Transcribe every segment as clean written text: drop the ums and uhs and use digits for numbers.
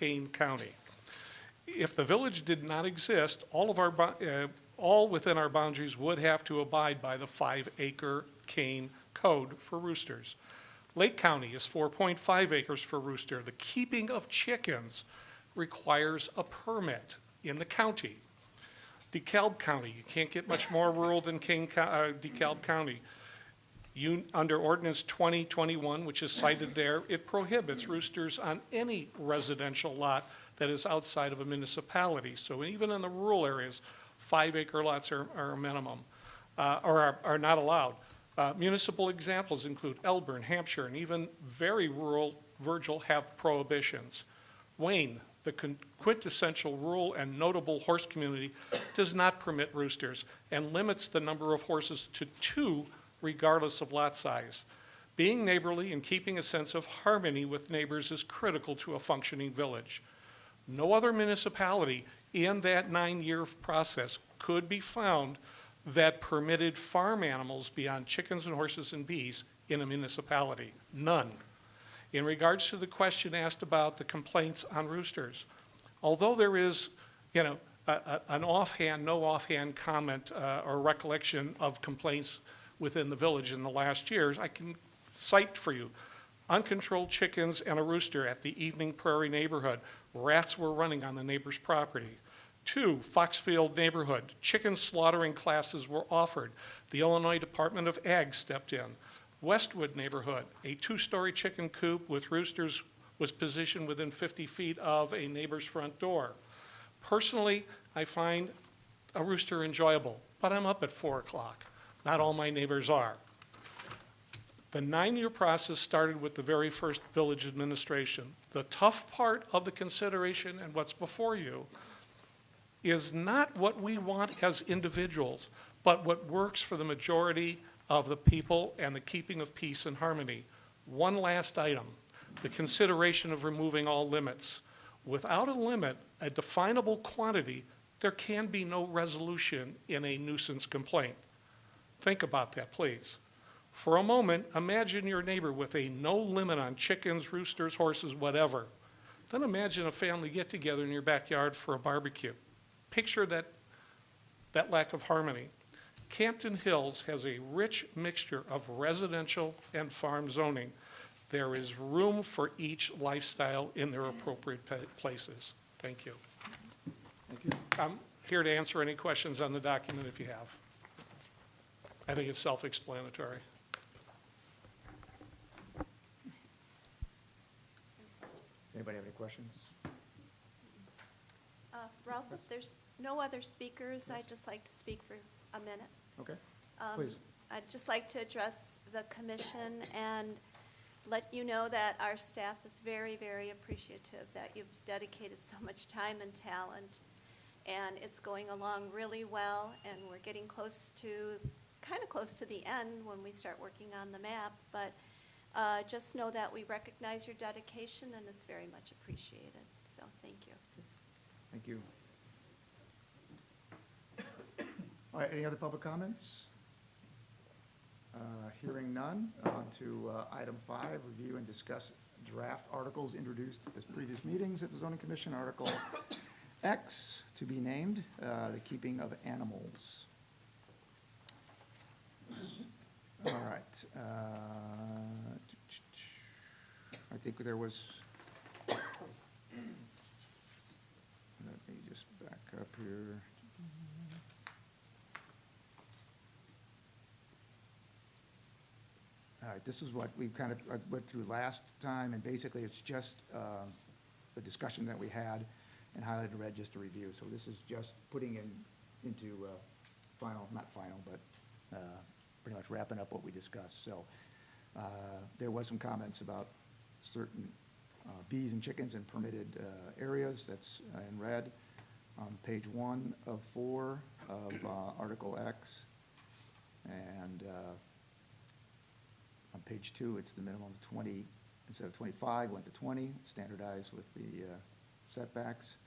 Kane County. If the village did not exist, all within our boundaries would have to abide by the 5-acre cane code for roosters. Lake County is 4.5 acres for rooster. The keeping of chickens requires a permit in the county. DeKalb County, you can't get much more rural than DeKalb County. Under Ordinance 2021, which is cited there, it prohibits roosters on any residential lot that is outside of a municipality. So even in the rural areas, 5-acre lots are a minimum, or are not allowed. Municipal examples include Elburn, Hampshire, and even very rural Virgil have prohibitions. Wayne, the quintessential rural and notable horse community, does not permit roosters and limits the number of horses to 2 regardless of lot size. Being neighborly and keeping a sense of harmony with neighbors is critical to a functioning village. No other municipality in that 9-year process could be found that permitted farm animals beyond chickens and horses and bees in a municipality. None. In regards to the question asked about the complaints on roosters, although there is, an offhand, no offhand comment or recollection of complaints within the village in the last years, I can cite for you uncontrolled chickens and a rooster at the Evening Prairie neighborhood. Rats were running on the neighbor's property. 2, Foxfield neighborhood, chicken slaughtering classes were offered. The Illinois Department of Ag stepped in. Westwood neighborhood, a 2-story chicken coop with roosters was positioned within 50 feet of a neighbor's front door. Personally, I find a rooster enjoyable, but I'm up at 4 o'clock. Not all my neighbors are. The 9-year process started with the very first village administration. The tough part of the consideration and what's before you is not what we want as individuals, but what works for the majority of the people and the keeping of peace and harmony. One last item, the consideration of removing all limits. Without a limit, a definable quantity, there can be no resolution in a nuisance complaint. Think about that, please. For a moment, imagine your neighbor with a no limit on chickens, roosters, horses, whatever. Then imagine a family get together in your backyard for a barbecue. Picture that lack of harmony. Campton Hills has a rich mixture of residential and farm zoning. There is room for each lifestyle in their appropriate places. Thank you. Thank you. I'm here to answer any questions on the document if you have. I think it's self-explanatory. Anybody have any questions? Ralph, if there's no other speakers, I'd just like to speak for a minute. Okay, please. I'd just like to address the commission and let you know that our staff is very, very appreciative that you've dedicated so much time and talent, and it's going along really well, and we're getting kind of close to the end when we start working on the map, but just know that we recognize your dedication and it's very much appreciated. So thank you. Thank you. All right, any other public comments? Hearing none, on to item 5, review and discuss draft articles introduced at the previous meetings at the Zoning Commission. Article X, to be named, the keeping of animals. All right. I think there was, let me just back up here. All right, this is what we kind of went through last time, and basically it's just the discussion that we had and highlighted in red just to review. So this is just putting into final, not final, but pretty much wrapping up what we discussed. So there was some comments about certain bees and chickens in permitted areas. That's in red on page 1 of 4 of Article X. And on page 2, it's the minimum of 20, instead of 25, went to 20, standardized with the setbacks.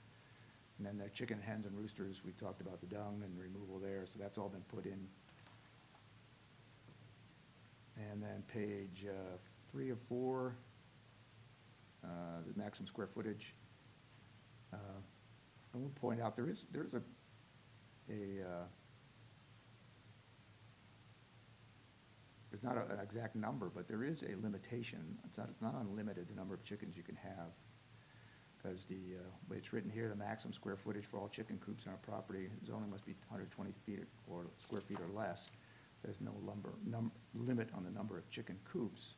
And then the chicken, hens, and roosters, we talked about the dung and the removal there, so that's all been put in. And then page 3 of 4, the maximum square footage I will point out, there's not an exact number, but there is a limitation. It's not unlimited, the number of chickens you can have. Because way it's written here, the maximum square footage for all chicken coops on a property zoning must be 120 feet or square feet or less. There's no limit on the number of chicken coops.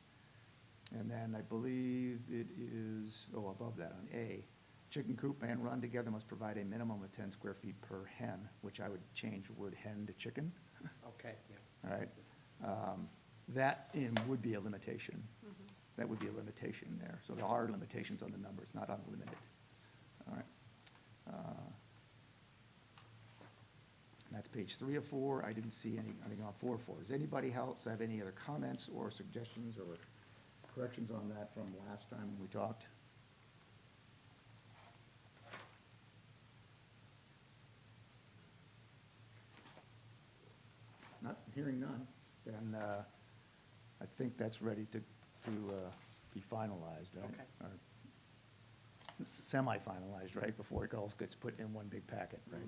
And then I believe it is, above that on A, chicken coop and run together must provide a minimum of 10 square feet per hen, which I would change the word hen to chicken. Okay, yeah. All right. That would be a limitation. That would be a limitation there. So there are limitations on the number. It's not unlimited. All right. And that's page 3 of 4. I didn't see anything on 4 of 4. Does anybody else have any other comments or suggestions or corrections on that from last time when we talked? Not hearing none, then I think that's ready to be finalized, right? Okay. Or semi-finalized, right, before it all gets put in one big packet, right?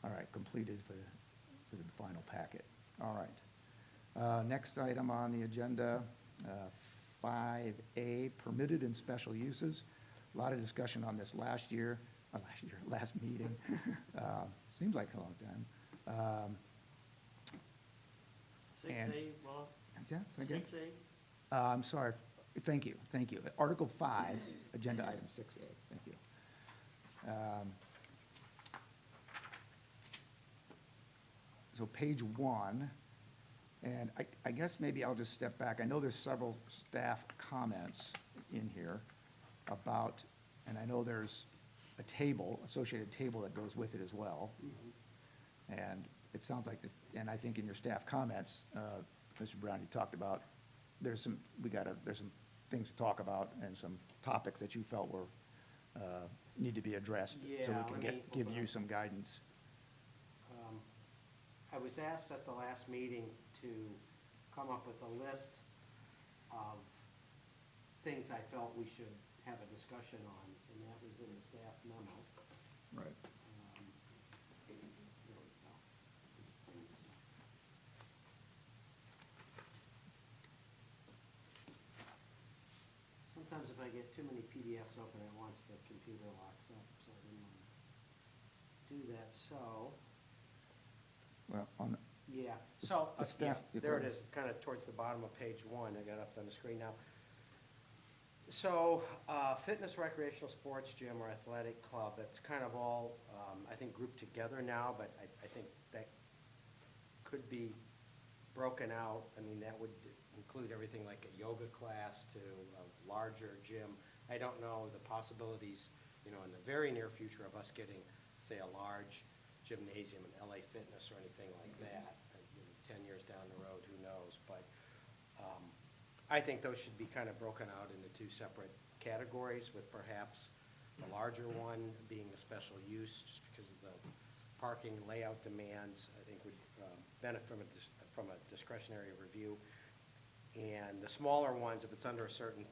All right, completed for the final packet. All right. Next item on the agenda, 5A, permitted and special uses. A lot of discussion on this last meeting. Seems like a long time. 6A, Rob? Yeah, say again? 6A? I'm sorry. Thank you. Article 5, agenda item 6A. Thank you. So page 1, and I guess maybe I'll just step back. I know there's several staff comments in here about, and I know there's a table, associated table that goes with it as well. And it sounds like, and I think in your staff comments, Mr. Brown, you talked about, there's some things to talk about and some topics that you felt were, need to be addressed. So Yeah, we can give you some guidance. I was asked at the last meeting to come up with a list of things I felt we should have a discussion on, and that was in the staff memo. Right. There we go. Sometimes if I get too many PDFs open at once, the computer locks up, so I didn't want to do that, so. Well, on the, Yeah, The so, the staff- yeah, there it is, kind of towards the bottom of page 1, I got it up on the screen now. So, fitness, recreational sports, gym, or athletic club, that's kind of all, I think, grouped together now, but I think that could be broken out. I mean, that would include everything like a yoga class to a larger gym. I don't know the possibilities, in the very near future of us getting, say, a large gymnasium, an LA Fitness or anything like that. 10 years down the road, who knows? But I think those should be kind of broken out into 2 separate categories, with perhaps the larger one being a special use, just because of the parking layout demands, I think would benefit from a discretionary review. And the smaller ones, if it's under a certain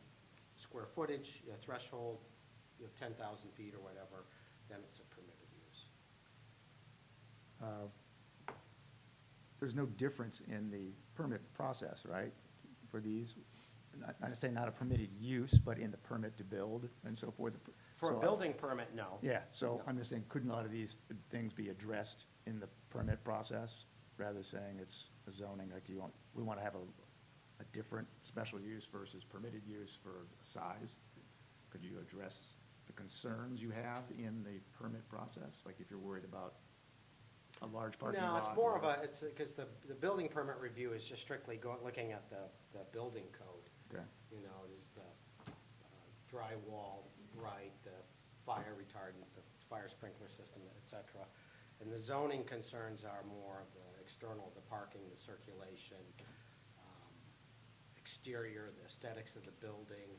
square footage threshold, 10,000 feet or whatever, then it's a permitted use. there's no difference in the permit process, right, for these? Not saying not a permitted use, but in the permit to build and so forth. For a So- building permit, no. Yeah, so No. I'm just saying, couldn't a lot of these things be addressed in the permit process, rather than saying it's a zoning, like we want to have a different special use versus permitted use for size? Could you address the concerns you have in the permit process, like if you're worried about a large parking lot? No, it's more of or- it's because the building permit review is just strictly looking at the building code. Okay, Is the drywall right, the fire retardant, the fire sprinkler system, et cetera. And the zoning concerns are more of the external, the parking, the circulation, exterior, the aesthetics of the building.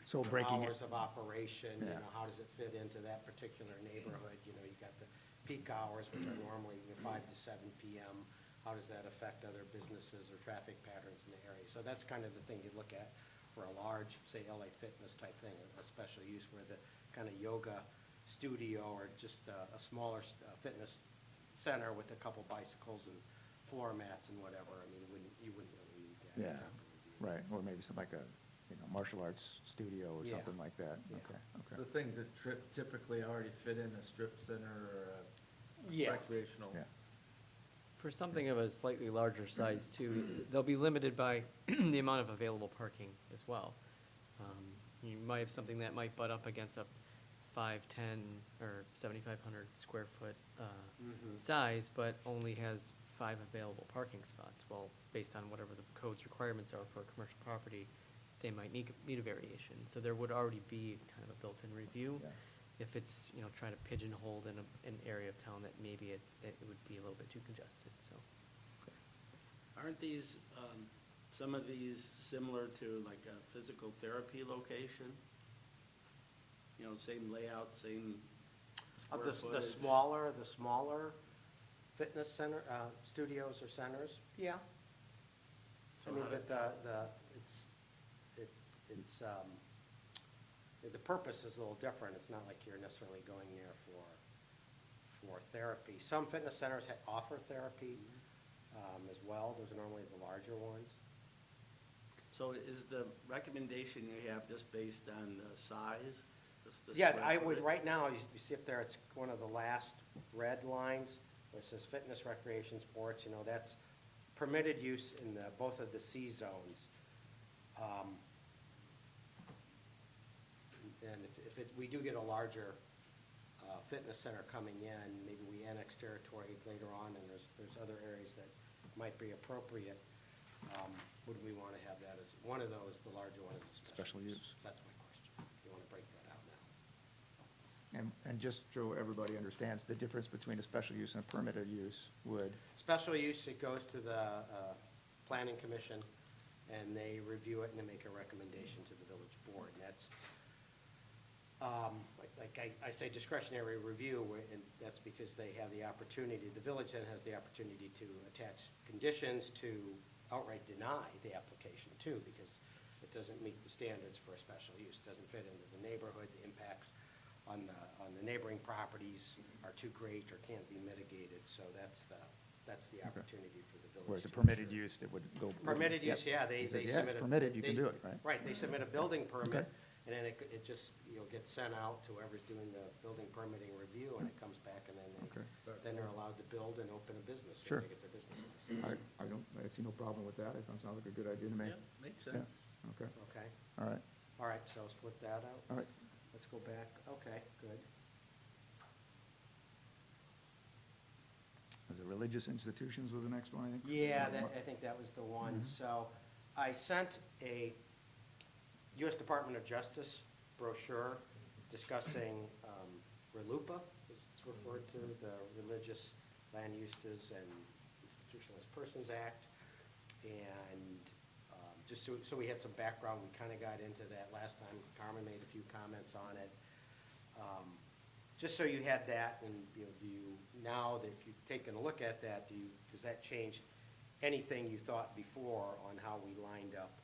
So the breaking it- Hours of operation, Yeah. how does it fit into that particular neighborhood? You got the peak hours, which are normally 5 to 7 PM. How does that affect other businesses or traffic patterns in the area? So that's kind of the thing you look at for a large, say, LA Fitness type thing, a special use where the kind of yoga studio or just a smaller fitness center with a couple bicycles and floor mats and whatever, I mean, you wouldn't really need that Yeah, type of review. right, or maybe some like a, martial arts studio or Yeah. something like that. Yeah. Okay, The okay. things that typically already fit in a strip center or a Yeah. recreational. Yeah. For something of a slightly larger size too, they'll be limited by the amount of available parking as well. You might have something that might butt up against a 5, 10, or 7,500 square foot Mhm. size, but only has 5 available parking spots. Well, based on whatever the code's requirements are for a commercial property, they might need a variation. So there would already be kind of a built-in review. Yeah. If it's, trying to pigeonhole in an area of town that maybe it would be a little bit too congested, so. Aren't these, some of these similar to like a physical therapy location? Same layout, same Of square the footage? the smaller fitness center, studios or centers, yeah. I So mean, how that do- the purpose is a little different. It's not like you're necessarily going there for therapy. Some fitness centers offer therapy as well. Those are normally the larger ones. So is the recommendation you have just based on the size? The Yeah, square I would, footage? right now, you see up there, it's one of the last red lines, where it says fitness, recreation, sports, that's permitted use in both of the C zones. And if we do get a larger fitness center coming in, maybe we annex territory later on, and there's other areas that might be appropriate, would we want to have that as, one of those, the larger one is a special Special use? use. That's my question. You want to break that out now? And just so everybody understands, the difference between a special use and a permitted use would, Special use, it goes to the planning commission, and they review it and they make a recommendation to the village board. And that's, like I say discretionary review, and that's because they have the opportunity, the village then has the opportunity to attach conditions to outright deny the application too, because it doesn't meet the standards for a special use, doesn't fit into the neighborhood, the impacts on the neighboring properties are too great or can't be mitigated, so that's the opportunity for the village. whereas a to permitted ensure. use that would go. Permitted Yep. use, yeah, they said, submit. yeah, it's permitted, you can they- do it, right? Right, they submit a building permit, Okay. and then it just, gets sent out to whoever's doing the building permitting review, and it comes back, and then Okay. then they're allowed to build and open a business. Sure. They get their business license. I see no problem with that. It sounds like a good idea to me. Yeah, makes Yeah. sense. Okay, Okay, all right, all right, so split that out. all right. Let's go back, okay, good. Was it religious institutions was the next one, I think? Yeah, I think that was the one. So I sent a U.S. Department of Justice brochure discussing RLUIPA, as it's referred to, the Religious Land Uses and Institutionalized Persons Act. And just so we had some background, we kind of got into that last time. Carmen made a few comments on it. Just so you had that, and, do you, now that if you've taken a look at that, does that change anything you thought before on how we lined up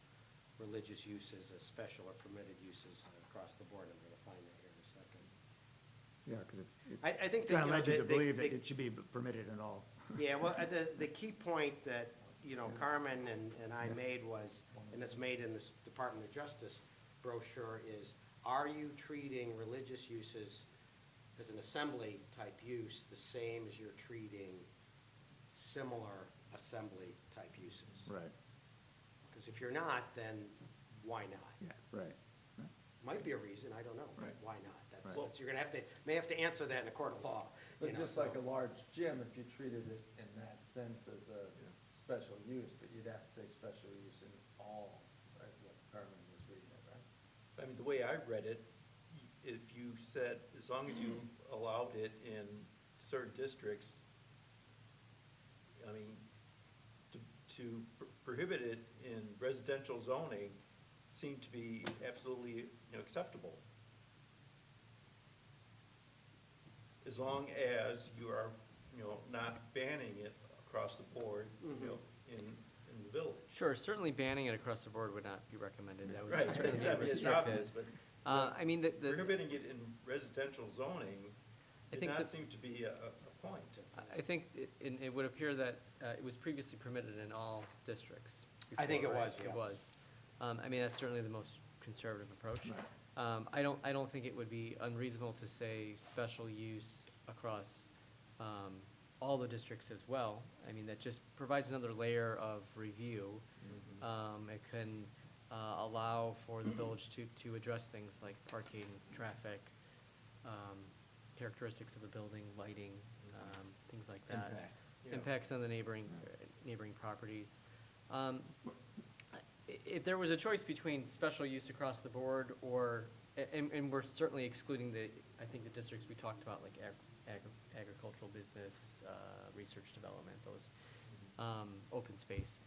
religious uses as special or permitted uses across the board? I'm going to find that here in a second. Yeah, because it's I think that, kind of led you to believe that the- it should be permitted in all. Yeah, well, the key point that, Carmen and I made was, and it's made in this Department of Justice brochure, is are you treating religious uses as an assembly-type use the same as you're treating similar assembly-type uses? Right, Because if you're not, then why not? yeah, right. Yeah. Might be a reason, I don't know, but Right. why not? That's, Right. you're gonna may have to answer that in a court of law. But just so- like a large gym, if you treated it in that sense as a special use, but you'd have to say special use in all, right, what Carmen was reading it, right? I mean, the way I read it, if you said, as long as you allowed it in certain districts, I mean, to prohibit it in residential zoning seemed to be absolutely, acceptable. As long as you are, not banning it across the board, in the village. Sure, certainly banning it across the board would not be recommended. That would be Right, certainly it's obvious, restricted. but I mean, the. Prohibiting it in residential zoning I did think not that- seem to be a point. I think it would appear that it was previously permitted in all districts. I think before, it right? was, It yeah. was. I mean, that's certainly the most conservative approach. I don't think it would be unreasonable to say special use across all the districts as well. I mean, that just provides another layer of review. It can allow for the village to address things like parking, traffic, characteristics of the building, lighting, things like that. Impacts. Yeah. Impacts on the neighboring properties. If there was a choice between special use across the board or, and we're certainly excluding I think the districts we talked about, like agricultural business, research development, those, open space.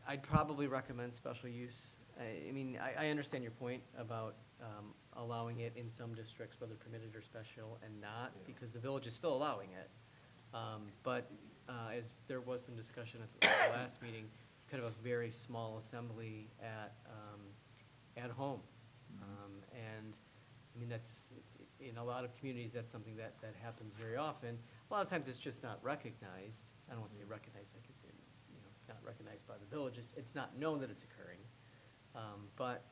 I'd probably recommend special use. I mean, I understand your point about allowing it in some districts, whether permitted or special, and not, because the village is still allowing it. But as there was some discussion at the last meeting, kind of a very small assembly at home. And, I mean, that's, in a lot of communities, that's something that happens very often. A lot of times, it's just not recognized. I don't want to say recognized, like, not recognized by the village. It's not known that it's occurring. But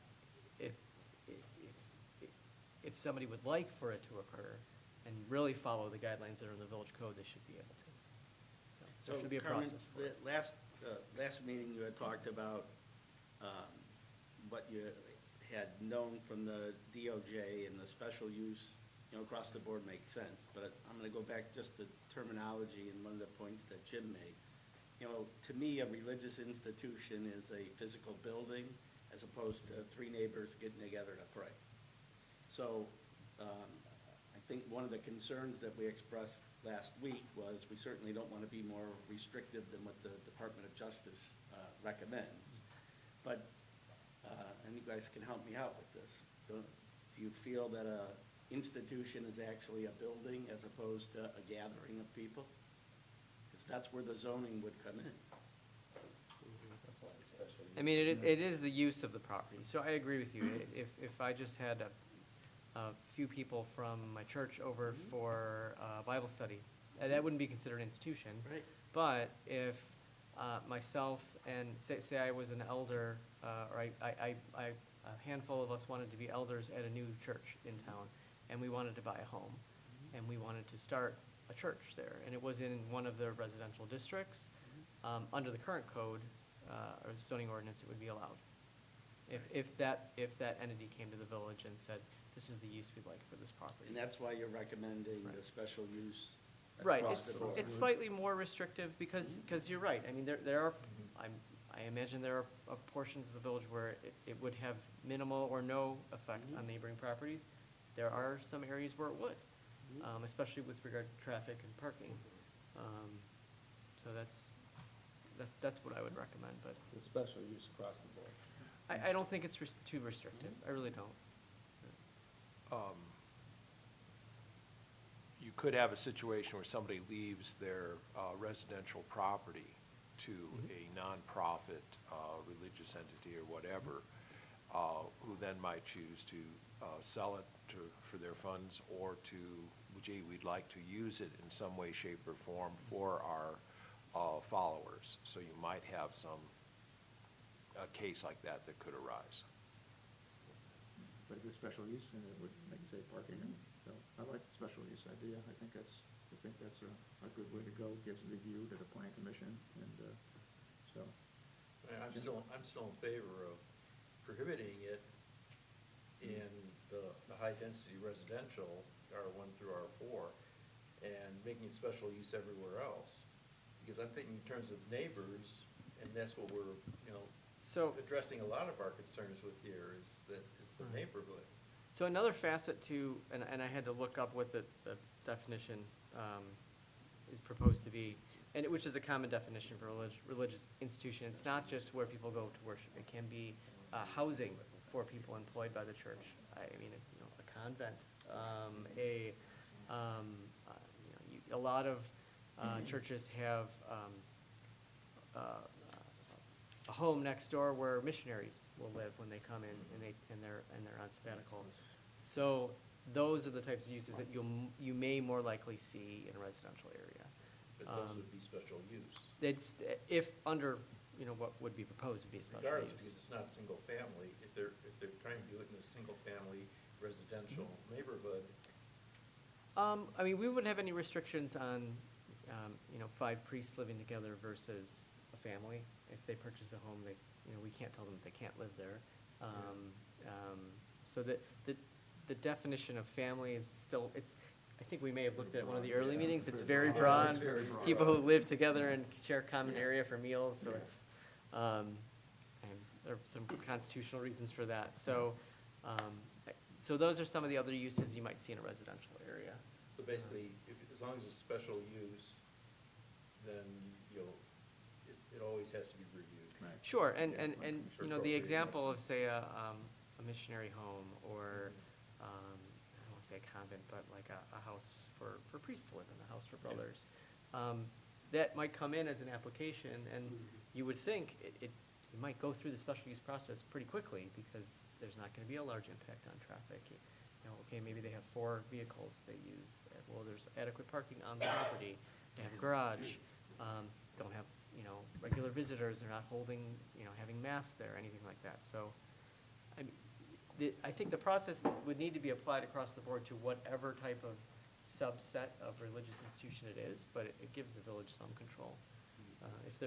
if somebody would like for it to occur and really follow the guidelines that are in the village code, they should be able to. So there should be a Carmen, process for it. Last meeting, you had talked about what you had known from the DOJ and the special use, across the board makes sense. But I'm going to go back just the terminology and one of the points that Jim made. To me, a religious institution is a physical building as opposed to three neighbors getting together to pray. So I think one of the concerns that we expressed last week was we certainly don't want to be more restrictive than what the Department of Justice recommends. But, and you guys can help me out with this, do you feel that a institution is actually a building as opposed to a gathering of people? Because that's where the zoning would come in. That's why it's special use. I mean, it is the use of the property, so I agree with you. If I just had a few people from my church over for Bible study, that wouldn't be considered an institution. Right. But if myself and, say I was an elder, or a handful of us wanted to be elders at a new church in town, and we wanted to buy a home, and we wanted to start a church there, and it was in one of the residential districts, under the current code, or zoning ordinance, it would be allowed. If that entity came to the village and said, this is the use we'd like for this property. And that's why you're recommending the Right. special use Right, across the board. it's slightly more restrictive because you're right. I mean, there are, I imagine there are portions of the village where it would have minimal or no effect on neighboring properties. There are some areas where it would, especially with regard to traffic and parking. So that's what I would recommend, but The special use across the board. I don't think it's too restrictive. I really don't. You could have a situation where somebody leaves their residential property to a nonprofit, religious entity or whatever, who then might choose to sell it for their funds or to, gee, we'd like to use it in some way, shape, or form for our followers. So you might have a case like that could arise. But if it's special use, then it would, like you say, parking, and so I like the special use idea. I think that's a good way to go, gets reviewed at a plan commission, and, so. I'm still in favor of prohibiting it in the high-density residential, R1 through R4, and making it special use everywhere else. Because I'm thinking in terms of neighbors, and that's what we're, So. addressing a lot of our concerns with here is the neighborhood. So another facet to, and I had to look up what the definition is proposed to be, and which is a common definition for religious institution. It's not just where people go to worship. It can be housing for people employed by the church. I mean, a convent, a lot of churches have a home next door where missionaries will live when they come in and they're on sabbatical. So those are the types of uses that you may more likely see in a residential area. But those would be special use. It's, if under, what would be proposed would be a special Regardless, because use. it's not single family, if they're trying to do it in a single family residential neighborhood, I mean, we wouldn't have any restrictions on, 5 priests living together versus a family. If they purchase a home, we can't tell them they can't live there. So the definition of family is still, I think we may have looked at one of the early meetings, it's very broad. very broad. People who live together and share a common area for meals, so it's, and there are some constitutional reasons for that. So, so those are some of the other uses you might see in a residential area. so basically, as long as it's special use, then it always has to be reviewed. Sure, and, Yeah, and, like and, for the appropriate example use. of, say, a missionary home, or, I don't wanna say a convent, but like a house for priests to live in, a house for brothers. That might come in as an application, and you would think it might go through the special use process pretty quickly, because there's not gonna be a large impact on traffic. Okay, maybe they have 4 vehicles they use, well, there's adequate parking on the property, they have a garage, don't have, regular visitors, they're not holding, having mass there, anything like that. So, I think the process would need to be applied across the board to whatever type of subset of religious institution it is, but it gives the village some control. If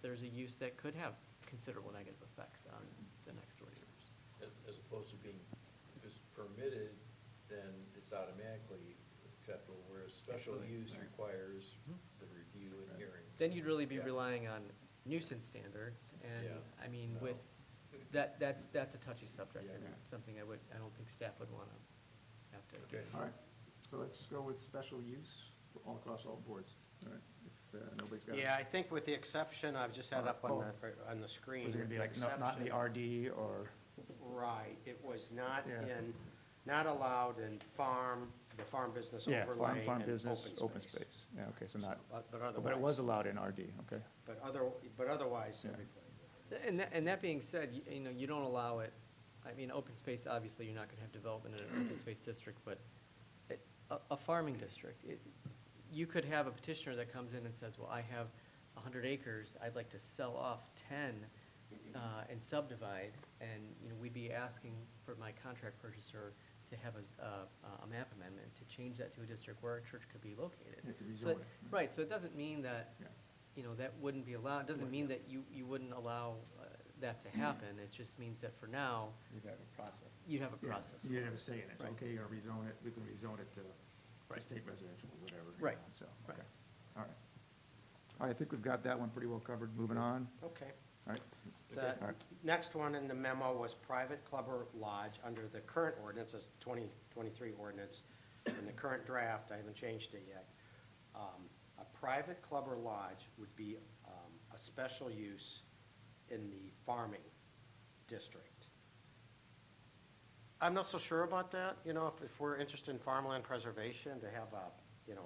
there's a use that could have considerable negative effects on the next door neighbors. As opposed to being, if it's permitted, then it's automatically acceptable, whereas special Absolutely. use requires the review and hearings. Then you'd really be Yeah. relying on nuisance standards, and, Yeah. I mean, No. with, that's a touchy subject, Yeah. and something I don't think staff would wanna have to Okay. get. All right, so let's go with special use all across all boards. All right, if nobody's got it. Yeah, I think with the exception, I've just had up on the screen. Was it gonna be like not in the RD or? Right, it was not Yeah. not allowed in the farm business Yeah, overlay farm and business, open space. Yeah, okay, so not, But but otherwise. it was allowed in RD, okay. But otherwise, Yeah. everybody. And that being said, you don't allow it, I mean, open space, obviously, you're not gonna have development in an open space district, but a farming district, you could have a petitioner that comes in and says, well, I have 100 acres, I'd like to sell off 10 and subdivide, and, we'd be asking for my contract purchaser to have a map amendment to change that to a district where a church could be located. You could So rezone that- it. Right, so it doesn't mean that, Yeah. that wouldn't be allowed, it doesn't mean that you wouldn't allow that to happen, it just means that for now, You'd have a process. you'd have a Yeah, process. You didn't have a say in it, so, Right. okay, you're gonna rezone it, we can rezone it to Right. state residential or whatever. Right. So, Right. okay, all right. All right, I think we've got that one pretty well covered, moving on, Okay. all right. The All right. next one in the memo was private club or lodge under the current ordinance, as 2023 ordinance. In the current draft, I haven't changed it yet. A private club or lodge would be a special use in the farming district. I'm not so sure about that, if we're interested in farmland preservation, to have a,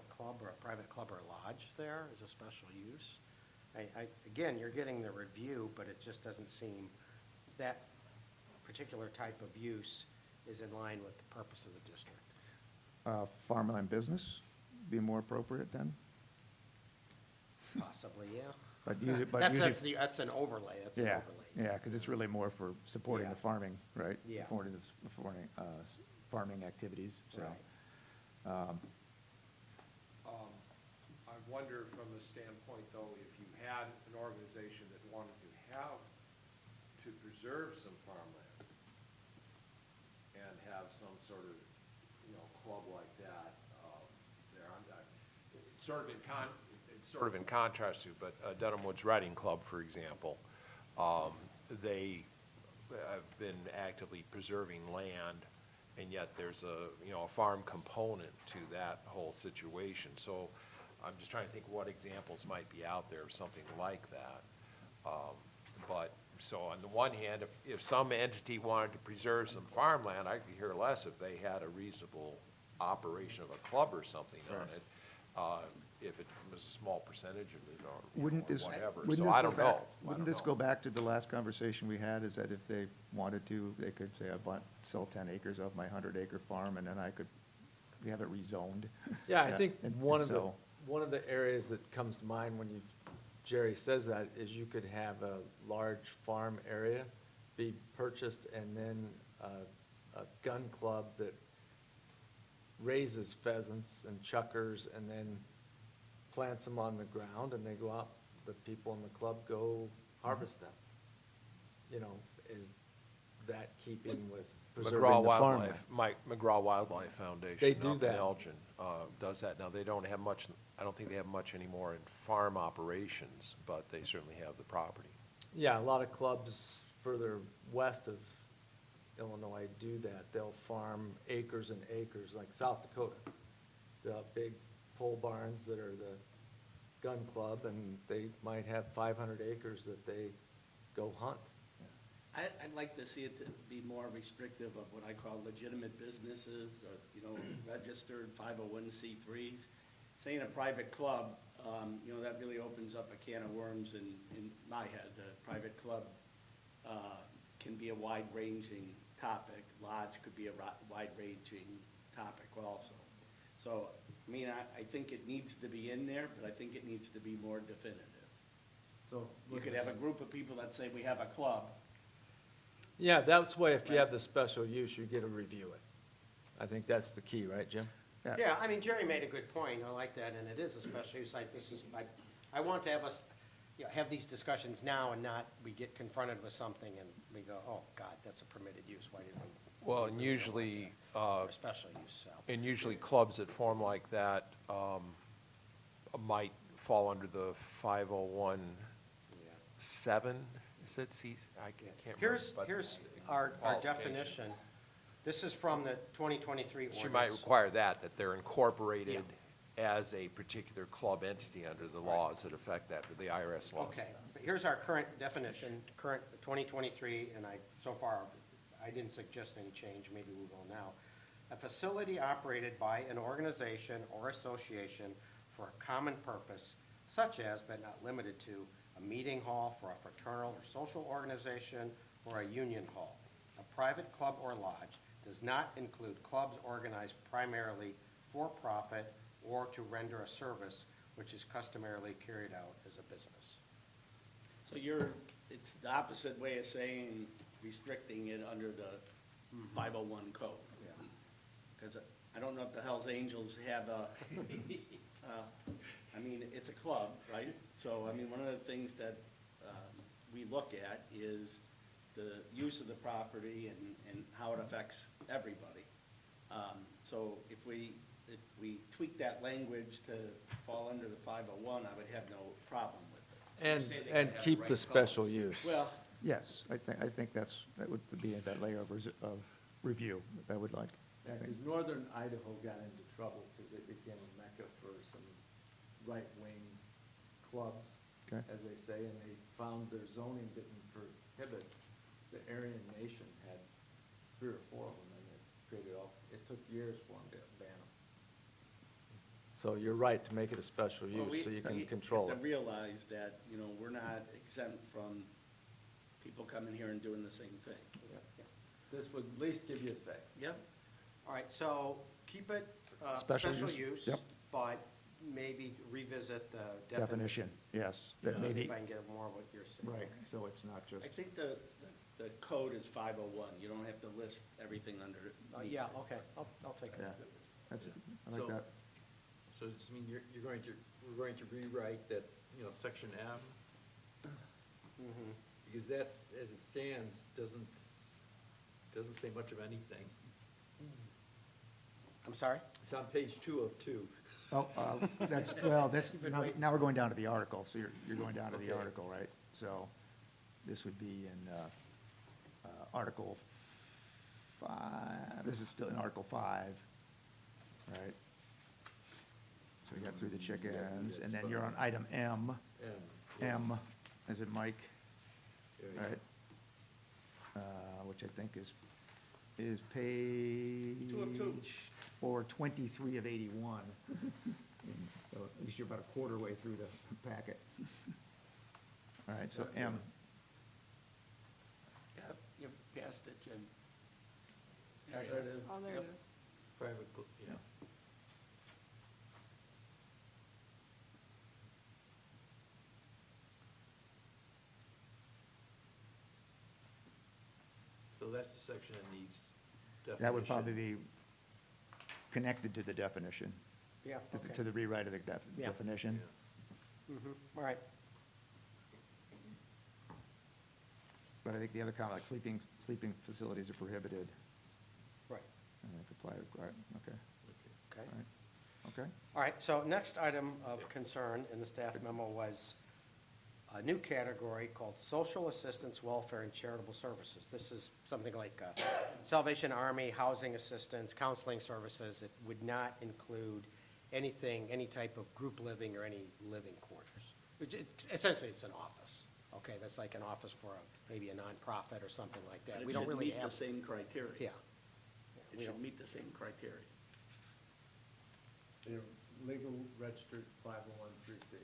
club or a private club or lodge there is a special use. Again, you're getting the review, but it just doesn't seem that particular type of use is in line with the purpose of the district. Farmland business be more appropriate then? Possibly, yeah. But usually, That's an overlay, that's an yeah, overlay. yeah, because it's really more for supporting the Yeah. farming, right? Yeah. Supporting farming activities, so. Right. I wonder from the standpoint, though, if you had an organization that wanted to preserve some farmland and have some sort of, club like that, there, it's sort of in contrast to, but Dedham Woods Riding Club, for example, they have been actively preserving land, and yet there's a farm component to that whole situation. So I'm just trying to think what examples might be out there of something like that. But, so on the one hand, if some entity wanted to preserve some farmland, I could care less if they had a reasonable operation of a club or something on it. if it was a small percentage of it Wouldn't or this, whatever. wouldn't So this I go don't back, know. I wouldn't don't this know. go back to the last conversation we had, is that if they wanted to, they could say, I want, sell 10 acres of my 100-acre farm, and then I could, we have it rezoned? Yeah, I think and one of the, so- one of the areas that comes to mind when Jerry says that is you could have a large farm area be purchased and then a gun club that raises pheasants and chuckers and then plants them on the ground and they go out, the people in the club go harvest them. You know, is that keeping with preserving McGraw the farmland? Wildlife, McGraw Wildlife Foundation. They do up in that. Elgin, does that. Now, they don't have much, I don't think they have much anymore in farm operations, but they certainly have the property. Yeah, a lot of clubs further west of Illinois do that. They'll farm acres and acres, like South Dakota. The big pole barns that are the gun club, and they might have 500 acres that they go hunt. I'd like to see it to be more restrictive of what I call legitimate businesses, or, you know, registered 501c3s. Saying a private club, you know, that really opens up a can of worms in my head. The private club can be a wide-ranging topic. Lodge could be a wide-ranging topic also. So, I mean, I think it needs to be in there, but I think it needs to be more definitive. So You could have a group of people that say, we have a club. Yeah, that's why if you have the special use, you get to review it. I think that's the key, right, Jim? Yeah, I mean, Jerry made a good point, I like that, and it is a special use, like, this is, I want to have us, you know, have these discussions now and not, we get confronted with something and we go, oh, God, that's a permitted use, why did we? Well, and usually, Or special use, so. and usually clubs that form like that might fall under the 501(7), is it? C, I can't remember. but Here's our qualification. definition. This is from the 2023 ordinance. She might require that they're incorporated as a particular club entity under the laws that affect that, the IRS laws. Okay, but here's our current definition, current 2023, and so far, I didn't suggest any change, maybe we will now. A facility operated by an organization or association for a common purpose, such as, but not limited to, a meeting hall for a fraternal or social organization or a union hall. A private club or lodge does not include clubs organized primarily for profit or to render a service which is customarily carried out as a business. So it's the opposite way of saying restricting it under the 501 code. Because I don't know if the Hells Angels have I mean, it's a club, right? So, I mean, one of the things that we look at is the use of the property and how it affects everybody. So if we tweak that language to fall under the 501, I would have no problem with it. And, So say they and could have keep right the special colors. use. Well, Yes, I think that would be that layer of review that I would like. Yeah, because northern Idaho got into trouble because they became a mecca for some right-wing clubs, Okay. as they say, and they found their zoning didn't prohibit. The Aryan Nation had 3 or 4 of them, and it created it took years for them to ban them. So you're right to make it a special Well, use, so you can we control have it. to realize that, you know, we're not exempt from people coming here and doing the same thing. This would at least give you a say. Yep. all right, so keep it Special special use, use, yep. but maybe revisit the Definition, yes, that See maybe, if I can get more what you're saying. right, so it's not just, I think the code is 501. You don't have to list everything under. Yeah, okay, I'll take it. yeah, that's, I like So- that. So does this mean we're going to rewrite that, you know, section M? Mhm. Because that, as it stands, doesn't say much of anything. I'm sorry? It's on page 2 of 2. Oh, now we're going down to the article, so you're going down to the Okay. article, right? So this would be in Article 5, this is still in Article 5, right? So we got through the chickens, and then you're on item M, M, as in Mike, right? Which I think is page. 2 of 2. or 23 of 81. So at least you're about a quarter way through the packet. All right, so M. Yeah, you passed it, Jim. There it is. Oh, there it Yep. is. Private, yeah. So that's the section that needs definition. That would probably be connected to the definition, Yeah, to the- okay. to the rewrite of the Yeah. definition. All right. But I think the other comment, like sleeping facilities are prohibited, Right, and they comply, right, okay, okay. all right, okay. All right, so next item of concern in the staff memo was a new category called social assistance, welfare, and charitable services. This is something like Salvation Army, housing assistance, counseling services. It would not include anything, any type of group living or any living quarters. Essentially, it's an office, okay? That's like an office for maybe a nonprofit or something like that. But We it don't should really meet the have. same criteria. Yeah. It we should don't- meet the same criteria. They're legal registered 501(c).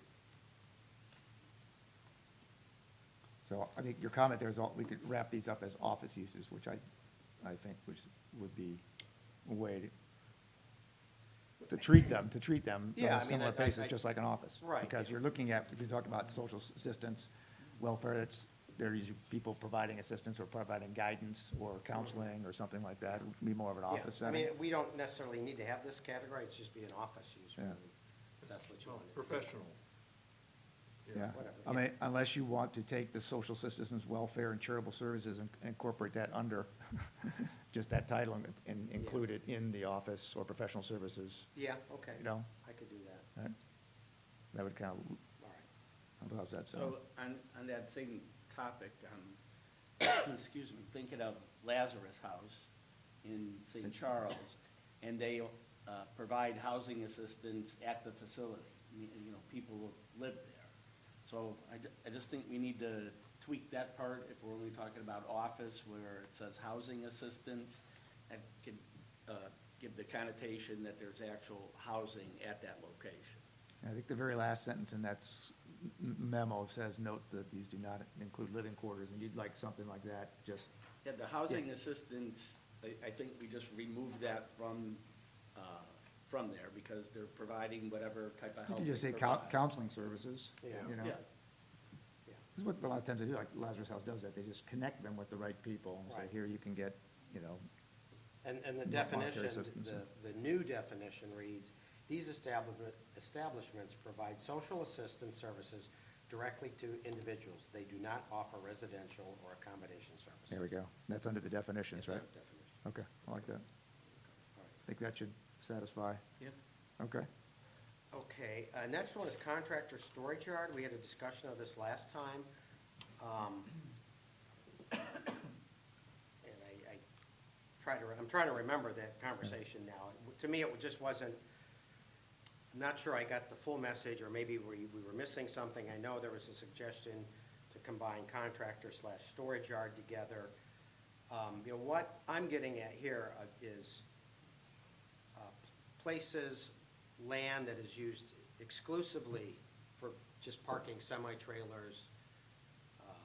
So I think your comment there is, we could wrap these up as office uses, which I think would be a way to treat them on Yeah, I a mean, similar I- basis, I- just like an office. Right. Because you're looking at, if you're talking about social assistance, welfare, they're usually people providing assistance or providing guidance or counseling or something like that. It would be more of an Yeah, office I setting. mean, we don't necessarily need to have this category, it's just be an office use, Yeah. really, if that's what you want. Professional. Yeah, whatever, I mean, unless you want to take the social assistance, welfare, and charitable services and incorporate that under just that title and include it in the office or professional services, Yeah, okay. you know? I could do that, Right? That would kind all right. of, how's that sound? So on that same topic, excuse me, thinking of Lazarus House in St. Charles, and they provide housing assistance at the facility. You know, people live there. So I just think we need to tweak that part if we're only talking about office where it says housing assistance. That could give the connotation that there's actual housing at that location. I think the very last sentence in that memo says, note that these do not include living quarters, and you'd like something like that, just, Yeah, the housing assistance, I think we just remove that from there because they're providing whatever type of you help could just they say provide. counseling services, Yeah. you know? Yeah, This is what a lot of times they do, like Lazarus House does that, they just connect them with the right people, and say, Right. here, you can get, you know, And the Monetary definition, assistance. the new definition reads, these establishments provide social assistance services directly to individuals. They do not offer residential or accommodation services. there we go. That's under the definitions, That's right? our definition. Okay, I like that. All right. Think that should satisfy. Yep. Okay. Okay, next one is contractor storage yard. We had a discussion of this last time. And I'm trying to remember that conversation now. To me, it just wasn't, I'm not sure I got the full message, or maybe we were missing something. I know there was a suggestion to combine contractor/storage yard together. You know, what I'm getting at here is places, land that is used exclusively for just parking semi-trailers,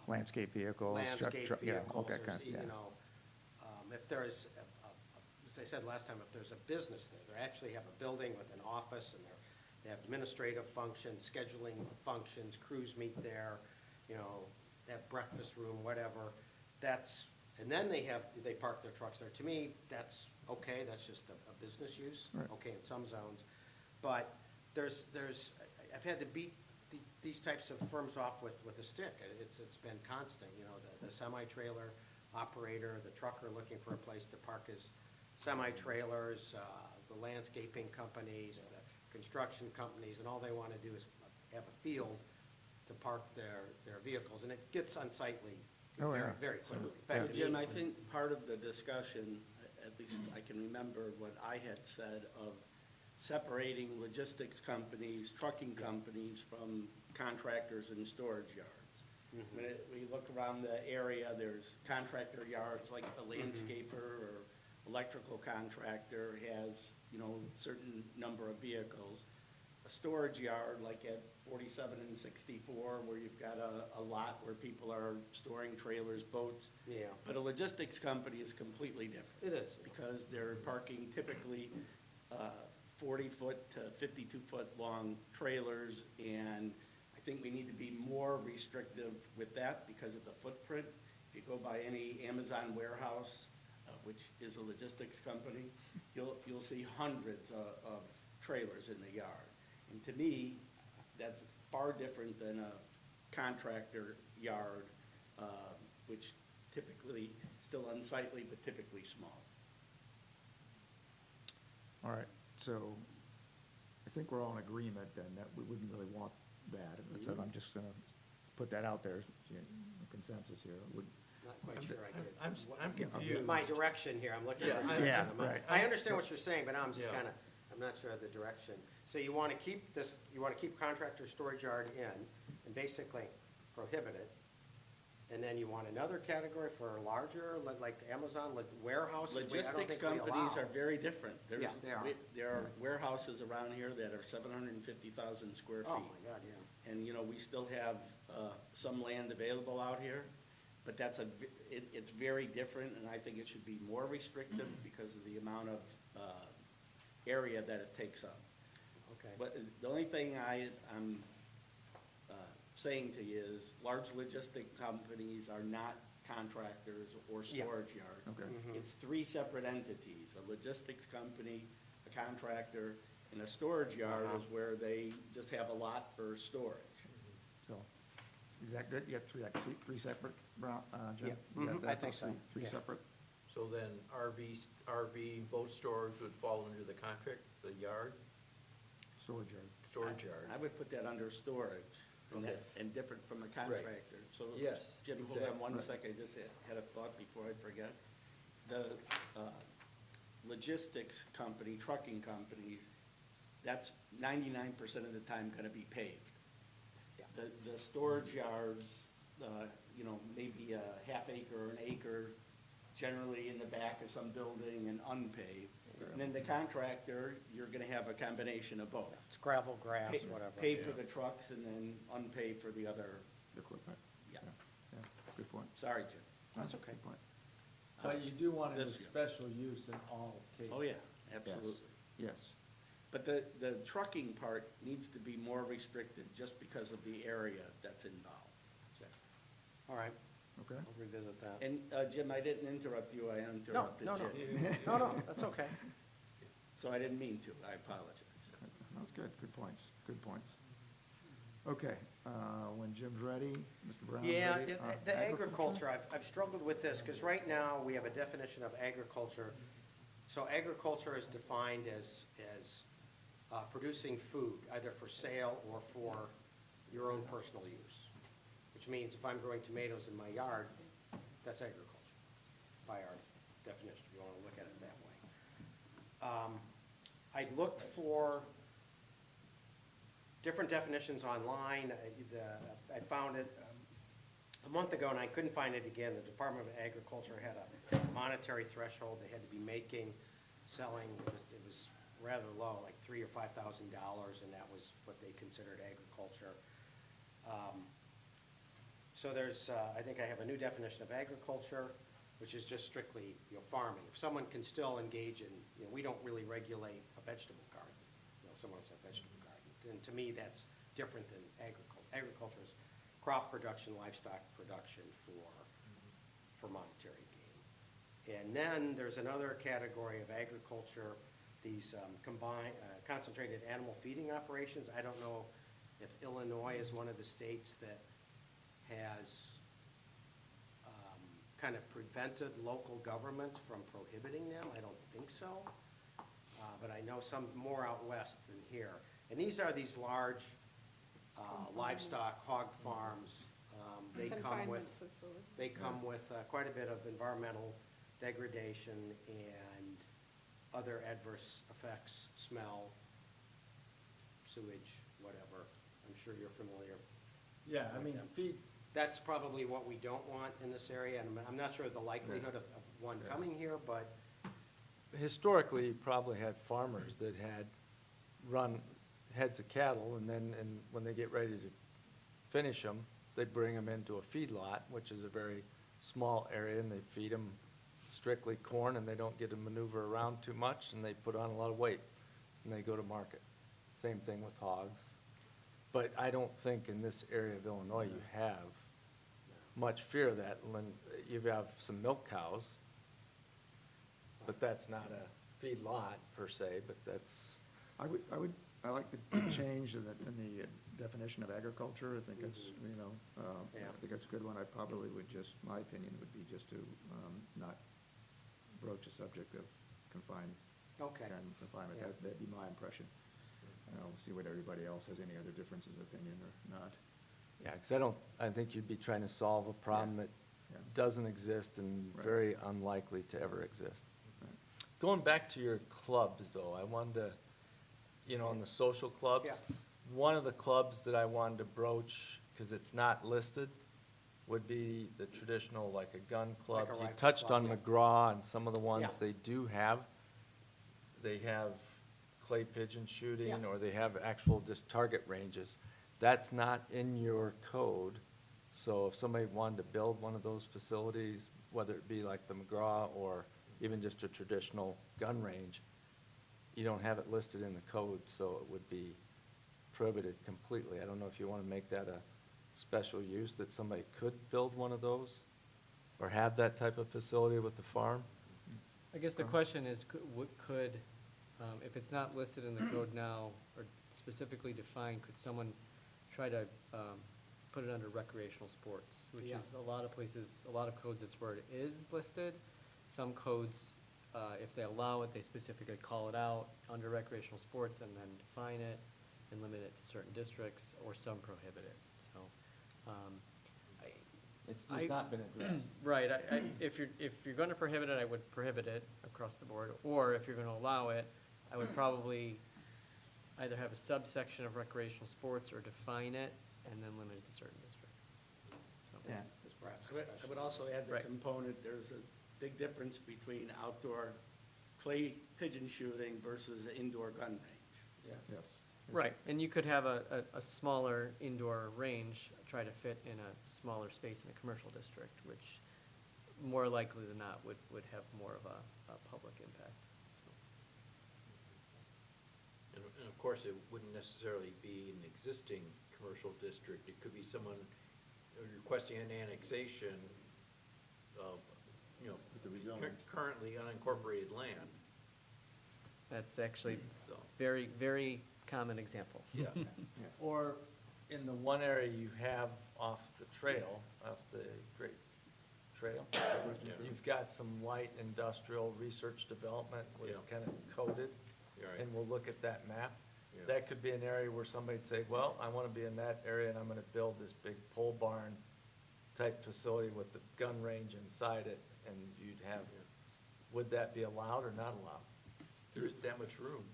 Landscape vehicles. landscape yeah, vehicles, okay, or, kinda, yeah. you know, if there's, as I said last time, if there's a business there, they actually have a building with an office, and they have administrative functions, scheduling functions, crews meet there, you know, they have breakfast room, whatever, and then they park their trucks there. To me, that's okay, that's just a business use, Right. okay, in some zones. But I've had to beat these types of firms off with a stick. It's been constant, you know, the semi-trailer operator, the trucker looking for a place to park his semi-trailers, the landscaping companies, the construction companies, and all they want to do is have a field to park their vehicles, and it gets unsightly Oh, very, yeah. very quickly. In But fact, Jim, I think part of the discussion, at least I can remember what I had said of separating logistics companies, trucking companies from contractors and storage yards. When we look around the area, there's contractor yards, like a landscaper or electrical contractor has, you know, certain number of vehicles. A storage yard like at 47 and 64, where you've got a lot where people are storing trailers, boats. Yeah. But a logistics company is completely different. It is. Because they're parking typically 40-foot to 52-foot long trailers, and I think we need to be more restrictive with that because of the footprint. If you go by any Amazon warehouse, which is a logistics company, you'll see hundreds of trailers in the yard. And to me, that's far different than a contractor yard, which typically, still unsightly, but typically small. All right, so I think we're all in agreement then that we wouldn't really want that. So I'm just gonna put that out there, consensus here. Not quite sure I get it. I'm confused. My direction here, I'm looking at. Yeah, right. I understand what you're saying, but I'm just Yeah. kind of, I'm not sure of the direction. So you want to keep this, you want to keep contractor storage yard in and basically prohibit it. And then you want another category for larger, like Amazon, like warehouses? I don't Logistics think we companies allow. are very different. Yeah, they are. There are warehouses around here that are 750,000 square feet. Oh, my God, yeah. And, we still have some land available out here, but it's very different, and I think it should be more restrictive because of the amount of area that it takes up. Okay. But the only thing I'm saying to you is, large logistic companies are not contractors or Yeah. storage yards. Okay. It's three separate entities, a logistics company, a contractor, and a storage yard is where they just have a lot for storage. So, is that good? You got three separate, Jim? Yeah. You got Mhm, that? I think so. Three Yeah. separate? So then RV boat storage would fall under the contract, the yard, Storage yard. storage yard? I would put that under storage, and Okay. and different from a contractor. So, Yes, Jim, hold exactly. on one Right. second, I just had a thought before I forget. The logistics company, trucking companies, that's 99% of the time gonna be paved. Yeah. The storage yards, maybe a half acre or an acre, generally in the back of some building and unpaved. And then the contractor, you're gonna have a combination of both. It's gravel, grass, Pa- whatever. Paved for the trucks and then unpaved for the other, Equipment? yeah. Yeah, good point. Sorry, Jim. That's okay. Good point. But you do want it as This- special use in all cases. Oh, yeah, Yes. absolutely. Yes. But the trucking part needs to be more restricted just because of the area that's involved. All right, Okay. I'll revisit that. And, Jim, I didn't interrupt you, I interrupted no. Jim. No, that's okay. So I didn't mean to, I apologize. That's good. Good points. Good points. Okay, when Jim's ready, Mr. Brown's Yeah, ready. the agriculture, I've struggled with this, because right now, we have a definition of agriculture. So agriculture is defined as producing food, either for sale or for your own personal use. Which means if I'm growing tomatoes in my yard, that's agriculture, by our definition, if you want to look at it that way. I looked for different definitions online. I found it a month ago, and I couldn't find it again. The Department of Agriculture had a monetary threshold they had to be making, selling. It was rather low, like $3,000 or $5,000, and that was what they considered agriculture. So there's, I think I have a new definition of agriculture, which is just strictly, farming. If someone can still engage in, we don't really regulate a vegetable garden. Someone has a vegetable garden. And to me, that's different than agriculture. Agriculture is crop production, livestock production for monetary gain. And then there's another category of agriculture, these combined, concentrated animal feeding operations. I don't know if Illinois is one of the states that has kind of prevented local governments from prohibiting them. I don't think so. But I know some more out west than here. And these are these large livestock hog farms. They come with quite a bit of environmental degradation and other adverse effects, smell, sewage, whatever. I'm sure you're familiar. Yeah, I mean, feed, That's probably what we don't want in this area, and I'm not sure of the likelihood of one coming here, but historically, you probably had farmers that had run heads of cattle, and then, and when they get ready to finish them, they bring them into a feedlot, which is a very small area, and they feed them strictly corn, and they don't get to maneuver around too much, and they put on a lot of weight, and they go to market. Same thing with hogs. But I don't think in this area of Illinois you have much fear of that. When you have some milk cows, but that's not a feedlot per se, but that's, I like the change in the definition of agriculture. I think it's, you know, Yeah. I think it's a good one. I probably would just, my opinion would be just to not broach the subject of confined. Okay. And confinement. Yeah. That'd be my impression. And I'll see what everybody else has, any other differences of opinion or not. yeah, because I think you'd be trying to solve a problem that Yeah. doesn't exist and Right. very unlikely to ever exist. Right. Going back to your clubs, though, I wanted to, you know, on the social clubs, Yeah. one of the clubs that I wanted to broach, because it's not listed, would be the traditional, like a gun club. Like a You rifle touched club, on yeah. McGraw and some of the ones Yeah. they do have. They have clay pigeon shooting, Yeah. or they have actual just target ranges. That's not in your code, so if somebody wanted to build one of those facilities, whether it be like the McGraw or even just a traditional gun range, you don't have it listed in the code, so it would be prohibited completely. I don't know if you want to make that a special use, that somebody could build one of those, or have that type of facility with the farm? I guess the question is, could, if it's not listed in the code now, or specifically defined, could someone try to put it under recreational sports? Which Yeah. is a lot of places, a lot of codes, it's where it is listed. Some codes, if they allow it, they specifically call it out under recreational sports and then define it and limit it to certain districts, or some prohibit it, so. It's I- just not been addressed. Right, if you're gonna prohibit it, I would prohibit it across the board, or if you're gonna allow it, I would probably either have a subsection of recreational sports or define it and then limit it to certain districts. So- Yeah. Is perhaps I would also add the Right. component, there's a big difference between outdoor clay pigeon shooting versus an indoor gun range. Yes. Right, and you could have a smaller indoor range, try to fit in a smaller space in a commercial district, which more likely than not would have more of a public impact. So. And of course, it wouldn't necessarily be an existing commercial district. It could be someone requesting an annexation of, you know, currently unincorporated land, That's actually so. very, very common example. Yeah. Or in the one area you have off the trail, off the Great Trail, you've got some light industrial research development was Yeah. kind of coded, You're right. and we'll look at that map. Yeah. That could be an area where somebody'd say, well, I want to be in that area, and I'm going to build this big pole barn type facility with the gun range inside it, and you'd have, would that be allowed or not allowed? There isn't that much room.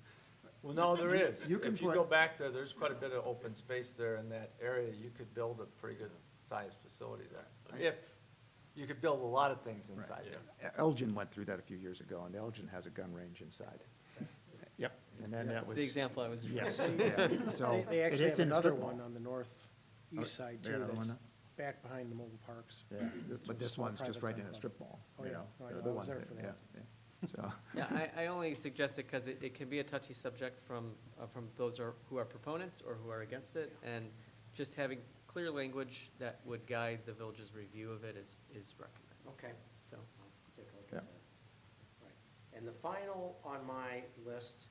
Well, no, there is. You can If you put- go back there, there's quite a bit of open space there in that area. You could build a pretty good sized facility there. If, you could build a lot of things inside there. Elgin went through that a few years ago, and Elgin has a gun range inside. Yep, and then that was. The example I was. Yes, yeah, so. They actually it's have in the another strip mall. one on the northeast side they got too, another one that's now? back behind the mobile parks. Yeah, but this small one's just private right in gun a club. strip mall. Oh, you yeah. know, No, I the know. other I was one, there for that. yeah. So, Yeah, I only suggest it because it can be a touchy subject from those who are proponents or who are against it, and just having clear language that would guide the village's review of it is recommended, Okay, so. take a look Yeah. at that. Right. And the final on my list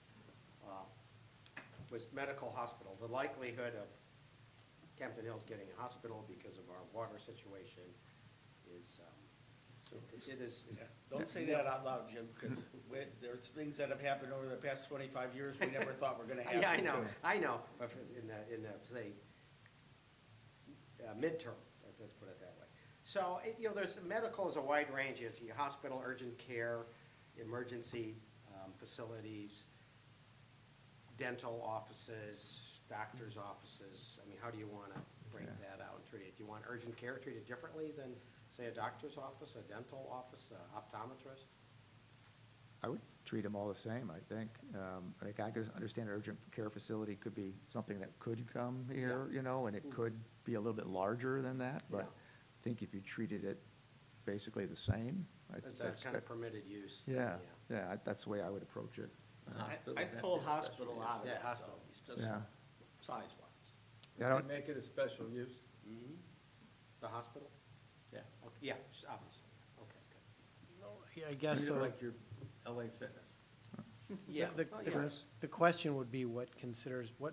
was medical hospital. The likelihood of Campton Hills getting a hospital because of our water situation is, it is. Don't say that out loud, Jim, because there's things that have happened over the past 25 years we never thought were gonna happen. Yeah, I know, too. I know, but in the, say, midterm, let's put it that way. So, there's, medical is a wide range, it's your hospital, urgent care, emergency facilities, dental offices, doctor's offices. I mean, how do you want to break Yeah. that out and treat it? Do you want urgent care treated differently than, say, a doctor's office, a dental office, a optometrist? I would treat them all the same, I think. Like, I could understand urgent care facility could be something that could come here, you know, and it could be a little bit larger than that, but Yeah. I think if you treated it basically the same, Is that kind of permitted use? Yeah, yeah, that's the way I would approach it. I'd pull hospital out of Yeah, that, hospital though, would be special. just Yeah. size-wise. Yeah, I don't, Make it a special use. Mhm. The hospital? Yeah. Okay, yeah, obviously, okay, good. I guess Treat it the, like your LA Fitness. Yeah, the, oh, the- yeah. the question would be what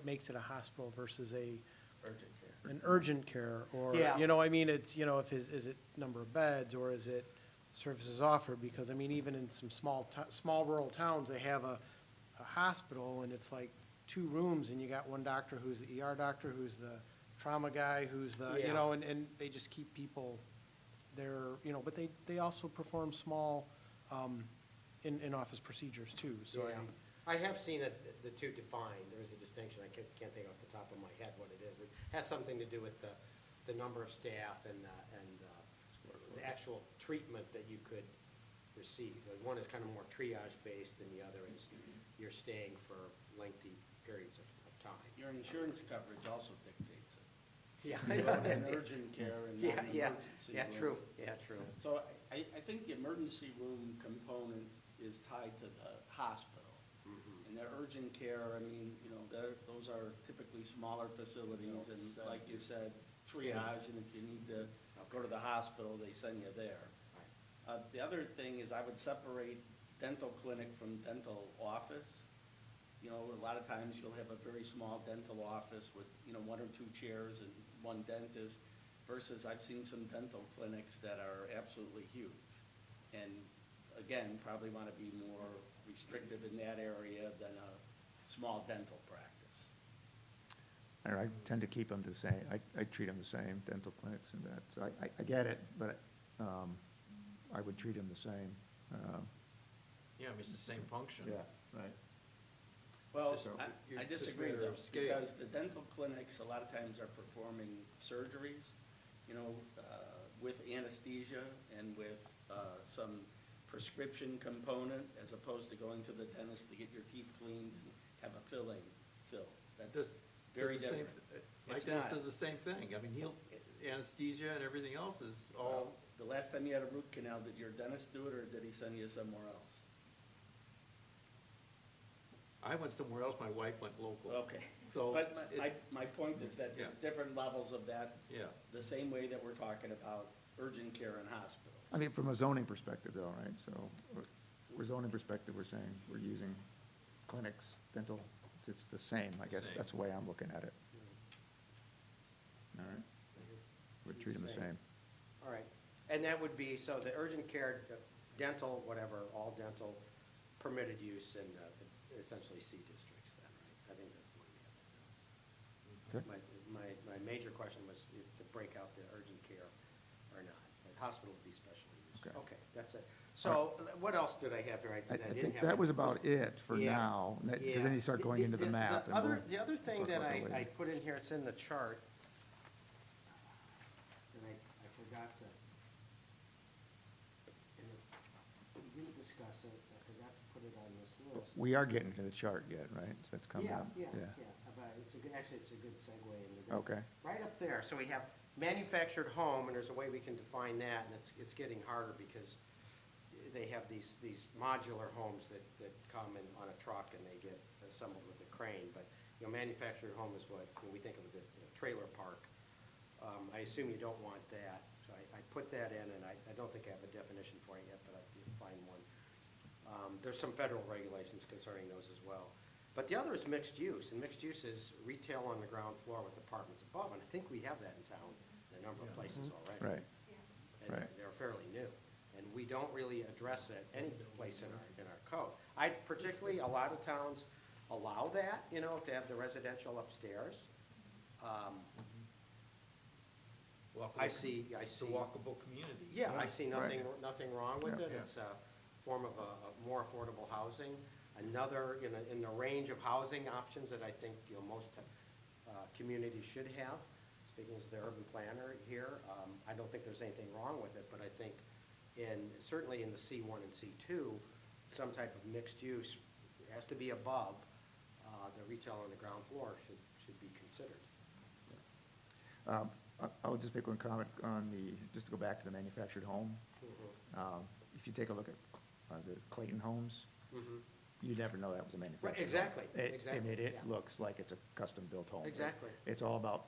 makes it a hospital versus Urgent care. an urgent care? Or, Yeah. you know, I mean, it's, you know, is it number of beds, or is it services offered? Because, I mean, even in some small rural towns, they have a hospital, and it's like 2 rooms, and you got one doctor who's the ER doctor, who's the trauma guy, who's the, you Yeah. know, and they just keep people there, you know, but they also perform small, in-office procedures too, so. Yeah. I have seen it, the two defined, there is a distinction, I can't think off the top of my head what it is. It has something to do with the number of staff and the actual treatment that you could receive. Like, one is kind of more triage-based, and the other is you're staying for lengthy periods of time. Your insurance coverage also dictates it. Yeah. You have an urgent care and Yeah, non-emergency. yeah, room. true, yeah, true. So I think the emergency room component is tied to the hospital. Mhm. And the urgent care, I mean, you know, those are typically smaller facilities, and like you said, triage, and if you need to go to the hospital, they send you there. The other thing is I would separate dental clinic from dental office. You know, a lot of times you'll have a very small dental office with, you know, 1 or 2 chairs and 1 dentist, versus I've seen some dental clinics that are absolutely huge. And again, probably want to be more restrictive in that area than a small dental practice. I don't know, I tend to keep them the same, I treat them the same, dental clinics and that, so I get it, but, I would treat them the same. Yeah, I mean, it's the same function. Right. Well, It's just- I it's just disagree matter though, of scale. because the dental clinics a lot of times are performing surgeries, you know, with anesthesia and with some prescription component, as opposed to going to the dentist to get your teeth cleaned and have a filling filled. That's Does- very does the same- different. My It's dentist not. does the same thing. I mean, anesthesia and everything else is all, The last time you had a root canal, did your dentist do it, or did he send you somewhere else? I went somewhere else, my wife went local. Okay. So But it- my point is that there's Yeah. different levels of that, Yeah. the same way that we're talking about urgent care and hospitals. I mean, from a zoning perspective though, right, so, we're zoning perspective, we're saying, we're using clinics, dental, it's the same, I guess, Same. that's the way I'm looking at it. All right, would treat them the same. All right, and that would be, so the urgent care, dental, whatever, all dental, permitted use in essentially C districts then, right? I think that's the way we have it now. Okay. My major question was to break out the urgent care or not. The hospital would be specially used. Okay. Okay, that's it. So what else did I have here? I didn't think have that it. was about it for Yeah, now, because yeah. then you start going into the map. and we'll The other thing talk that about I later. put in here, it's in the chart, that I forgot to, and we didn't discuss it, I forgot to put it on this list. We are getting to the chart yet, right? So that's coming Yeah, up? yeah, but actually, it's a good segue into that. Okay. Right up there, so we have manufactured home, and there's a way we can define that, and it's getting harder because they have these modular homes that come in on a truck and they get assembled with a crane, but, you know, manufactured home is what, when we think of the trailer park. I assume you don't want that, so I put that in, and I don't think I have a definition for it yet, but I did find one. There's some federal regulations concerning those as well. But the other is mixed use, and mixed use is retail on the ground floor with apartments above, and I think we have that in town in a number of places already. Right. And Right. they're fairly new, and we don't really address it any place in our code. I particularly, a lot of towns allow that, you know, to have the residential upstairs. I see. It's a walkable community. Yeah, I see Right. nothing wrong with it. Yeah. It's a form of a more affordable housing. Another, in the range of housing options that I think, you know, most communities should have. Speaking as the urban planner here, I don't think there's anything wrong with it, but I think certainly in the C1 and C2, some type of mixed use, it has to be above, the retail on the ground floor should be considered. I'll just make one comment on just to go back to the manufactured home. If you take a look at the Clayton Homes, you never know that was a manufactured home. exactly, I exactly, mean, it yeah. looks like it's a custom-built home. Exactly. It's all about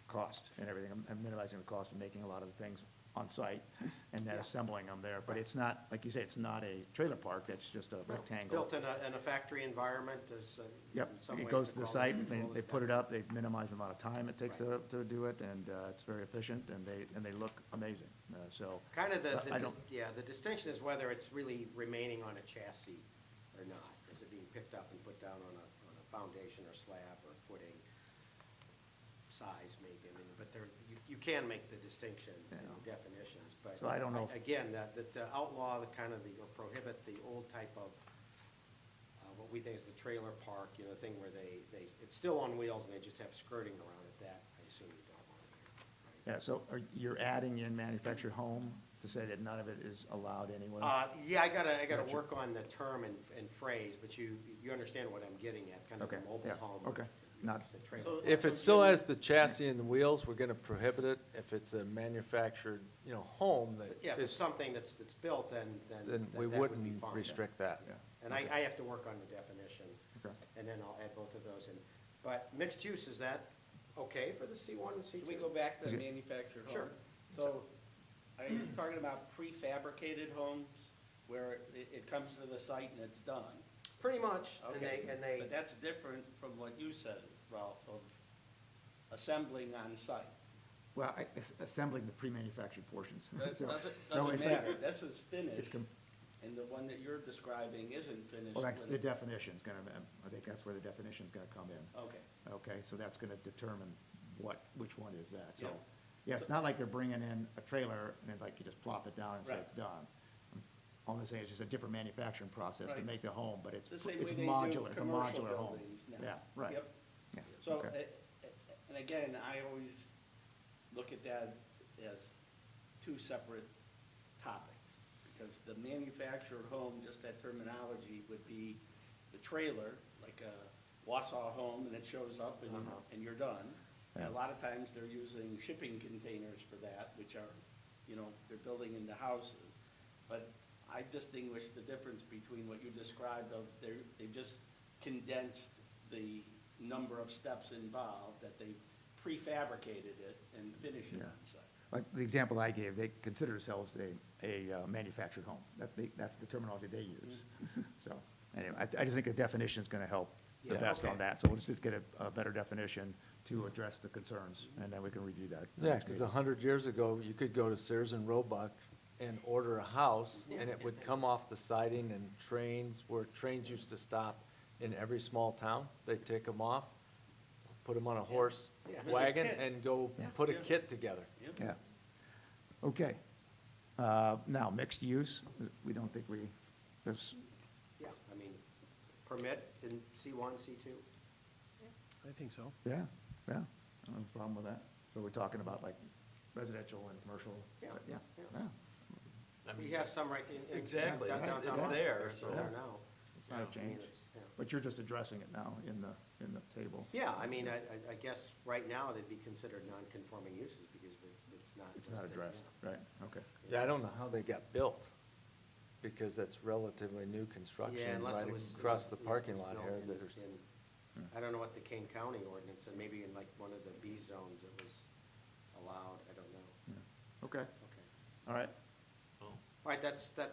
cost and everything, and minimizing the cost of making a lot of the things on site and then Yeah. assembling them there. But it's not, like you say, it's not a trailer park, that's just a rectangle. Built in a factory environment, there's, Yep, in some it ways goes the to the quality site, control they is put it better. up, they minimize the amount of time it takes to do it, and it's very efficient, and they look amazing, so. Kind of I don't- the distinction is whether it's really remaining on a chassis or not. Is it being picked up and put down on a foundation or slab or footing, size maybe, I mean, but you can make the distinction in Yeah. the definitions, but. So I don't know if- Again, that to outlaw the kind of or prohibit the old type of, what we think is the trailer park, the thing where it's still on wheels and they just have skirting around it, that I assume you don't want to hear. Yeah, so you're adding in manufactured home to say that none of it is allowed anywhere? Yeah, I gotta Gotcha. work on the term and phrase, but you understand what I'm getting at, kind of the Okay, mobile yeah, home. okay. Not- It's a trailer. So- If it still has the chassis and the wheels, we're gonna prohibit it. If it's a manufactured, home that Yeah, if it's is, something that's built, then then that we would be wouldn't fine. restrict that. Yeah. And I have to work on the definition, Okay. and then I'll add both of those in. But mixed use, is that okay for the C1 and C2? Can we go back to Is the it- manufactured home? Sure. So, are you talking about prefabricated homes where it comes to the site and it's done? Pretty much, and Okay, they, but that's different from what you said, Ralph, of assembling on site. Well, assembling the pre-manufactured portions. That So- doesn't, so doesn't it's matter, like- this is finished, It's com- and the one that you're describing isn't finished. Well, that's when the it- definition's gonna, I think that's where the definition's gonna come in. Okay, Okay, so that's gonna determine which one is that, so. Yeah. Yeah, it's not like they're bringing in a trailer and then like you just plop it down and say Right. it's done. All I'm saying is just a different manufacturing process to Right. make the home, but it's the same it's way they do modular, it's a commercial modular home. buildings now. Yeah, right. Yep. Yeah, So, okay. and again, I always look at that as two separate topics, because the manufactured home, just that terminology, would be the trailer, like a Wausau home, and it shows up and you're done. And a Yeah. lot of times, they're using shipping containers for that, which are, they're building into houses. But I distinguish the difference between what you described of, they just condensed the number of steps involved, that they prefabricated it and finished it Yeah. on site. Like the example I gave, they consider themselves a manufactured home. That's the terminology they use. So, anyway, I just think a definition's gonna help the Yeah, best on okay. that. So let's just get a better definition to address the concerns, and then we can review that. Yeah, next because meeting. 100 years ago, you could go to Sears and Roebuck and order a house, and it would come off the siding, and trains used to stop in every small town. They'd take them off, put them on a horse Yeah. As a wagon, kit. and go put a Yeah. kit together. Yep. Yeah. Okay. Now, mixed use, we don't think this, Yeah, I mean, permit in C1, C2? I think so. yeah, I don't have a problem with that. So we're talking about like residential and commercial? Yeah, Yeah, yeah. yeah. We have some right in. Exactly, downtown it's Austin. there, They're so- there now. It's not a I mean, change. it's- yeah. But you're just addressing it now in the table. Yeah, I mean, I guess right now they'd be considered non-conforming uses because it's not. It's not listed, addressed, yeah. right, okay. Yeah, I don't know how they got built, because that's relatively new Yeah, construction unless right it was. across it the was- parking it was lot built here. in- There's, I don't know what the Kane County ordinance, and maybe in like one of the B zones it was allowed, I don't know. Yeah. Okay, Okay. all right. All right, that's, I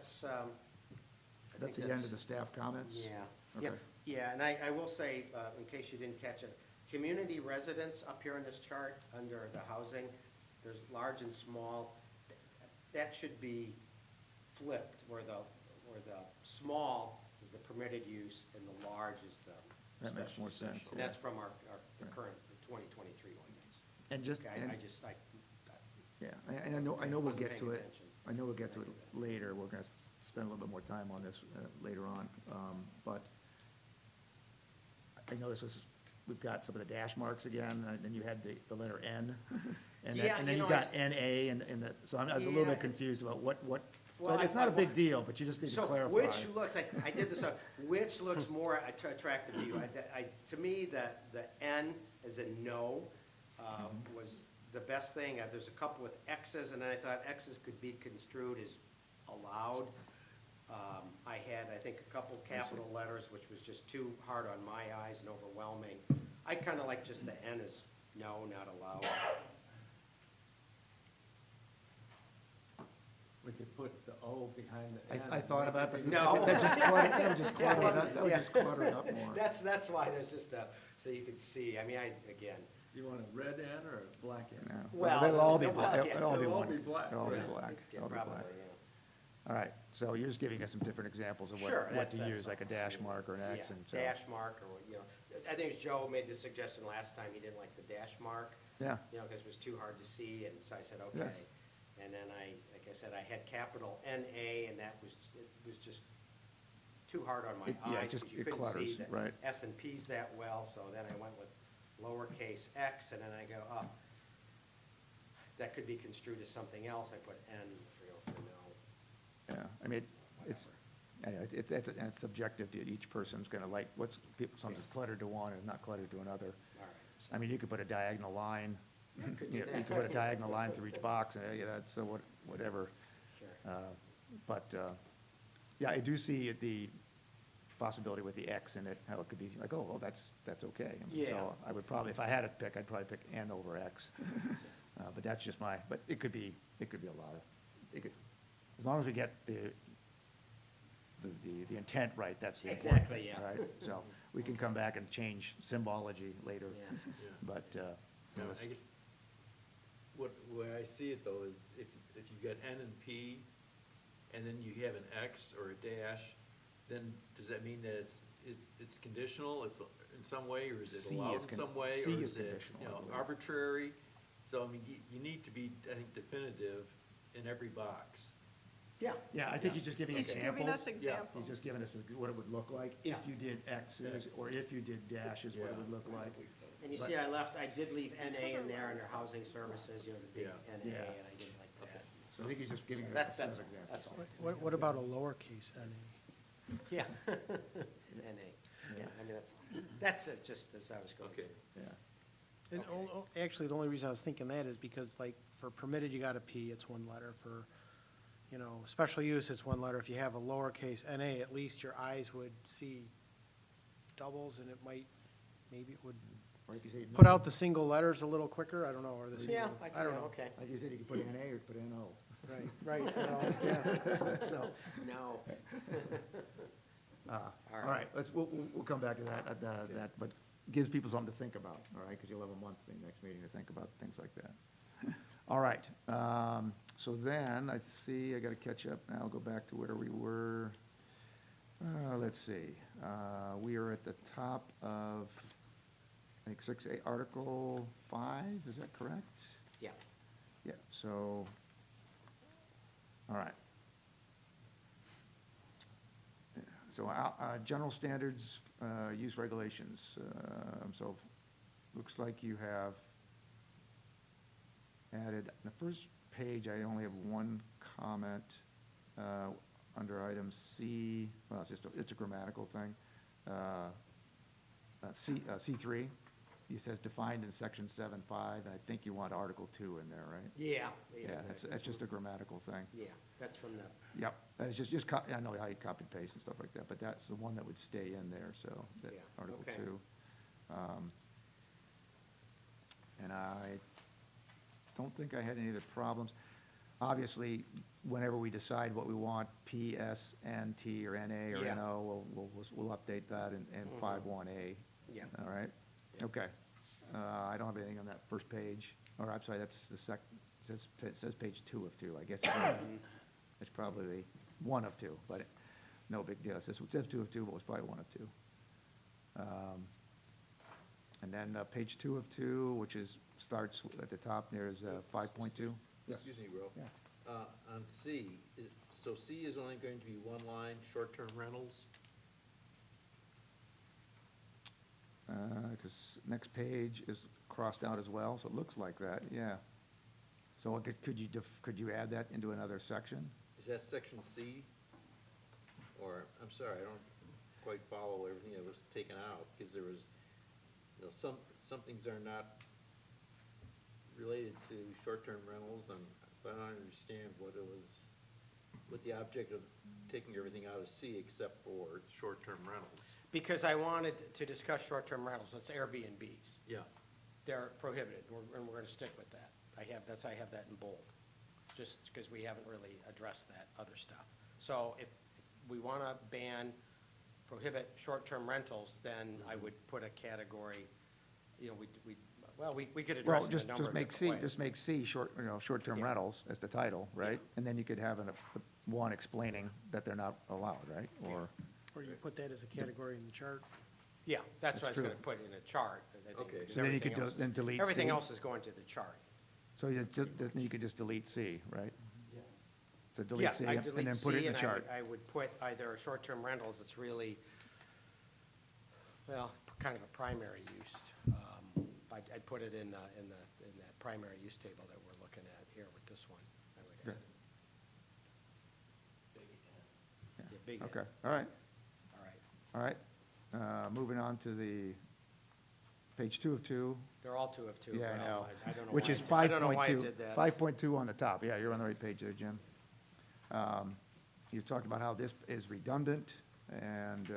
think That's the end of the staff comments? Yeah, Okay. yeah, and I will say, in case you didn't catch it, community residents up here in this chart, under the housing, there's large and small. That should be flipped, where the small is the permitted use and the large is the That makes special more use. sense, And yeah. that's from the Right. current, the 2023 ordinance. And just, Okay, and, yeah, and I know we'll Wasn't get to paying it. attention. I know we'll get to it Thank you. later. We're gonna spend a little bit more time on this later on. But I know we've got some of the dash marks again, and then you had the letter N. And Yeah, then you you know, I got NA, so I was a little Yeah, bit it's- confused about what So it's not a big deal, but you just need to So clarify. which looks, I did this, which looks more attractive to you? To me, the N as in no, was the best thing. There's a couple with X's, and then I thought X's could be construed as allowed. I had, I think, a couple capital letters, which was just too hard on my eyes and overwhelming. I kind of like just the N as no, not allowed. We could put the O behind the N. I thought about it, but No. that would just clutter it up more. That's why there's just so you can see. I mean, again, You want a red N or a black N? Yeah. Well, They'll all be, well, black. yeah. They'll all be They'll all one. be black, They'll all be right. black. yeah, They'll be probably, black. yeah. All right, so you're just giving us some different examples of Sure, what to that's use, like a dash mark or an X, Yeah, and so. dash mark or, I think it was Joe made the suggestion last time, he didn't like the dash mark, Yeah, because it was too hard to see, and so I said, Yeah. okay. And then like I said, I had capital NA, and it was just too hard on my Yeah, it eyes, just- because you it couldn't clutters, see the right. S and Ps that well, so then I went with lowercase x, and then I go, oh, that could be construed as something else, I put N for no. yeah, I mean, it's, anyway, it's subjective to each person's gonna like, something's cluttered to one and not cluttered to another. All right. so- I mean, you could put a diagonal line, Could do you that. could put a diagonal line through each box, so whatever. Sure. But, yeah, I do see the possibility with the X in it, how it could be like, oh, well, that's okay. I mean, Yeah. So I would probably, if I had to pick, I'd probably pick N over X. But that's just but it could be a lot of, as long as we get the intent right, that's the important Exactly, thing, yeah. right? So we can come back and change symbology later, Yeah. but, No, let's- I guess, what, way I see it though is if you got N and P, and then you have an X or a dash, then does that mean that it's conditional, it's in some way, or is it C allowed is in con- some way? C or is it, conditional, I believe. arbitrary? So, I mean, you need to be, I think, definitive in every box. Yeah. Yeah, I think he's just giving He's examples. giving us Yeah. examples. He's just giving us what it would look like if Yeah. you did X's, or if you did dashes, what it Yeah. would look like. And you see, I did leave NA in there under housing services, the big Yeah. Yeah. NA, and I didn't like that. So I think he's just giving us That's, some that's, examples. that's all. What about a lowercase NA? Yeah. NA, yeah, I mean, that's it, just as I was going Okay. through. Yeah, And actually, the only reason I was thinking that is because, like, for permitted, you got a P, it's one letter. For, special use, it's one letter. If you have a lowercase NA, at least your eyes would see doubles, and maybe it would or if you say. put out the single letters a little quicker, I don't know, or the Yeah, single, I don't know. okay. Like you said, you could put NA or put NO. Right, yeah. So, No. all right. right, we'll come back to that, but gives people something to think about, all right? Because you'll have a month, next meeting, to think about things like that. All right, so then, I see, I got to catch up now, go back to where we were. Let's see, we are at the top of, I think, 6A, Article 5, is that correct? Yeah. Yeah, so, all right. Yeah, so, general standards, use regulations, so, looks like you have added, the first page, I only have one comment, under item C, well, it's a grammatical thing. C3, it says defined in section 7.5, and I think you want Article 2 in there, right? Yeah. Yeah, that's just a grammatical thing. Yeah, that's from the, Yep, that's I know how you copy and paste and stuff like that, but that's the one that would stay in there, so, that Yeah, Article okay. 2. And I don't think I had any other problems. Obviously, whenever we decide what we want, P, S, N, T, or NA, or Yeah. NO, we'll update that in 5.1A. Yeah. All right? Yeah. Okay. I don't have anything on that first page, or I'm sorry, that's the it says page 2 of 2, I guess. It's probably 1 of 2, but no big deal. It says 2 of 2, but it was probably 1 of 2. And then page 2 of 2, which starts at the top, there's 5.2. Yeah. Excuse me, Will. Yeah. On C, so C is only going to be one line, short-term rentals? Because next page is crossed out as well, so it looks like that, yeah. So could you add that into another section? Is Is that section C? Or, I'm sorry, I don't quite follow everything that was taken out, because there was, some things are not related to short-term rentals, and so I don't understand what the object of taking everything out of C except for short-term rentals. Because I wanted to discuss short-term rentals, that's Airbnbs. Yeah. They're prohibited, and we're gonna stick with that. I have that in bold, just because we haven't really addressed that other stuff. So if we wanna prohibit short-term rentals, then I would put a category, we could address Well, it in a just number of make different ways. C, just make C short-term Yeah. rentals as the title, right? Yeah. And then you could have one explaining that they're not allowed, right? Or, Or you put that as a category in the chart. Yeah, that's what I was That's gonna true. put in a chart. I think, Okay. because So then you could everything else then is- delete Everything C? else is going to the chart. so then you could just delete C, right? Yes. So delete Yeah, C I and delete then put it C, in the and chart. I would put either short-term rentals, it's really, well, kind of a primary use. I'd put it in that primary use table that we're looking at here with this one. I would add Yeah. it. Yeah, big N. Okay, all right, All right. all right. Moving on to the page 2 of 2. They're all 2 of 2. Yeah, I know. Ralph. I don't know Which why is I don't know why I 5.2. did that. 5.2 on the top, yeah, you're on the right page there, Jim. You talked about how this is redundant, and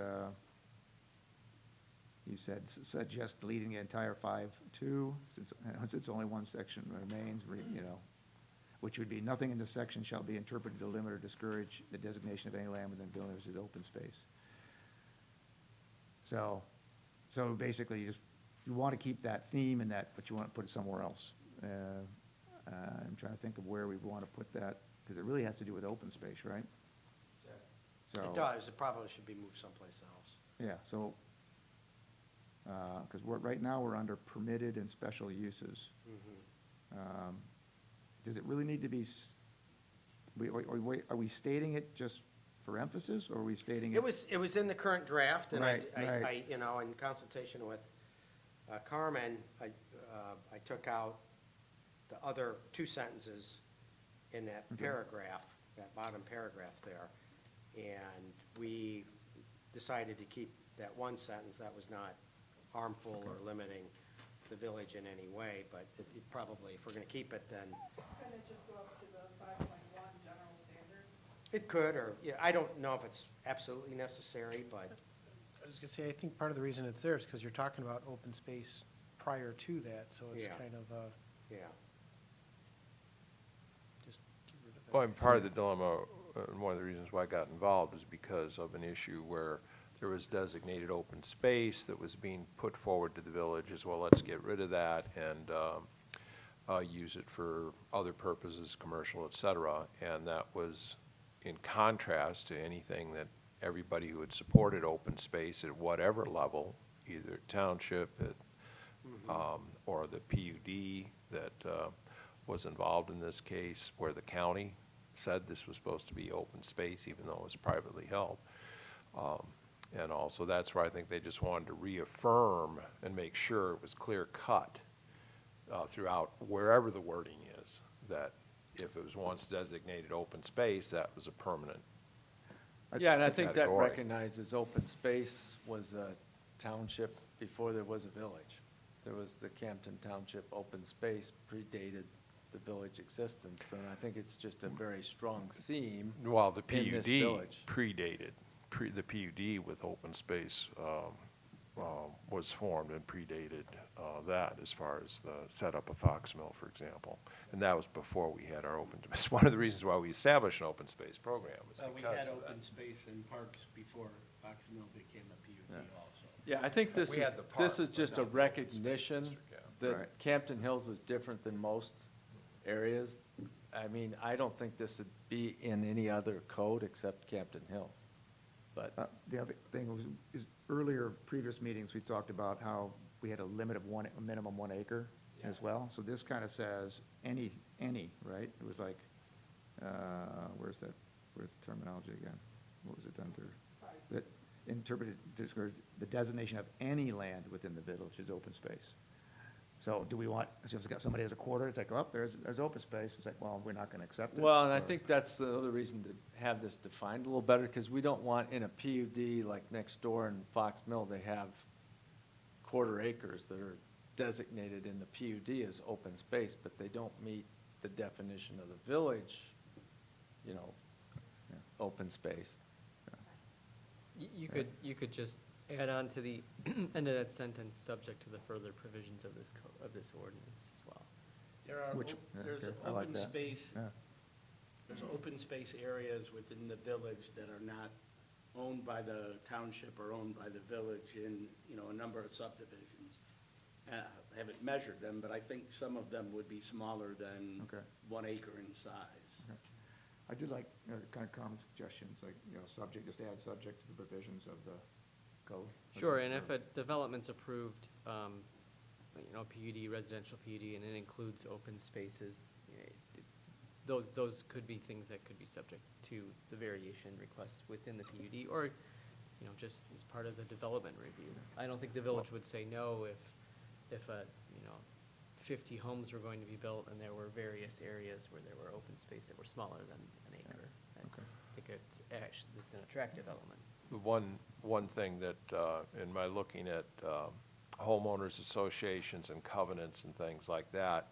you suggest deleting the entire 5.2, since only one section remains, which would be, nothing in this section shall be interpreted to limit or discourage the designation of any land within villages as open space. So basically, you want to keep that theme in that, but you want to put it somewhere else. I'm trying to think of where we want to put that, because it really has to do with open space, right? So It does, it probably should be moved someplace else. yeah, so, because right now, we're under permitted and special uses. Does it really need to be, are we stating it just for emphasis, or are we stating it? It was in the current draft, and Right, right. in consultation with Carmen, I took out the other 2 sentences in that paragraph, that bottom paragraph there, and we decided to keep that one sentence that was not harmful or limiting the village in any way, but it probably, if we're gonna keep it, then Can it just go up to the 5.1 general standards? it could, or, I don't know if it's absolutely necessary, but, I was gonna say, I think part of the reason it's there is because you're talking about open space prior to that, so it's Yeah. kind of, yeah. just get rid of it. Well, and part of the dilemma, and one of the reasons why I got involved is because of an issue where there was designated open space that was being put forward to the village as well. Let's get rid of that and use it for other purposes, commercial, et cetera. And that was in contrast to anything that everybody who had supported open space at whatever level, either township or the PUD that was involved in this case, where the county said this was supposed to be open space, even though it was privately held. And also, that's where I think they just wanted to reaffirm and make sure it was clear cut throughout wherever the wording is, that if it was once designated open space, that was a permanent. Yeah, and I think that category. recognizes open space was a township before there was a village. There was the Campton Township open space predated the village existence, and I think it's just a very strong theme While the in this PUD village. predated, the PUD with open space was formed and predated that as far as the setup of Fox Mill, for example. And that was before we had our open, it's one of the reasons why we established an open space program, was We because had of that. open space and parks before Fox Mill became a PUD also. Yeah, I think this We is, had the park, this is but just a not the open space recognition district, yeah. that Right. Campton Hills is different than most areas. I mean, I don't think this would be in any other code except Campton Hills. But, The other thing is earlier, previous meetings, we talked about how we had a limit of a minimum 1 acre as Yes. well. So this kind of says any, right? It was like, where's the terminology again? What was it under? That interpreted, the designation of any land within the village is open space. So do we want, so if it's got somebody has a quarter, it's like, oh, there's open space, it's like, well, we're not gonna accept it. Well, and I or- think that's the other reason to have this defined a little better, because we don't want in a PUD like next door in Fox Mill, they have quarter acres that are designated in the PUD as open space, but they don't meet the definition of the village, you know, Yeah. open space. You could just add on to the end of that sentence, subject to the further provisions of this of this ordinance as well. There are, Which- there's okay, I like open that. space, Yeah. there's open space areas within the village that are not owned by the township or owned by the village in, you know, a number of subdivisions. I haven't measured them, but I think some of them would be smaller than Okay. 1 acre in size. Okay. I do like, kind of common suggestions, like, subject, just add subject to the provisions of the code. Sure, and if a development's approved, PUD, residential PUD, and it includes open spaces, those could be things that could be subject to the variation requests within the PUD, or, just as part of the development review. I don't think the village would say no if 50 homes were going to be built and there were various areas where there were open space that were smaller than an acre. I Okay. think it's an attractive element. The one thing that, in my looking at homeowners associations and covenants and things like that,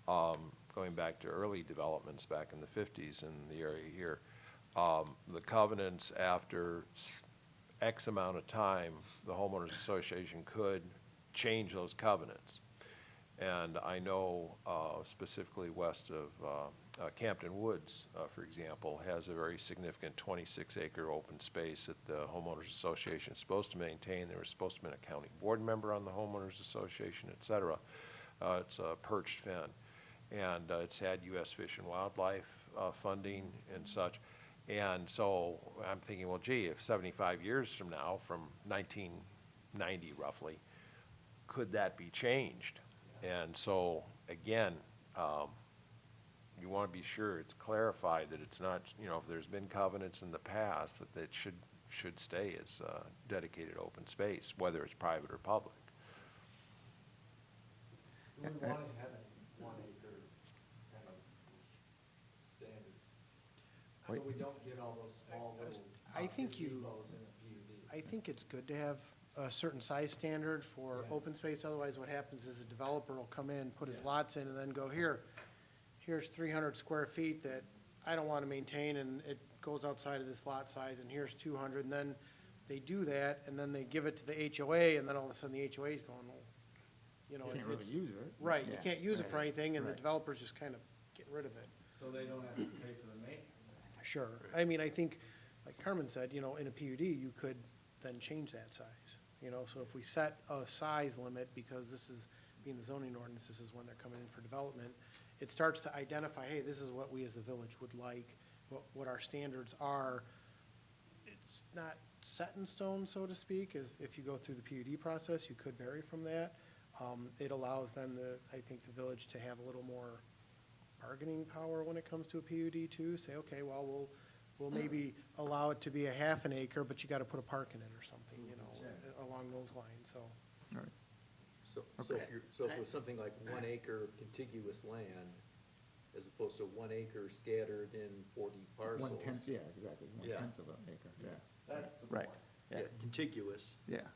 going back to early developments back in the 50s in the area here, the covenants after X amount of time, the homeowners association could change those covenants. And I know specifically west of Campton Woods, for example, has a very significant 26-acre open space that the homeowners association is supposed to maintain. There was supposed to be a county board member on the homeowners association, et cetera. It's a perched fen. And it's had U.S. Fish and Wildlife funding and such. And so I'm thinking, well, gee, if 75 years from now, from 1990 roughly, could that be changed? And so, again, you want to be sure it's clarified that it's not, if there's been covenants in the past, that it should stay as dedicated open space, whether it's private or public. We want to have a 1 acre kind of standard, so Wait. we don't get all those small little I think you- gazebos in a PUD. I think it's good to have a certain size standard for Yeah. open space, otherwise what happens is a developer will come in, put his lots in, and then go, here's 300 square feet that I don't want to maintain, and it goes outside of this lot size, and here's 200, and then they do that, and then they give it to the HOA, and then all of a sudden the HOA is going, well, You can't really it's- use it. Right, you Yeah, can't use it for right, anything, and the right. developer's just kind of getting rid of it. So they don't have to pay for the maintenance. Sure. I mean, I think, like Carmen said, in a PUD, you could then change that size. So if we set a size limit, because this is, being the zoning ordinance, this is when they're coming in for development, it starts to identify, hey, this is what we as the village would like, what our standards are. It's not set in stone, so to speak, if you go through the PUD process, you could vary from that. It allows then I think the village to have a little more bargaining power when it comes to a PUD too, say, okay, well, we'll maybe allow it to be a half an acre, but you gotta put a park in it or something, along those lines, so. All right. So if it was something like 1 acre contiguous land, as opposed to 1 acre scattered in 40 parcels. 1/10, yeah, exactly, Yeah. 1/10 of an acre, yeah. That's the Right, point. yeah. Contiguous. Yeah.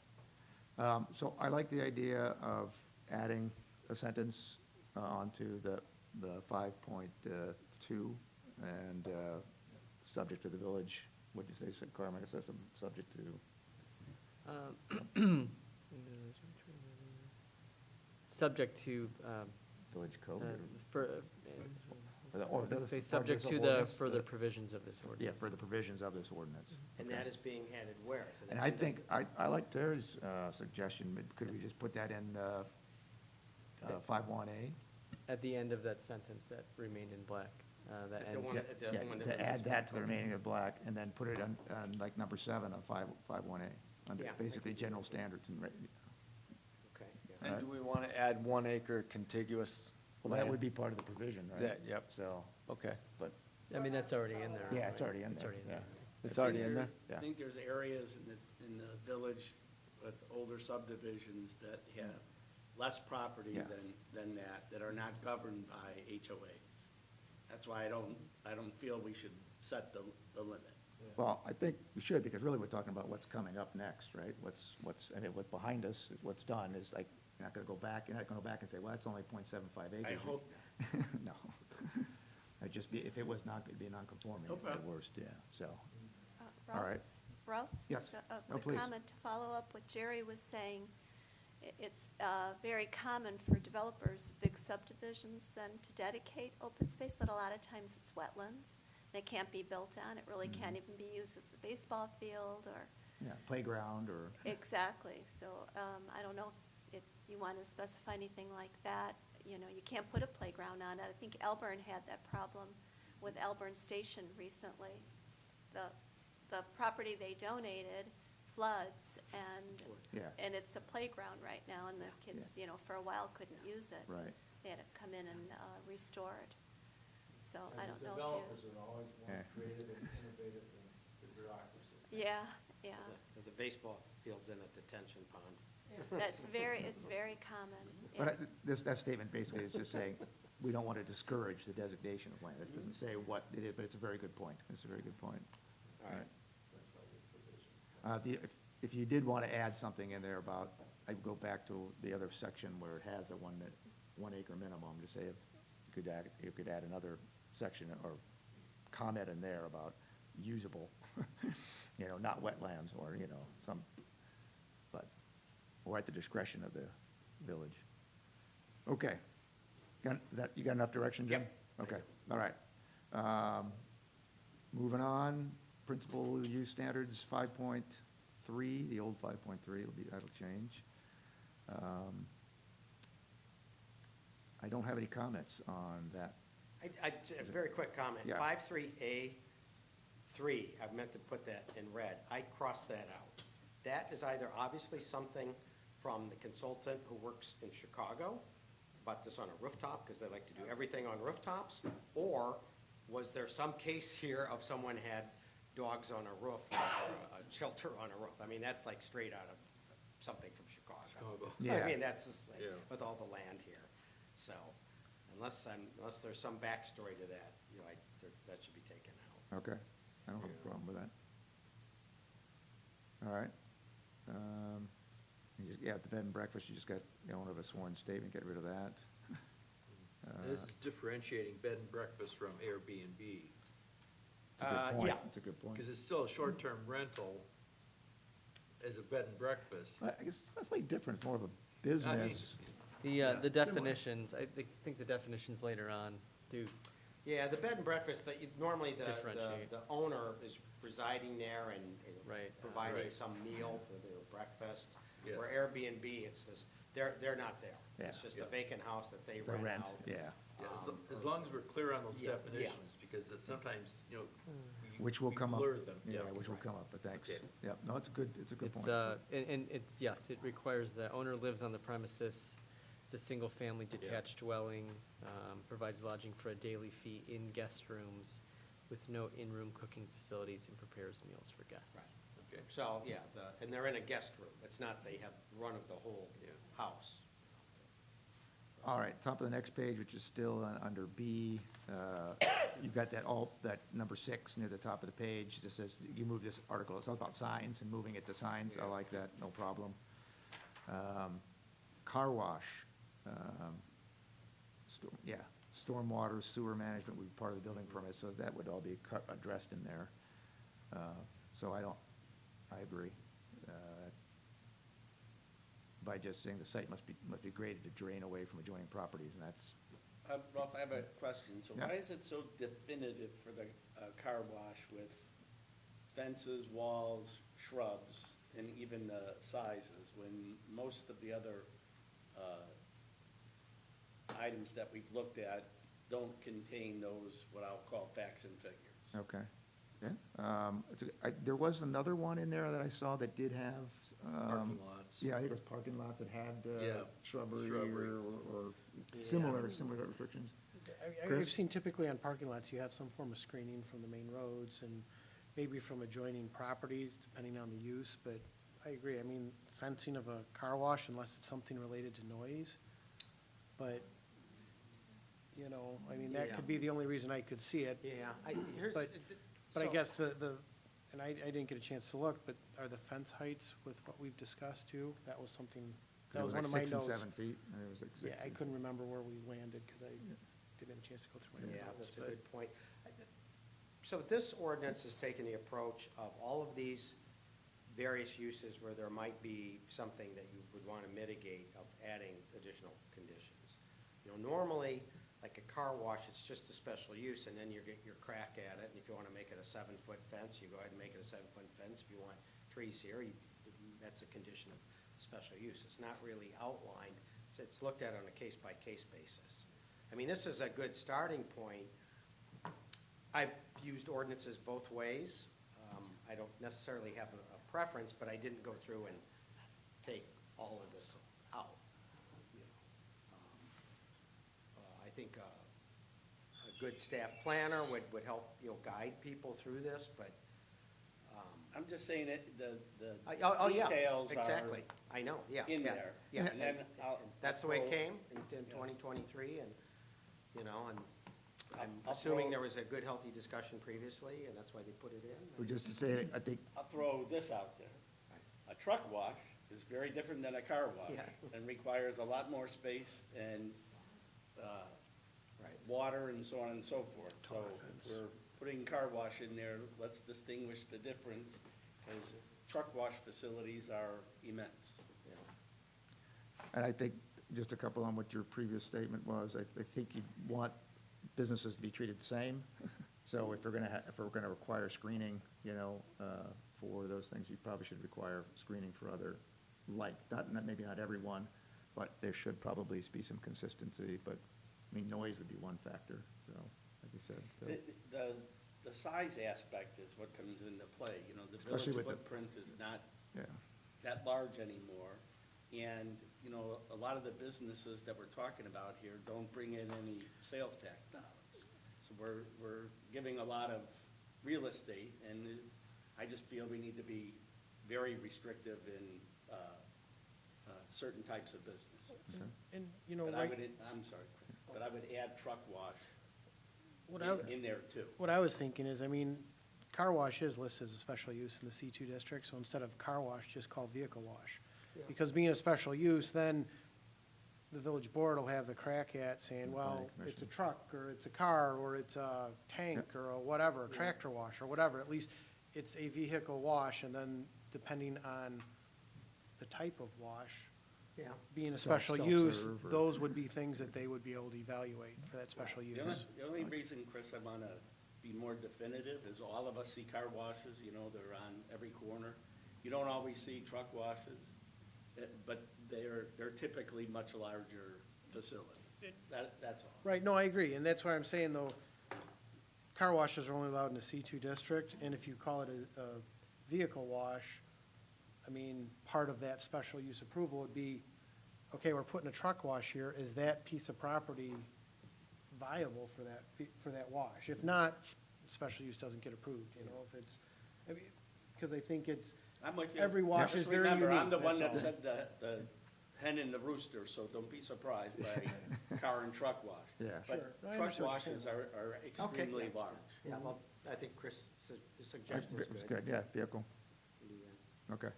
So I like the idea of adding a sentence onto the 5.2 and subject to the village, what'd you say, Carmen, it says subject to, Subject to, village code? Or the- space, part of subject this to the ordinance, further provisions of this Yeah, ordinance. for the provisions of this ordinance. And that is being added where? To the And I end of- think, I like Terry's suggestion, but could we just put that in 5.1A? At the end of that sentence that remained in black, that At the ends. one- Yeah, at the yeah, one that to was add that to the okay. remaining of black, and then put it on like number 7 on 5.1A, under Yeah, I basically could do general that. standards and, Okay, yeah. And Alright. do we want to add 1 acre contiguous well, that land? would be part of the provision, right? That, yep, So, okay. but, I mean, that's already in there. yeah, it's already in It's there, already in yeah. there. It's I already think in there? Yeah. I think there's areas in the village with older subdivisions that have less property Yeah. than that are not governed by HOAs. That's why I don't feel we should set the limit. Well, I think we should, because really we're talking about what's coming up next, right? I mean, what's behind us, what's done is like, you're not gonna go back and say, well, that's only 0.75 acres. I hope No. It'd just be, if it was not, it'd be non-conforming Okay. at worst, yeah, so, all Ralph? right. Ralph? Yes. So, a Oh, quick please. comment to follow up what Jerry was saying. It's very common for developers of big subdivisions then to dedicate open space, but a lot of times it's wetlands. And it can't be built on. It really can't even be used as a baseball field or, Yeah, playground or, exactly. So I don't know if you want to specify anything like that. You know, you can't put a playground on it. I think Elburn had that problem with Elburn Station recently. The property they donated floods Yeah. and it's a playground right now and the kids, Yeah. you know, for a while couldn't use it. right, They had to come in and restore it. So I don't know Developers if are always more Yeah. creative and innovative than the bureaucracy. you, yeah, yeah. The baseball field's in a detention pond. It's very common. but that statement basically is just saying, we don't want to discourage the designation of land. It doesn't say what it is, but it's a very good point, it's a very good point. All right. If you did want to add something in there about, I'd go back to the other section where it has a 1 acre minimum, to say if you could add another section or comment in there about usable, you know, not wetlands or, you know, or at the discretion of the village. Okay. You got enough direction, Jim? Yep. Okay, all right. Moving on, principal use standards 5.3, the old 5.3, that'll change. I don't have any comments on that. A very quick comment. Yeah. 53A3, I meant to put that in red. I crossed that out. That is either obviously something from the consultant who works in Chicago, about this on a rooftop, because they like to do everything on rooftops, or was there some case here of someone had dogs on a roof or a shelter on a roof? I mean, that's like straight out of something from Chicago. Yeah. I mean, that's just like, Yeah. with all the land here. So, unless there's some backstory to that, you know, that should be taken out. Okay, I don't have a problem with that. All right. At the bed and breakfast, you just got, you know, one of a sworn statement, get rid of that. And this is differentiating bed and breakfast from Airbnb, It's a good point, Yeah. it's a good point. because it's still a short-term rental as a bed and breakfast. I guess that's way different, it's more of a business. Yeah, The similar. definitions, I think the definitions later on do, Yeah, the bed and breakfast, normally Differentiate. the owner is residing there and Right. providing Right. some meal, whether breakfast. Yes. Or Airbnb, it's this, they're not there. It's Yeah. just a Yeah. vacant house that they The rent rent, out. yeah, Yeah, as long as we're clear on those Yeah, yeah. definitions, because it's sometimes, you know, which will we come up. blur them. Yeah, which will come up, but thanks. Okay. Yeah, no, it's a good it's, point. and it's, yes, it requires the owner lives on the premises. It's a single-family detached dwelling, provides lodging for a daily fee in guest rooms with no in-room cooking facilities and prepares meals for guests. Right. Okay. So, yeah, and they're in a guest room. It's not they have run of the whole Yeah. house. All right, top of the next page, which is still under B, you've got that number 6 near the top of the page, it just says, you move this article, it's all about signs and moving it to signs, I like that, no problem. Car wash, stormwater, sewer management would be part of the building permit, so that would all be addressed in there. So I agree. By just saying the site must be graded to drain away from adjoining properties, and that's, Ralph, I have a question. So Yeah. why is it so definitive for the car wash with fences, walls, shrubs, and even the sizes, when most of the other items that we've looked at don't contain those, what I'll call facts and figures? okay. Yeah, there was another one in there that I saw that did have. Parking lots. Yeah, I think it was parking lots that had Yeah, shrubbery shrubbery. or similar restrictions. I've Chris? seen typically on parking lots, you have some form of screening from the main roads and maybe from adjoining properties, depending on the use, but I agree, I mean, fencing of a car wash unless it's something related to noise. But, you know, I mean, that Yeah. could be the only reason I could see it. Yeah, here's. But- But I so- guess and I didn't get a chance to look, but are the fence heights with what we've discussed too? That was something, that It was like one of my 6 notes. and 7 feet, and it was like 6. Yeah, I couldn't remember where we landed because I didn't have a chance to go through my Yeah, notes. that's a but- good point. So this ordinance is taking the approach of all of these various uses where there might be something that you would want to mitigate of adding additional conditions. You know, normally, like a car wash, it's just a special use, and then you get your crack at it, and if you want to make it a 7-foot fence, you go ahead and make it a 7-foot fence. If you want trees here, that's a condition of special use. It's not really outlined, it's looked at on a case-by-case basis. I mean, this is a good starting point. I've used ordinances both ways. I don't necessarily have a preference, but I didn't go through and take all of this out. You know. I think a good staff planner would help, you know, guide people through this, but, I'm just saying it, the oh, yeah, details are exactly. I know, yeah. in yeah, there. Yeah, And then I'll. that's the way it I'll- came in 2023, and, you know, and I'm I'll assuming throw- there was a good, healthy discussion previously, and that's why they put it in. But just to say, I think, I'll throw this out there. A truck wash is very different than a car wash. Yeah. And requires a lot more space and, Right. water and so on and so forth. So Taller fence. we're putting car wash in there, let's distinguish the difference, because truck wash facilities are immense. Yeah. and I think, just a couple on what your previous statement was, I think you want businesses to be treated the same. So if we're gonna require screening, you know, for those things, you probably should require screening for other, like, maybe not everyone, but there should probably be some consistency, but, I mean, noise would be one factor, so, like you said. so- The size aspect is what comes into play, you know, the Especially village with the- footprint is not Yeah, that large anymore. And, you know, a lot of the businesses that we're talking about here don't bring in any sales tax dollars. So we're giving a lot of real estate, and I just feel we need to be very restrictive in certain types of businesses. okay. And, you know, But I right, would, I'm sorry, Chris, but I would add truck wash what I, in there too. what I was thinking is, I mean, car wash is listed as a special use in the C2 district, so instead of car wash, just call vehicle wash. Yeah. Because being a special use, then the village board will have the crack at saying, The well, planning it's a commission. truck, or it's a car, or it's a tank, or a whatever, a tractor wash, or whatever. At least it's a vehicle wash, and then depending on the type of wash, Yeah. being a special use, Self-serve or- those would be things that they would be able to evaluate for that special The only, use. the only reason, Chris, I want to be more definitive is all of us see car washes, you know, they're on every corner. You don't always see truck washes, but they're typically much larger facilities. That's all. Right, no, I agree, and that's why I'm saying, though, car washes are only allowed in the C2 district, and if you call it a vehicle wash, I mean, part of that special use approval would be, okay, we're putting a truck wash here, is that piece of property viable for that wash? If not, special use doesn't get approved, you know, if it's, I mean, because I think it's, I'm with you. Every wash Just is very remember, I'm unique, the one that that's all. said the hen and the rooster, so don't be surprised by car and truck wash. Yeah. Sure. No, I But truck understand what you're washes saying. are extremely large. Yeah, well, I think Chris' suggestion is It's good. good, yeah, vehicle, Yeah. okay.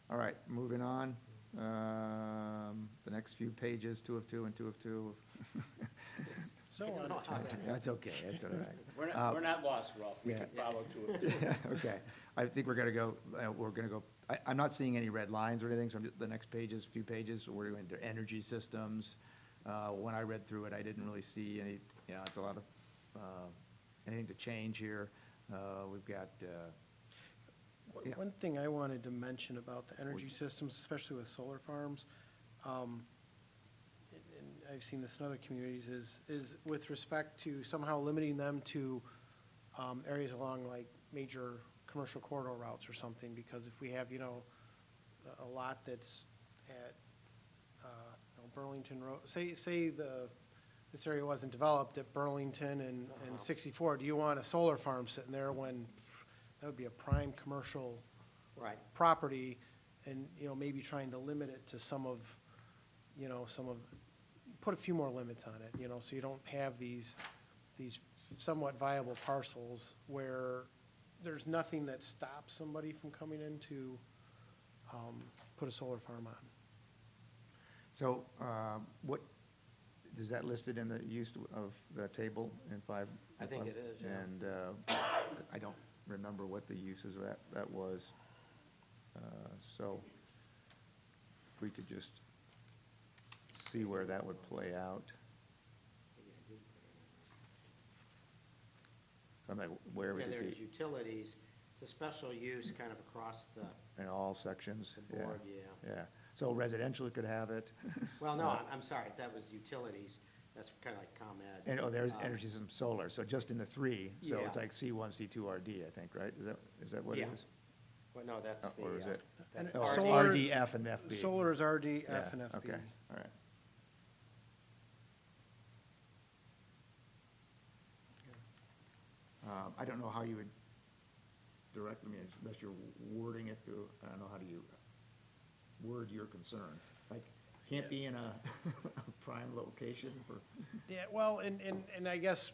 All right, moving on. The next few pages, 2 of 2 and 2 of 2. so I don't know how that- That's okay, that's all right. We're not lost, Ralph, we yeah. can follow two of them. Okay, I think we're gonna go, I'm not seeing any red lines or anything, so the next pages, few pages, we're going to energy systems. When I read through it, I didn't really see any, you know, it's a lot of, anything to change here. We've got, yeah. One thing I wanted to mention about the energy systems, especially with solar farms, and I've seen this in other communities, is with respect to somehow limiting them to areas along like major commercial corridor routes or something, because if we have, you know, a lot that's at, you know, Burlington Road, say this area wasn't developed at Burlington and 64, do you want a solar farm sitting there when that would be a prime commercial Right. property, and, maybe trying to limit it to put a few more limits on it, so you don't have these somewhat viable parcels where there's nothing that stops somebody from coming in to put a solar farm on. So, what, is that listed in the use of the table in 5? I think it is, yeah. And I don't remember what the uses of that was. So, if we could just see where that would play out. So I'm like, where would Okay, it there's be? utilities, it's a special use kind of across the, In all sections? The board, yeah. Yeah, so residential could have it. well, no, I'm sorry, that was utilities, that's kind of like ComEd. And, there's Um, energy system solar, so just in the 3, so it's Yeah. like C1, C2, RD, I think, right? Is that what it Yeah. is? Well, no, that's the, Or is it? that's And Oh, solar- RD, F, and FB. Solar is RD, Yeah, F, and FB. Okay, all right. I don't know how you would direct me, unless you're wording it to, I don't know, how do you word your concern? Like, can't be in a prime location for, Yeah, well, and I guess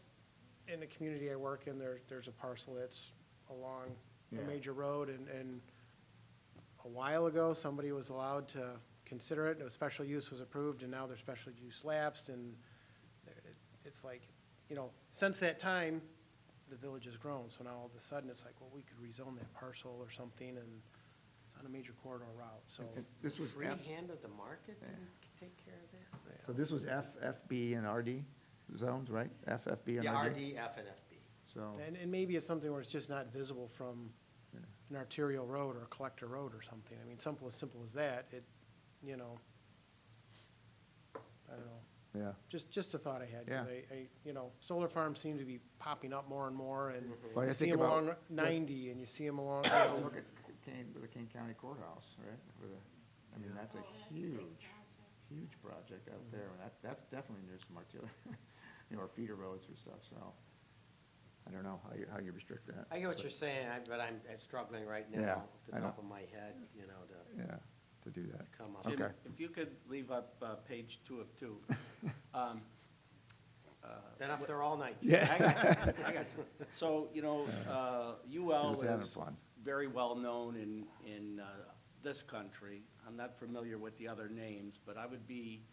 in the community I work in, there's a parcel that's along a Yeah. major road, and a while ago, somebody was allowed to consider it, and a special use was approved, and now their special use lapsed, and it's like, since that time, the village has grown, so now all of a sudden, it's like, well, we could rezone that parcel or something, and it's on a major corridor route, so. this was free F, hand of the market to take care of that? so this was F, FB, and RD zones, right? F, FB, and Yeah, RD? RD, F, and FB. So, And maybe it's something where it's just not visible from Yeah. an arterial road or a collector road or something. I mean, simple as that, I don't know. yeah. Just a thought I had, because Yeah. solar farms seem to be popping up more and more, and Well, I you see think them about- along 90, and you see them along, Look at the Kane County Courthouse, right? I mean, that's a huge project out there, and that's definitely near some arterial, or feeder roads or stuff, so. I don't know how you restrict that. I get what but- you're saying, but I'm struggling right Yeah, now, off the I top don't- of my head, to Yeah, to do that. come up. Okay. Jim, if you could leave up page 2 of 2. Been up there all night. Yeah. I got you. So, UL Just having is fun. very well-known in this country. I'm not familiar with the other names, but I would be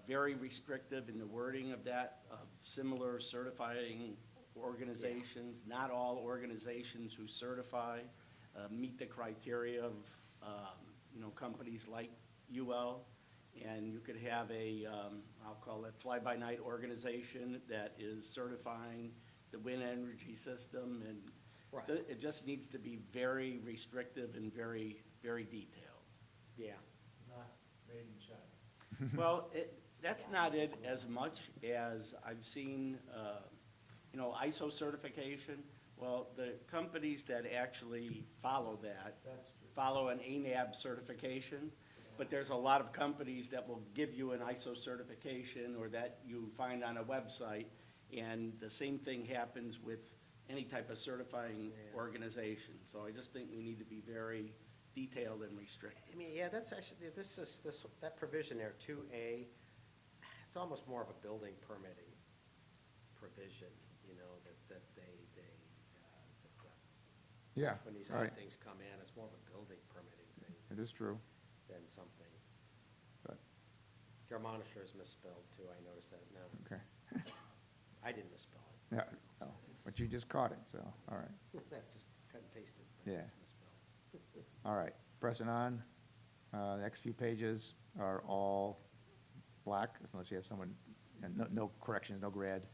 very restrictive in the wording of that, of similar certifying organizations. Not all organizations who certify meet the criteria of, companies like UL. And you could have I'll call it fly-by-night organization that is certifying the wind energy system, and Right. it just needs to be very restrictive and very, very detailed. Yeah. Not made in China. Well, that's not it as much as I've seen, ISO certification. Well, the companies that actually follow that, follow an ANAB certification, but there's a lot of companies that will give you an ISO certification or that you find on a website, and the same thing happens with any type of certifying organization. So I just think we need to be very detailed and restricted. I mean, yeah, that's actually, that provision there, 2A, it's almost more of a building permitting provision, that Yeah, when these all other right, things come in, it's more of a building permitting thing it is true, than something. but, Germanischer is misspelled too, I noticed that now. okay. I didn't misspell it. Yeah, oh, but you just caught it, so, all right. That's just cut and pasted, but Yeah. it's misspelled. All right, pressing on. The next few pages are all black, unless you have someone, no corrections, no red.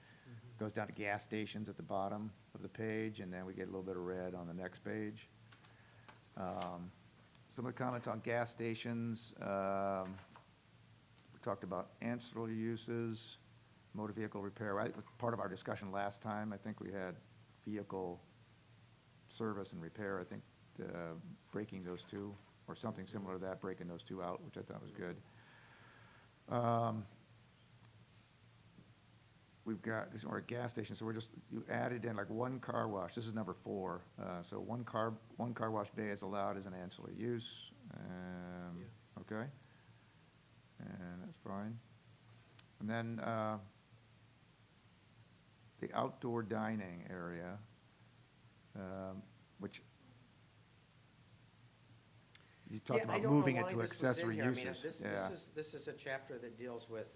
Goes down to gas stations at the bottom of the page, and then we get a little bit of red on the next page. Some of the comments on gas stations, we talked about ancillary uses, motor vehicle repair. Right, part of our discussion last time, I think we had vehicle service and repair, I think, breaking those two, or something similar to that, breaking those two out, which I thought was good. We've got, this is our gas station, so you added in like one car wash, this is number 4. So one car wash bay is allowed as an ancillary use. Okay? And that's fine. And then, the outdoor dining area, which you talked Yeah, I about don't know moving it why to this was in accessory here. I mean, uses. This is a chapter that deals with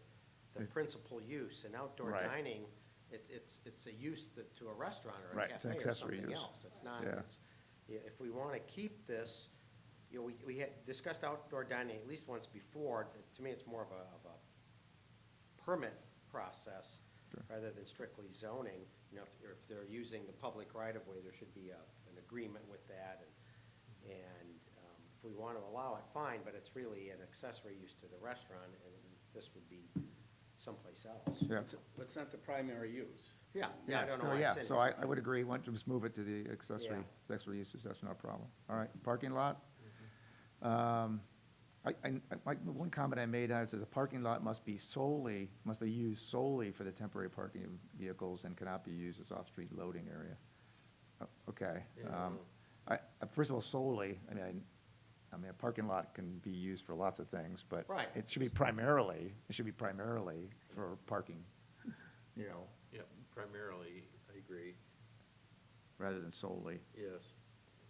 the principal use, and outdoor Right. dining, it's a use to a restaurant or a Right, it's an cafe or accessory something use. else. It's not, Yeah. if we want to keep this, you know, we had discussed outdoor dining at least once before. To me, it's more of a permit process rather than strictly zoning. You know, if they're using the public right-of-way, there should be an agreement with that. And if we want to allow it, fine, but it's really an accessory use to the restaurant, and this would be someplace else. Yeah. But it's not the primary use. Yeah, I don't know So, why it's in so here. I would agree, why don't you just move it to the accessory uses, that's not a problem. All right, parking lot? One comment I made on it says a parking lot must be used solely for the temporary parking of vehicles and cannot be used as off-street loading area. Okay. First of all, solely, I mean, a parking lot can be used for lots of things, but Right. it should be primarily for parking, you know, Yeah, primarily, I agree, rather than solely. yes.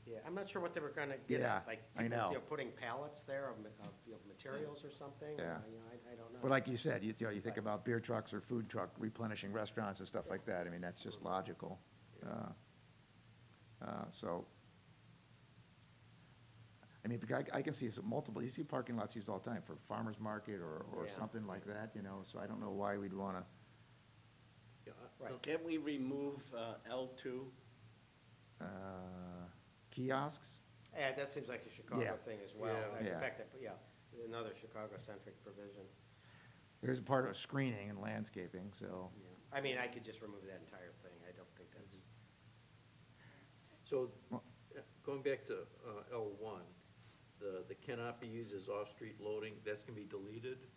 Yeah, I'm not sure what they were gonna get Yeah, at, like, I people, know. you know, putting pallets there of materials or something. Yeah. You know, I don't know. But like you said, you know, you think about beer trucks or food truck replenishing restaurants and stuff like that, I mean, that's just logical. So, I mean, I can see some multiple, you see parking lots used all the time for farmer's market or Yeah. something like that, you know, so I don't know why we'd wanna, Right. Can't we remove L2? kiosks? Yeah, that seems like a Chicago Yeah. thing as well. Yeah. In Yeah. fact, another Chicago-centric provision. There's a part of screening and landscaping, so, Yeah. I mean, I could just remove that entire thing. I don't think that's, So, Well- going back to L1, the cannot be used as off-street loading, that's gonna be deleted?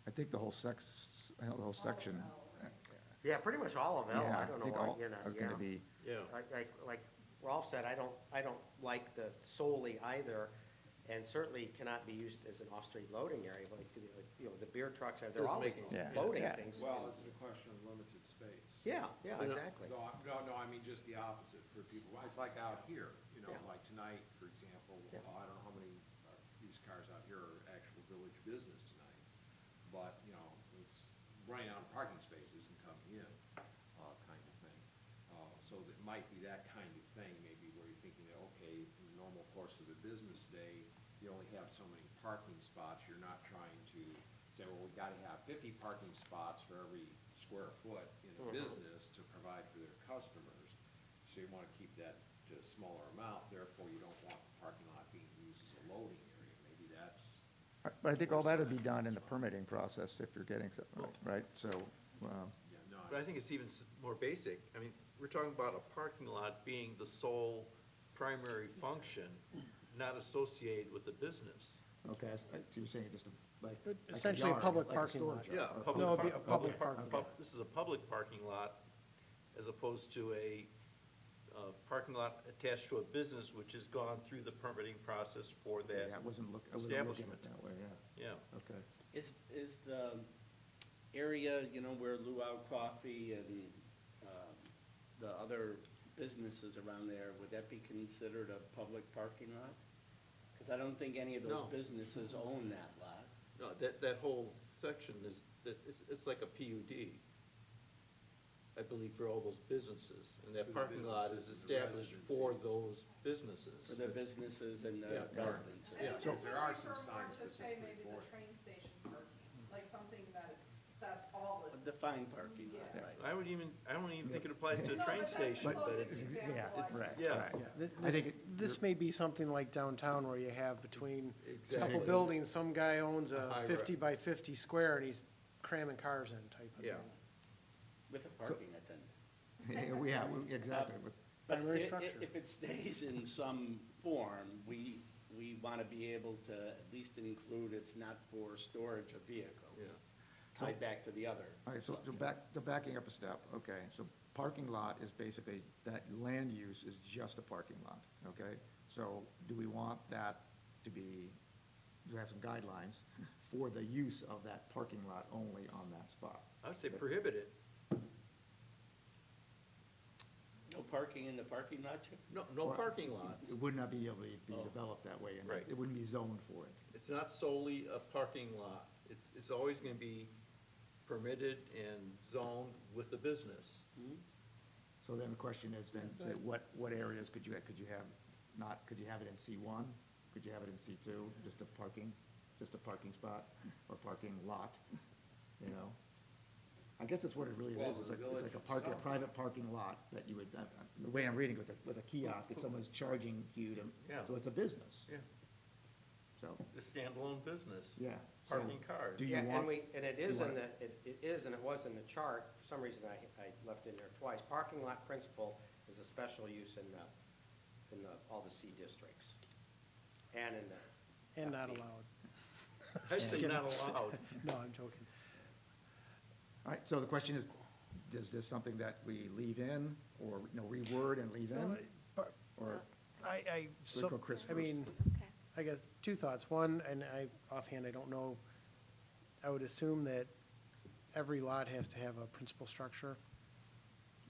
I think the whole section. yeah, pretty much all of L. Yeah, I don't know think why, all you know, are gonna be, Yeah. Like Ralph said, I don't like the solely either, and certainly cannot be used as an off-street loading area, like, you know, the beer trucks, they're Doesn't always make any sense. loading Yeah. things. Well, is it a question of limited space? Yeah, You know, exactly. No, I mean, just the opposite for people. It's like out here, you know, Yeah. like tonight, for example, Yeah. I don't know how many used cars out here are actual village business tonight, but, you know, it's running out of parking spaces and coming in, kind of thing. So that might be that kind of thing, maybe where you're thinking that, okay, in the normal course of the business day, you only have so many parking spots, you're not trying to say, well, we gotta have 50 parking spots for every square foot in a business to provide for their customers. So you wanna keep that to a smaller amount, therefore you don't want the parking lot being used as a loading area, maybe that's. but I think all that would be done in the permitting process if you're getting something, right? So, Yeah, no, But I think it's even more basic. I mean, we're talking about a parking lot being the sole primary function, not associated with the business. okay, so you're saying just like. Essentially a yard, public like parking storage lot. yard. Yeah, a Okay. public. No, it'd be par- a public par- parking pub- lot. This is a public parking lot as opposed to a parking lot attached to a business which has gone through the permitting process for that. Yeah, I wasn't looking at it establishment. that way, yeah, Yeah. okay. Is the area, you know, where Luau Coffee and the other businesses around there, would that be considered a public parking lot? Because I don't think any of those No. businesses own that lot. No, that whole section is, it's like a PUD, I believe, for all those businesses. And that For the parking lot is businesses and the established for residencies. those businesses. For the businesses and the Yeah. residences. Yeah. Because there are some Or signs to say specifically maybe for the it. train station parking, like something that's all A the. defined parking lot, Yeah. right? I don't even think it applies to a No, train but that's the station, but closest it's, example yeah, I it's- see. right, yeah. right. I think This may be something like downtown where you have between a Exactly. couple buildings, some guy owns a High 50 by 50 square and he's cramming cars in type of thing. Yeah. With a parking attendant. Exactly. But Primary structure. if it stays in some form, we want to be able to at least include it's not for storage of vehicles. Yeah. Tied back to the other. All right, so backing up a step, okay, so parking lot is basically, that land use is just a parking lot, okay? So do we want that to be, to have some guidelines for the use of that parking lot only on that spot. I would say prohibit it. No parking in the parking lot, Jim? No Or parking lots. It would not be able to be Oh. developed that way, and Right. it wouldn't be zoned for it. It's not solely a parking lot. It's always gonna be permitted and zoned with the business. So then the question is then, say, what areas could you have could you have it in C1? Could you have it in C2, just a parking spot or parking lot, you know? I guess that's what it really Well, is, it's the like village a itself. private parking lot that you would, the way I'm reading with a kiosk, if someone's charging you to, Yeah. so it's a business, Yeah. so, The standalone business. yeah. So Parking cars. do you Yeah, want- and it is you in want- the, it is, and it was in the chart, for some reason I left in there twice. Parking lot principal is a special use in all the C districts, and in the. And not FB. allowed. I say not allowed. No, I'm joking. All right, so the question is, is this something that we leave in, or, reword and leave in? Or, So, go Chris I mean, Okay. I guess two thoughts. One, and offhand, I don't know, I would assume that every lot has to have a principal structure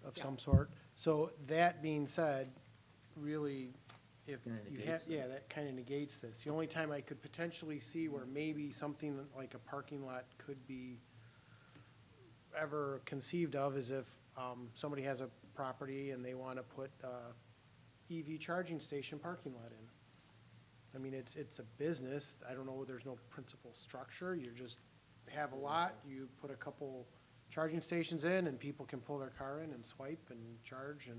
of some sort. So that being said, really, if Kinda you negates have, yeah, that kind of negates this. The only time I could potentially see where maybe something like a parking lot could be ever conceived of is if somebody has a property and they want to put EV charging station parking lot in. I mean, it's a business, I don't know, there's no principal structure, you just have a lot, you put a couple charging stations in, and people can pull their car in and swipe and charge and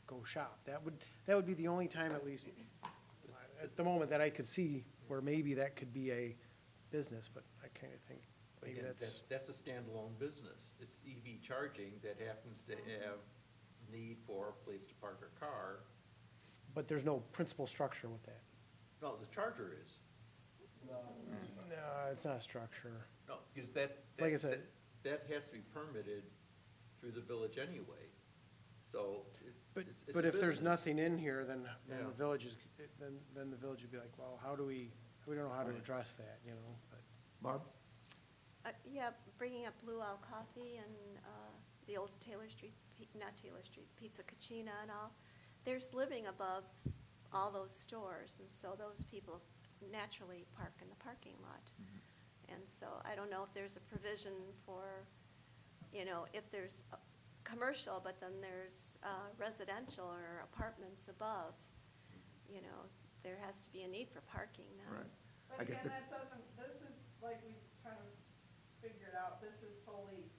go shop. That would be the only time, at least, at the moment, that I could see where maybe that could be a business, but I kind of think maybe Again, that's, that's a standalone business. It's EV charging that happens to have need for a place to park a car. but there's no principal structure with that. No, the charger is. No, it's not a structure. No, because that. Like I said- That has to be permitted through the village anyway, so But, it's a but if there's business. nothing in here, then Yeah. the village is, then the village would be like, well, how do we don't know how to address that, you know, but. Barb? Yeah, bringing up Blue Owl Coffee and the old Taylor Street, not Taylor Street, Pizza Cucina and all, there's living above all those stores, and so those people naturally park in the parking lot. And so I don't know if there's a provision for, if there's commercial, but then there's residential or apartments above, there has to be a need for parking now. Right. I But guess again, the- that doesn't, this is, like we kind of figured out, this is solely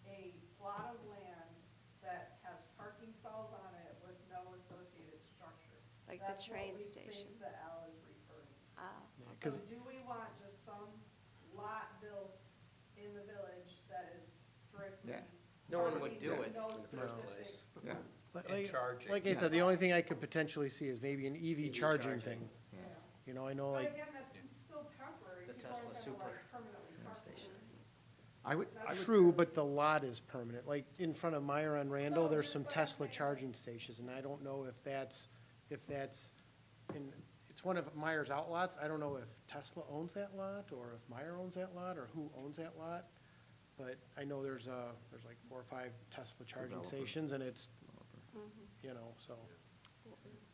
a plot of land that has parking stalls on it with no associated structure. Like the train That's station. what we think the L is referring to. Ah, Yeah, okay. 'cause- So do we want just some lot built in the village that is strictly? Yeah. No one would parking do with it no in the first specific- place. Yeah. And charging. Like I said, the only thing I could potentially see is maybe an EV EV charging charging. thing. Yeah. You know, I know But like, again, that's still temporary. The People Tesla aren't gonna, Super like, permanently park there. station. I would, true, but the lot is permanent. Like in front of Meyer on Randall, there's some Tesla charging stations, and I don't know if that's, it's one of Meyer's outlots. I don't know if Tesla owns that lot, or if Meyer owns that lot, or who owns that lot. But I know there's like 4 or 5 Tesla charging Developer. stations, and it's, Mhm. so.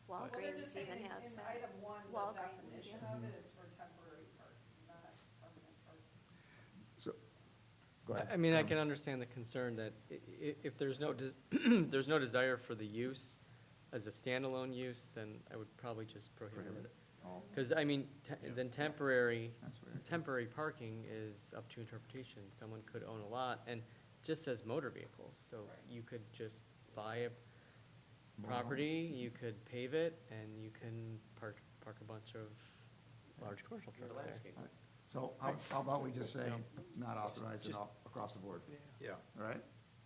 Well, they're Walgreens just even saying has in that. item one, the Walgreens, definition yeah. of it is for temporary parking, not permanent parking. so, go ahead. I mean, I can understand the concern that if there's no, there's no desire for the use as a standalone use, then I would probably just prohibit Prohibit. it. Oh, Because, I mean, then temporary That's weird. parking is up to interpretation. Someone could own a lot and just says motor vehicles. So you could just buy a property, you could pave it, and you can park a bunch of large commercial Your trucks there. landscape. All right. So how about we just say So- not authorized Just- across the board, Yeah. all right?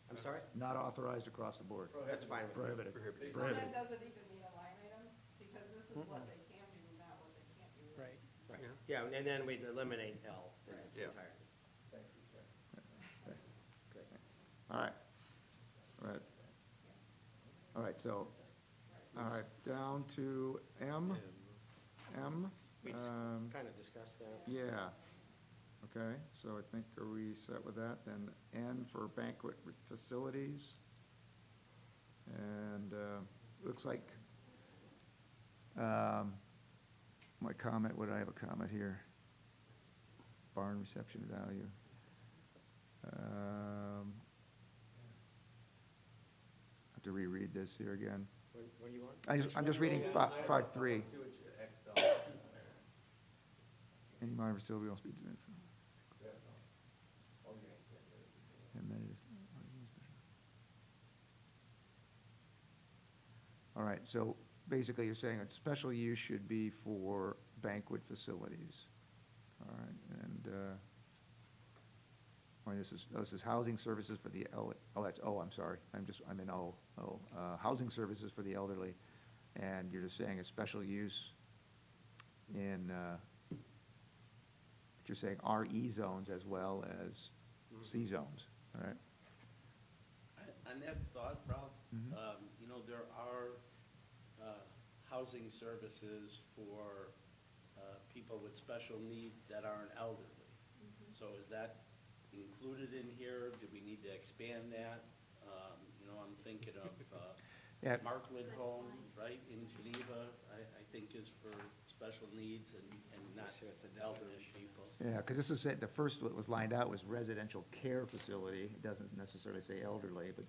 I'm sorry? Not authorized across the board. That's fine with me. Prohibited. So Prohibited. then does it even need a line item? Because this is what they can do, not what they can't do. Right. Right. Yeah, and then we'd eliminate L in its Yeah. entirety. All right. All right. All right, so, all right, down to M. M, We just Um, kind of discussed that. Yeah, okay, so I think, are we set with that? Then N for banquet facilities. And looks like, my comment, I have a comment here? Barn reception value. I have to reread this here again. What do you want? I'm just reading 5.3. See what you X'd off. Any minor facility will speak to them. Amenities. All right, so basically you're saying that special use should be for banquet facilities. All right, and, this is housing services for the, I'm sorry, I'm in O, housing services for the elderly, and you're just saying a special use in, you're saying RE zones as well as C zones, all right? On that thought, Ralph, Mhm. you know, there are housing services for people with special needs that aren't elderly. So is that included in here? Do we need to expand that? You know, I'm thinking of Yeah. Markland Home, right, in Geneva, I think is for special needs and not elderly people. Yeah, because this is, the first what was lined out was residential care facility. It doesn't necessarily say elderly, but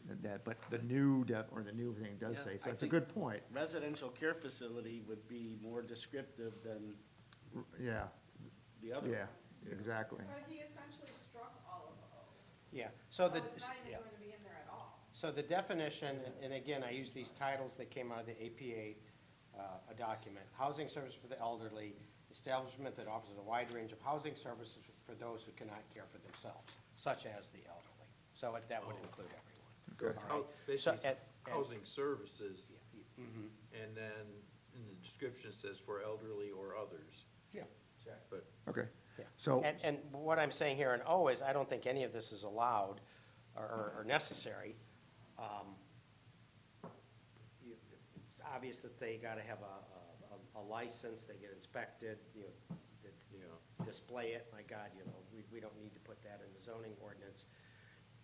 the new thing does Yeah, say, so I it's a think- good point. Residential care facility would be more descriptive than Yeah, the other. yeah, exactly. But he essentially struck all of those. Yeah, so So the, it's not even yeah. going to be in there at all. So the definition, and again, I use these titles that came out of the APA, a document, housing service for the elderly, establishment that offers a wide range of housing services for those who cannot care for themselves, such as the elderly. So that would include everyone. So it's All right. basically So housing services, Mhm. and then in the description it says for elderly or others. Yeah. But Okay, Yeah. so, And what I'm saying here in O is, I don't think any of this is allowed or necessary. It's obvious that they gotta have a license, they get inspected, display it, my God, we don't need to put that in the zoning ordinance.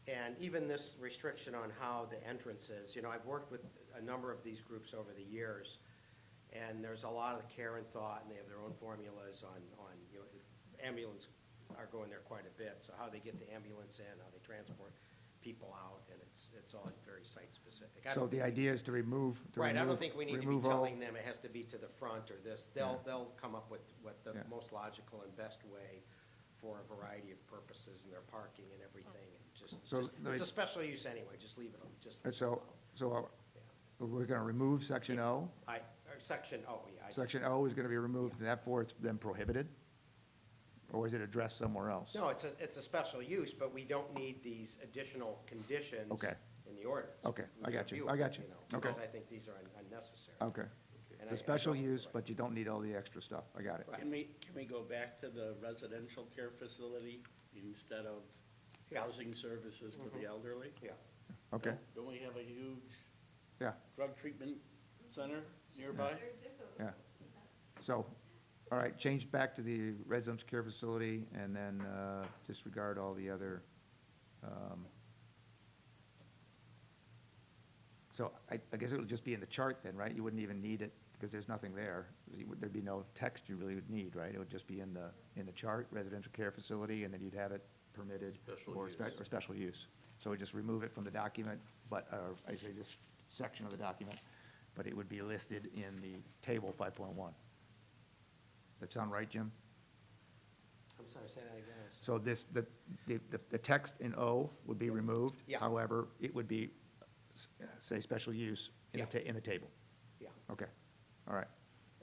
And even this restriction on how the entrance is, I've worked with a number of these groups over the years, and there's a lot of care and thought, and they have their own formulas on ambulance are going there quite a bit, so how they get the ambulance in, how they transport people out, and it's all very site-specific. I so don't the think we- idea is to remove, Right, I don't think we need to be remove all- telling them it has to be to the front or this. They'll come up with what the Yeah. most logical and best way for a variety of purposes and their parking and everything, and So it's a special use anyway, just leave it, just. leave it So, alone. we're gonna remove section O? Or section O, yeah. Section O is gonna be removed, and therefore it's then prohibited? Or is it addressed somewhere else? No, it's a special use, but we don't need these additional conditions Okay. in the ordinance. Okay, We I got you, review I it, got you. Okay. Because I think these are unnecessary. Okay. And It's I a special don't- use, but you don't need all the extra stuff. I got it. Right. Can we go back to the residential care facility instead of Yeah. housing services for the elderly? Yeah. Okay, Don't we have a huge yeah, drug treatment center nearby? yeah. So, all right, change back to the residential care facility, and then disregard all the other. So I guess it would just be in the chart then, right? You wouldn't even need it, because there's nothing there. There'd be no text you really would need, right? It would just be in the chart, residential care facility, and then you'd have it permitted. Special or use. Or special use. So we just remove it from the document, but, I say this section of the document, but it would be listed in the table 5.1. Does that sound right, Jim? I'm sorry, say that again. So the text in O would be removed. Yeah. However, it would be, say, special use in Yeah. the table. Yeah. Okay, all right.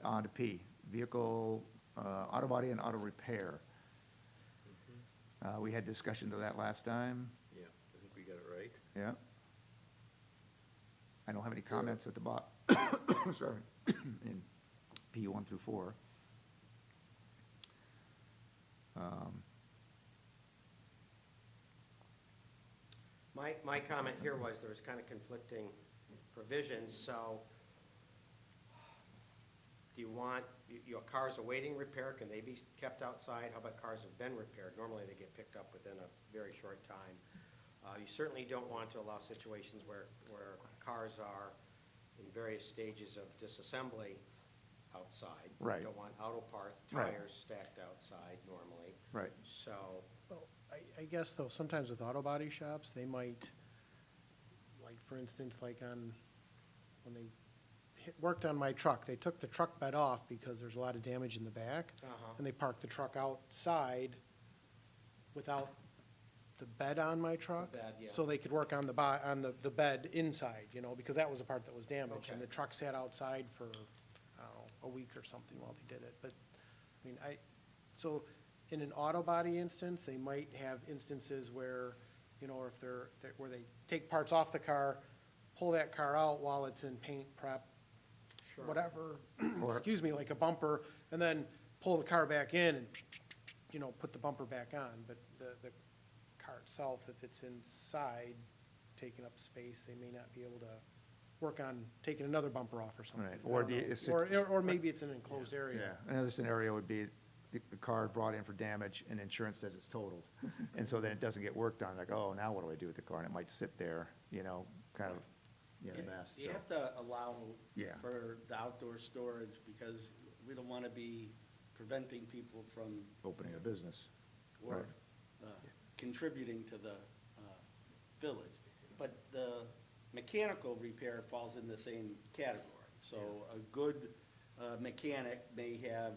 On to P, vehicle, auto body and auto repair. We had discussion of that last time, yeah, I think we got it right. yeah. I don't have any comments at the bottom, sorry, in P 1 through 4. My comment here was there was kind of conflicting provisions, so Do you want, your cars awaiting repair, can they be kept outside? How about cars have been repaired? Normally, they get picked up within a very short time. You certainly don't want to allow situations where cars are in various stages of disassembly outside. Right. You don't want auto parts, Right. tires stacked outside normally. Right. So, Well, I guess though, sometimes with auto body shops, they might, like, for instance, like when they worked on my truck, they took the truck bed off because there's a lot of damage in the back. And they parked the truck outside without the bed on my truck. The bed, yeah. So they could work on the bed inside, you know, because that was the part that was damaged. And Okay. the truck sat outside for, I don't know, a week or something while they did it. But, I mean, so in an auto body instance, they might have instances where, you know, or if where they take parts off the car, pull that car out while it's in paint prep, sure. whatever, Or- excuse me, like a bumper, and then pull the car back in and, you know, put the bumper back on. But the car itself, if it's inside, taking up space, they may not be able to work on taking another bumper off or something. Right. I Or don't the- know. it's- Or maybe it's an enclosed Yeah, area. another scenario would be the car brought in for damage and insurance says it's totaled. And so then it doesn't get worked on, like, oh, now what do I do with the car? And it might sit there, you know, kind of, you know, mess. You so. have to allow Yeah. for the outdoor storage, because we don't want to be preventing people from Opening a business. or Right. contributing to the village. But the mechanical repair falls in the same category. So a good mechanic may have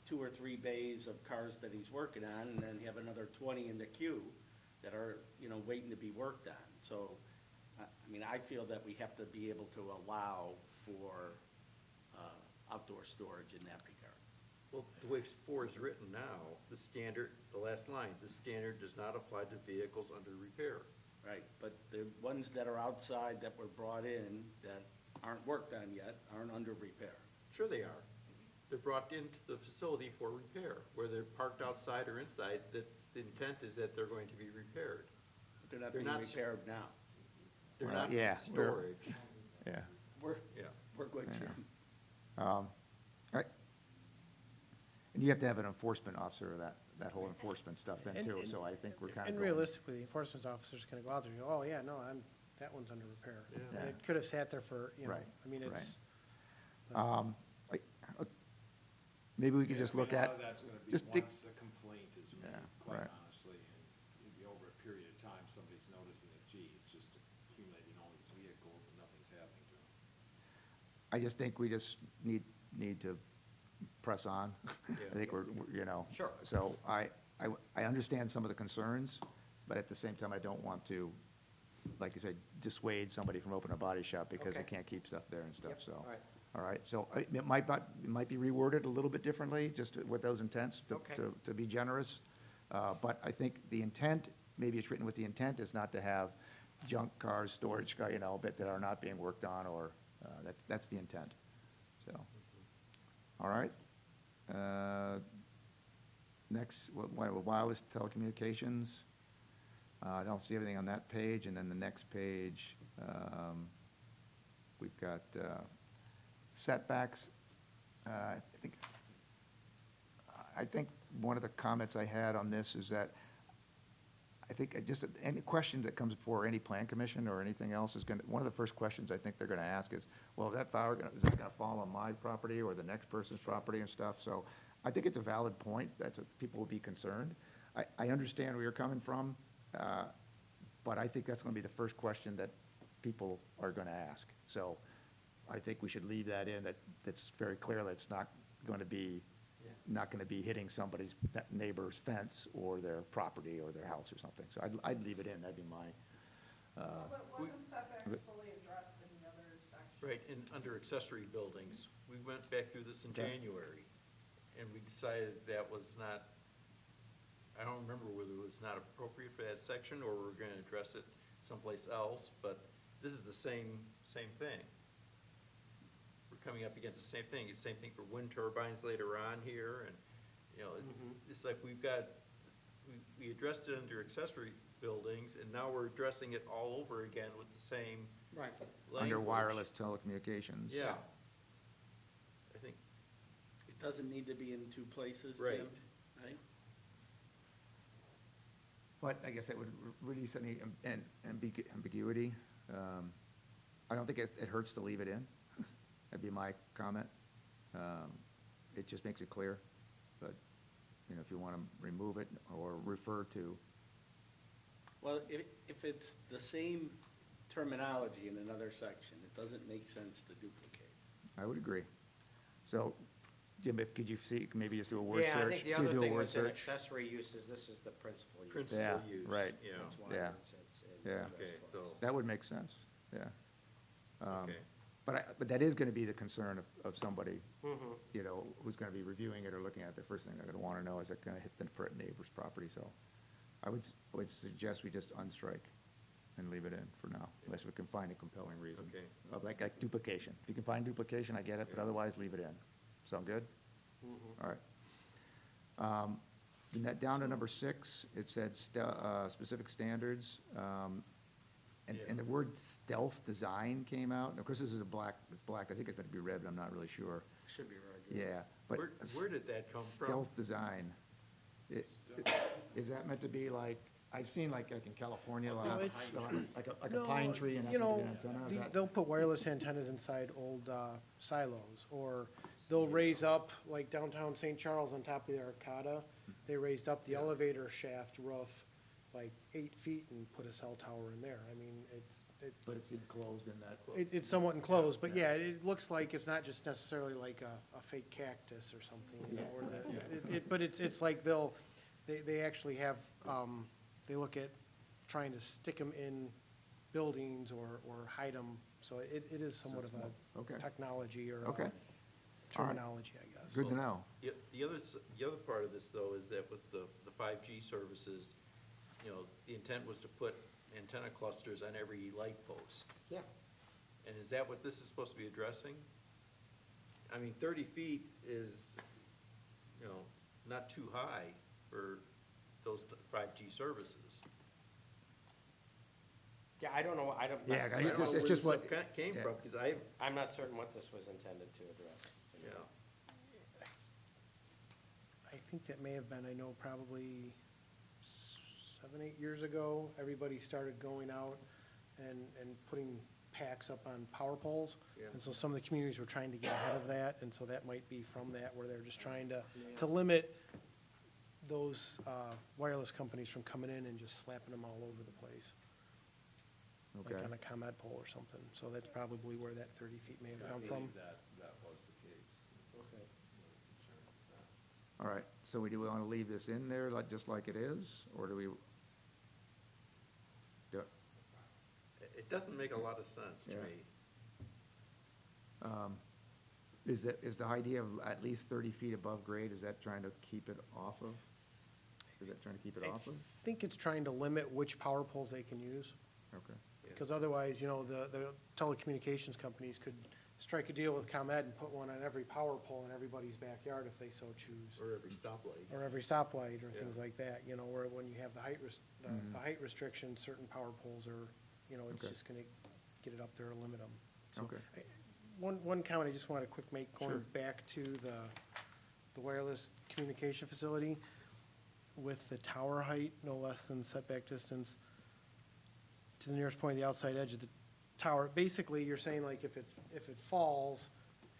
2 or 3 bays of cars that he's working on, and then have another 20 in the queue that are, you know, waiting to be worked on. So, I mean, I feel that we have to be able to allow for outdoor storage in that regard. Well, the way 4 is written now, the standard, the last line, the standard does not apply to vehicles under repair. Right, but the ones that are outside that were brought in that aren't worked on yet aren't under repair. Sure they are. They're brought into the facility for repair, whether they're parked outside or inside, that the intent is that they're going to be repaired. But they're not They're being not- repaired now. They're Well, not yeah, storage. Yeah. Yeah. We're good, Yeah. Jim. And you have to have an enforcement officer of that whole enforcement stuff then too, so I think we're kind of And going. realistically, the enforcement officer's gonna go out there and go, oh, yeah, no, that one's under repair. Yeah. And it could have sat there for, you know, Right, I mean, it's. Maybe we could just look at, A lot of that's gonna be just dig- once the complaint is made, Yeah, quite right. honestly, and maybe over a period of time, somebody's noticing that, gee, it's just accumulating all these vehicles and nothing's happening to them. I just think we just need to press on. I think we're, you know. Sure. So I understand some of the concerns, but at the same time, I don't want to, like you said, dissuade somebody from opening a body shop because they Okay. can't keep stuff there and stuff, Yep, so. all right. All right, so it might be reworded a little bit differently, just with those intents, Okay. to be generous. But I think the intent, maybe it's written with the intent, is not to have junk cars, storage, you know, but that are not being worked on, or, that's the intent, so. All right. Next, wireless telecommunications. I don't see everything on that page, and then the next page, we've got setbacks. I think one of the comments I had on this is that I think just any question that comes before any plan commission or anything else is going to, one of the first questions I think they're going to ask is, well, is that going to fall on my property or the next person's property and stuff? So I think it's a valid point that people will be concerned. I understand where you're coming from, but I think that's going to be the first question that people are going to ask. So I think we should leave that in, that's very clear that it's not going to be hitting somebody's neighbor's fence or their property or their house or something. So I'd leave it in, that'd be my, But wasn't setbacks fully addressed in the other section? Right, and under accessory buildings, we went back through this in Okay. January, and we decided that was not, I don't remember whether it was not appropriate for that section, or we're gonna address it someplace else, but this is the same thing. We're coming up against the same thing. It's the same thing for wind turbines later on here, and, you know, it's like we addressed it under accessory buildings, and now we're addressing it all over again with the same Right. under language. wireless telecommunications. Yeah. I think, doesn't need to be in two places, Jim, Right. right? But I guess that would release any ambiguity. I don't think it hurts to leave it in. That'd be my comment. It just makes it clear. But, you know, if you want to remove it or refer to, Well, if it's the same terminology in another section, it doesn't make sense to duplicate. I would agree. So, Jim, could you see, maybe just do a word search? Yeah, I think the See, other do a thing word was in search? accessory uses, this is the principal use. Principal Yeah, use. right. Yeah, That's why Yeah. it's Yeah. okay, so, That would make sense, yeah. okay. But that is going to be the concern of somebody, Mhm. you know, who's going to be reviewing it or looking at it. The first thing they're going to want to know, is it going to hit the neighbor's property? So I would suggest we just unstrike and leave it in for now, unless we can find a compelling reason. Okay. Like duplication. If you can find duplication, I get it, but Yeah. otherwise, leave it in. Sound good? All right. Down to number 6, it said specific standards, and the word stealth design came out. Of course, this is it's black, I think it's meant to be red, but I'm not really sure. Should be right. Yeah, but. Where did that come from? Stealth design. Is that meant to be like, I've seen like in California, No, it's- like a No, pine tree and that's you meant to know, be an antenna? Is that- They'll put wireless antennas inside old silos, or they'll raise up, like downtown St. Charles on top of the Arcata, they raised up the elevator shaft roof like 8 feet and put a cell tower in there. I mean, But it's enclosed in that. it's somewhat enclosed, but yeah, it looks like it's not just necessarily like a fake cactus or something, you know, or but it's like they actually have, they look at trying to stick them in buildings or hide them, so it is somewhat of Okay. a technology or Okay. terminology, I guess. Good to know. The other part of this, though, is that with the 5G services, you know, the intent was to put antenna clusters on every light post. Yeah. And is that what this is supposed to be addressing? I mean, 30 feet is, you know, not too high for those 5G services. Yeah, I don't know, Yeah, I it's don't know just- where it's just this what- stuff came yeah. from, because I'm not certain what this was intended to address. you know, I think that may have been, I know probably 7, 8 years ago, everybody started going out and putting packs up on power poles. Yeah. And so some of the communities were trying to get ahead of that, and so that might be from that, where they're just trying to limit those wireless companies from coming in and just slapping them all over the place. Like Okay. on a ComEd pole or something. So that's probably where that 30 feet may have come from. That was the case. Okay. All right, so do we want to leave this in there, just like it is, or do we? it doesn't make a lot of sense to Yeah. me. Is the idea of at least 30 feet above grade, is that trying to keep it off of? Is that trying to keep it I off of? think it's trying to limit which power poles they can use. Okay. Because otherwise, you know, the telecommunications companies could strike a deal with ComEd and put one on every power pole in everybody's backyard if they so choose. Or every stoplight. Or every stoplight or Yeah. things like that, you know, where when you have the height Mhm. the height restriction, certain power poles are, you know, it's Okay. just gonna get it up there and limit them. So, Okay. One comment I just want to quick make, Sure. going back to the wireless communication facility with the tower height, no less than setback distance to the nearest point of the outside edge of the tower. Basically, you're saying like if it falls,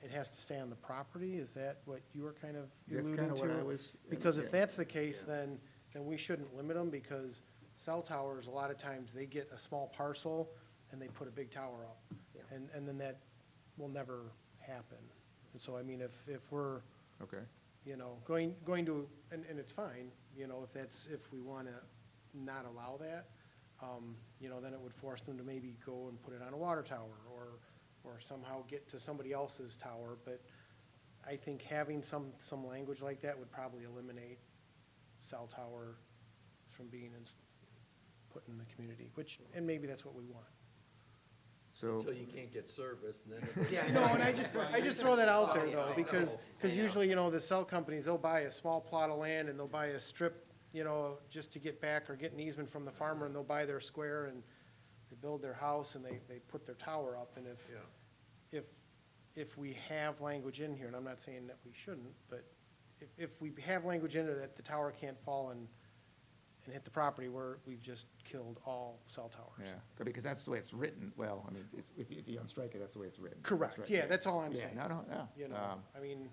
it has to stay on the property? Is that what you were kind of That's alluding kind of what I to? was. Because yeah. if that's the case, then we shouldn't limit them, because cell towers, a lot of times, they get a small parcel and they put a big tower up. Yeah. And then that will never happen. And so, I mean, if we're, Okay, you know, going to, and it's fine, you know, if we want to not allow that, you know, then it would force them to maybe go and put it on a water tower or somehow get to somebody else's tower. But I think having some language like that would probably eliminate cell tower from being put in the community, and maybe that's what we want. so, Until you can't get service, and then. everybody- Yeah, I No, know. and I just throw that out there, I though, know. because I know. usually, you know, the cell companies, they'll buy a small plot of land and they'll buy a strip, you know, just to get back or get an easement from the farmer, and they'll buy their square and they build their house and they put their tower up, and Yeah. if we have language in here, and I'm not saying that we shouldn't, but if we have language in there that the tower can't fall and hit the property, we've just killed all cell towers. Yeah, because that's the way it's written. Well, I mean, if you unstrike it, that's the way it's written. Correct, Right. yeah, that's all I'm Yeah, saying. no, You know, I mean,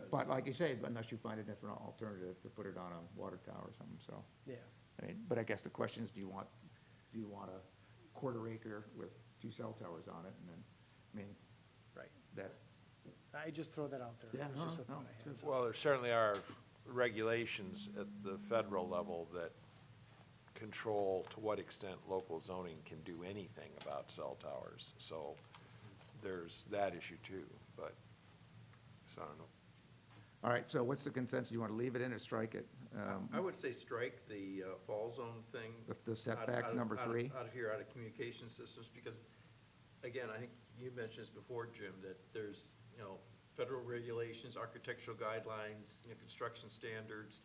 But like you say, unless you find a different alternative to put it on a water tower or something, so. yeah. I mean, but I guess the question is, do you want a quarter acre with 2 cell towers on it? And then, I mean, Right. that, I just throw that out there. Yeah, It was just a no, thought I had. Well, there certainly are regulations at the federal level that control to what extent local zoning can do anything about cell towers. So there's that issue too, but, so I don't know. all right, so what's the consensus? You want to leave it in or strike it? I would say strike the fall zone thing. The setbacks, out of- number out of- 3? Out of here, out of communication systems, because, again, I think you mentioned this before, Jim, that there's, federal regulations, architectural guidelines, construction standards.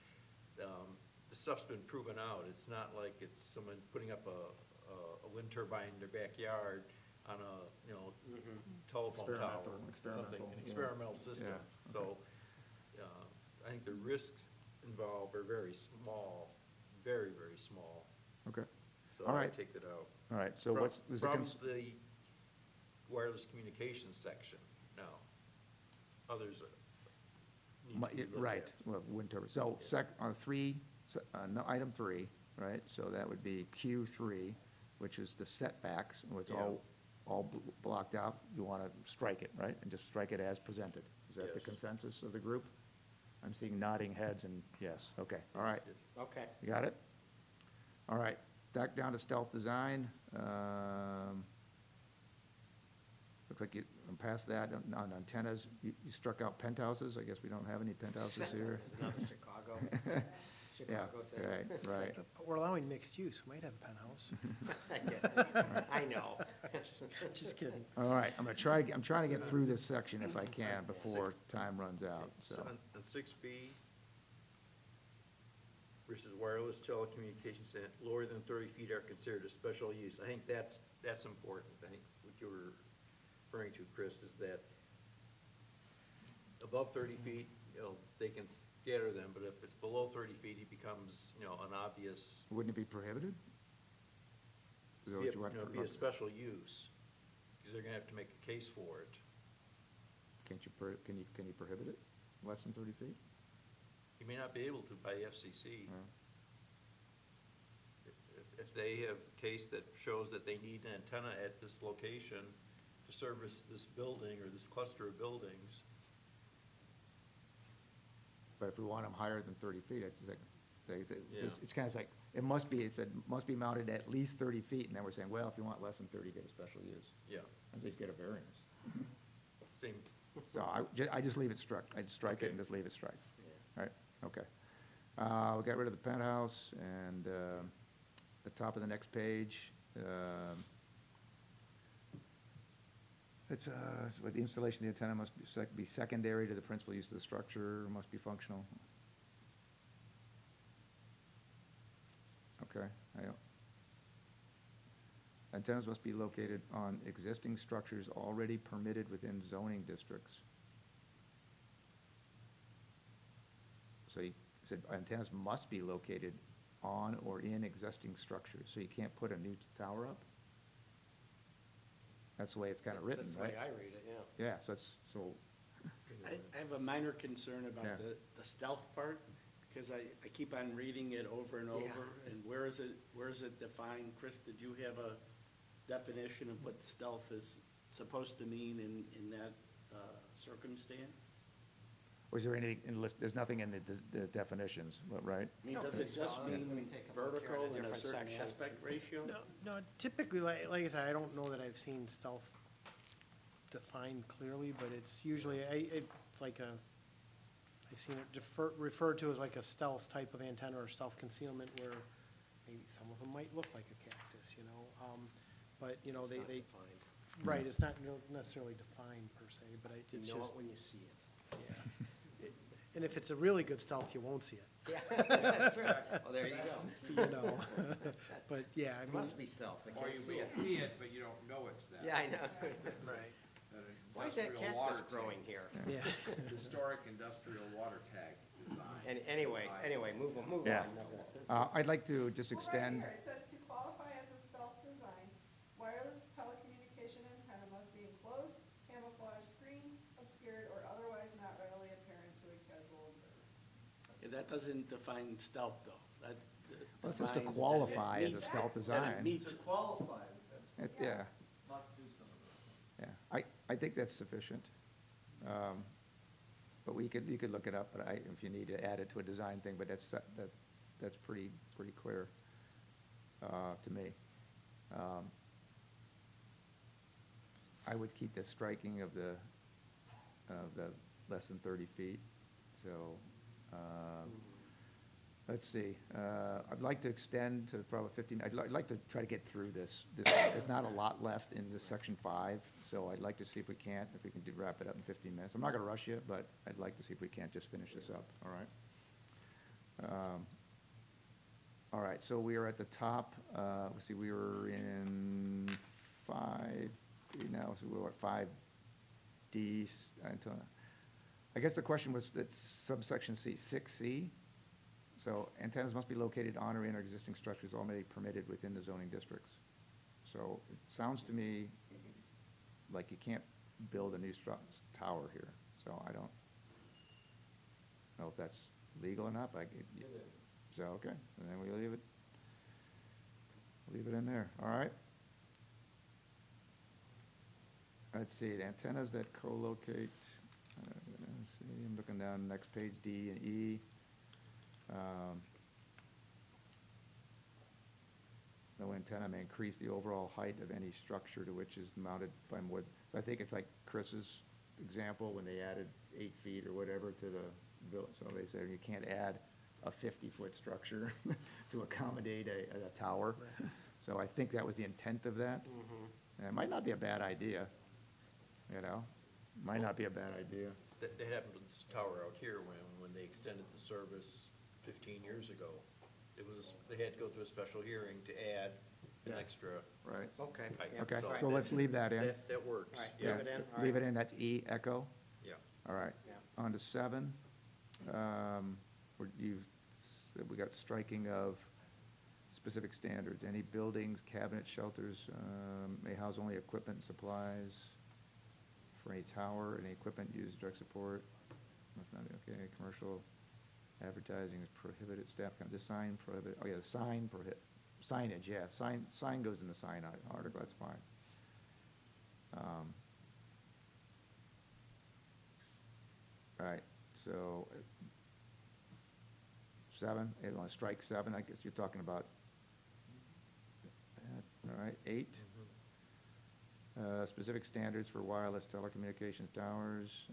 The stuff's been proven out. It's not like it's someone putting up a wind turbine in their backyard on a, telephone tower or something, an experimental system. Yeah, So, I think the risks involved are very small, very, very small. Okay, So All I right. take that out. all right, so From- what's, is the From the wireless communications section now. Others need to be looked right, at. well, wind turbine. So on 3, no, item 3, right? So that would be Q3, which is the setbacks, and it's all blocked out. You want to strike it, right? And just strike it as presented. Is that the Yes. consensus of the group? I'm seeing nodding heads and yes, okay, all right. Yes. Okay. You got it? All right, back down to stealth design. Looks like you, past that, on antennas, you struck out penthouses. I guess we don't have any penthouses here. There's another Chicago, Yeah, Chicago thing. right, right. We're allowing mixed use. We might have a penthouse. I know. Just kidding. All right, I'm trying to get through this section if I can before time runs out, so. On 6B, versus wireless telecommunications at lower than 30 feet are considered a special use. I think that's important. I think what you were referring to, Chris, is that above 30 feet, they can scatter them, but if it's below 30 feet, it becomes, an obvious, Wouldn't it be prohibited? Is that what you want? be a special use, because they're gonna have to make a case for it. Can't you, can you prohibit it, less than 30 feet? You may not be able to by FCC. No. If they have a case that shows that they need an antenna at this location to service this building or this cluster of buildings, But if we want them higher than 30 feet, Yeah. it's kind of like, it must be mounted at least 30 feet, and then we're saying, well, if you want less than 30, get a special use. yeah, I say get a variance. same, So I just leave it struck. I'd strike it and just leave it struck. All right, okay. We got rid of the penthouse, and the top of the next page, it's, with the installation of the antenna must be secondary to the principal use of the structure, must be functional. Okay, antennas must be located on existing structures already permitted within zoning districts. So you said antennas must be located on or in existing structures, so you can't put a new tower up? That's the way it's kind of written, That's the right? way I read it, yeah. Yeah, so it's, so, I have a minor concern Yeah. about the stealth part, because I keep on reading it over and over, Yeah. and where is it defined? Chris, did you have a definition of what stealth is supposed to mean in that circumstance? was there any, there's nothing in the definitions, right? I mean, don't does it think so. just Let me mean take a look here at a vertical in a different certain section. aspect ratio? No, typically, like I said, I don't know that I've seen stealth defined clearly, but it's usually, it's like I've seen it referred to as like a stealth type of antenna or stealth concealment where maybe some of them might look like a cactus, but, It's not they, defined. right, it's not necessarily defined per se, but it's You know just, it when you see it. yeah. And if it's a really good stealth, you won't see it, Yeah, that's right. Well, there you go. But, yeah, I It mean. must be stealth, I Or can't you see will it. see it, but you don't know it's that. Yeah, I know. Right. an Why is that industrial cactus water growing tank. here? Yeah. Historic industrial water tag design. And anyway, move on. Yeah. I'd like to just extend, Well, right here, it says to qualify as a stealth design, wireless telecommunication antenna must be enclosed, camouflage, screened, obscured, or otherwise not readily apparent to a casual observer. Yeah, that doesn't define stealth, though. That Well, it's just to defines that it qualify as a meets- stealth that design. it meets, qualify, yeah, must do some of those things. yeah. I think that's sufficient. But you could look it up, but if you need to add it to a design thing, but that's pretty clear to me. I would keep the striking of the less than 30 feet, so, let's see, I'd like to extend to probably 15, I'd like to try to get through this. There's not a lot left in this section 5, so I'd like to see if we can wrap it up in 15 minutes. I'm not gonna rush you, but I'd like to see if we can't just finish this up, all right? All right, so we are at the top, let's see, we were in 5, now, so we're at 5D, I guess the question was that subsection C, 6C, so antennas must be located on or in existing structures already permitted within the zoning districts. So it sounds to me like you can't build a new tower here, so I don't know if that's legal or not, but It is. so, okay, and then we leave it in there, all right? Let's see, the antennas that co-locate, let's see, I'm looking down, next page, D and E. No antenna may increase the overall height of any structure to which is mounted by more, so I think it's like Chris's example, when they added 8 feet or whatever to the building, so they said you can't add a 50-foot structure to accommodate a tower. So I think that was the intent of that. And it might not be a bad idea, you know? Might not be a bad idea. That happened with this tower out here when they extended the service 15 years ago. They had to go through a special hearing to add an extra Right. Okay. height. yeah. Okay, So so let's leave that in. That works. All right, Yeah. leave it in, all Leave right. it in, that's E, echo. Yeah. All right. Yeah. On to 7. We got striking of specific standards. Any buildings, cabinets, shelters may house only equipment and supplies for any tower, any equipment used direct support. Must not, okay, commercial advertising is prohibited, staff can, this sign prohibit, oh yeah, the sign signage, yeah, sign goes in the sign article, that's fine. All right, so 7, you want to strike 7, I guess you're talking about, all right, 8. Specific standards for wireless telecommunications towers.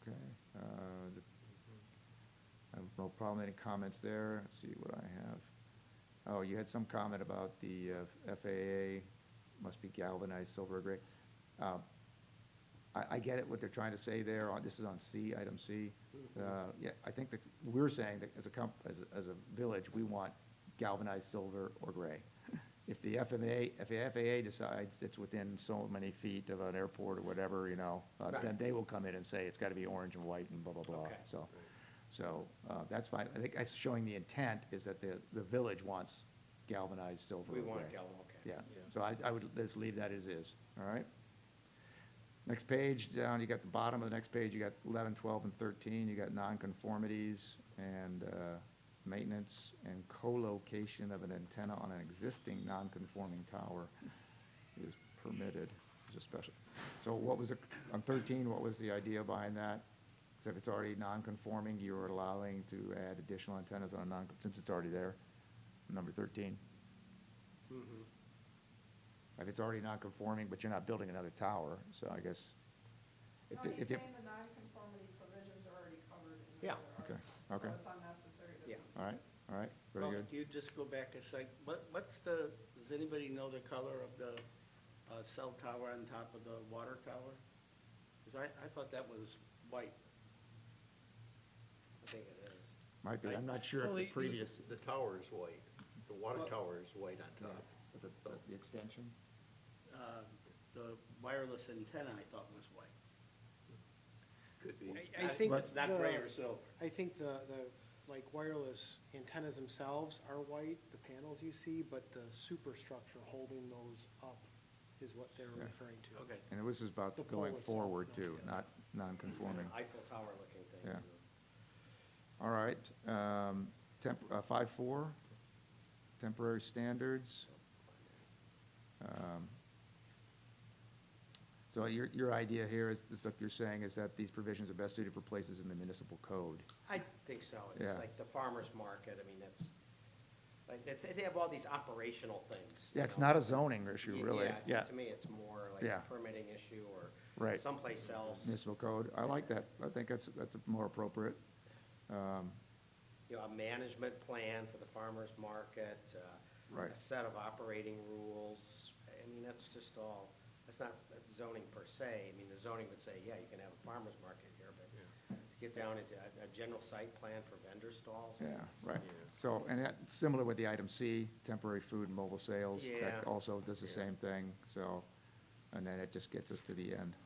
Okay. I have no problem, any comments there? Let's see what I have. Oh, you had some comment about the FAA must be galvanized silver or gray. I get it, what they're trying to say there, this is on C, item C. Yeah, I think that we're saying that as a village, we want galvanized silver or gray. If the FAA decides it's within so many feet of an airport or whatever, you know, then they will come in and say it's gotta be orange and white and blah, blah, blah. Okay. So that's fine. I think that's showing the intent is that the village wants galvanized silver or We gray. want Galvin, okay. Yeah, so I would, let's leave that as is, all right? Next page, down, you got the bottom of the next page, you got 11, 12, and 13, you got nonconformities and maintenance and co-location of an antenna on an existing non-conforming tower is permitted as a special. So what was it, on 13, what was the idea behind that? So if it's already non-conforming, you're allowing to add additional antennas on a since it's already there, number 13. If it's already non-conforming, but you're not building another tower, so I guess. No, he's saying the non-conformity provisions are already covered in the Yeah. other Okay, article, okay. so it's unnecessary to. Yeah. All right, very Well, good. you just go back a sec, does anybody know the color of the cell tower on top of the water tower? Because I thought that was white. I think it is. Might be, I'm not sure if Well, the the- previous, The tower is white. The water Well- tower is white on top. the extension? The wireless antenna I thought was white. Could be. I think It's not gray or silver. I think the like wireless antennas themselves are white, the panels you see, but the superstructure holding those up is what they're Yeah. referring to. Okay. And this is about The pole going itself, forward no. too, not non-conforming. Eiffel Tower looking thing. Yeah. All right, 5.4, temporary standards. So your idea here is, like you're saying, is that these provisions are best suited for places in the municipal code. I think so. It's Yeah. like the farmer's market, I mean, that's, like, they have all these operational things. you Yeah, it's know. not a zoning issue, really. Yeah, to me, it's more like Yeah. a permitting issue or Right. someplace else. Municipal code, I like that. I think that's more appropriate. You know, a management plan for the farmer's market, Right. a set of operating rules. I mean, that's just all, that's not zoning per se. I mean, the zoning would say, yeah, you can have a farmer's market here, but to get down into a general site plan for vendor stalls. I mean, Yeah, it's- right. So, and that, similar with the item C, temporary food and mobile sales. Yeah. That also does the Yeah. same thing, so, and then it just gets us to the end.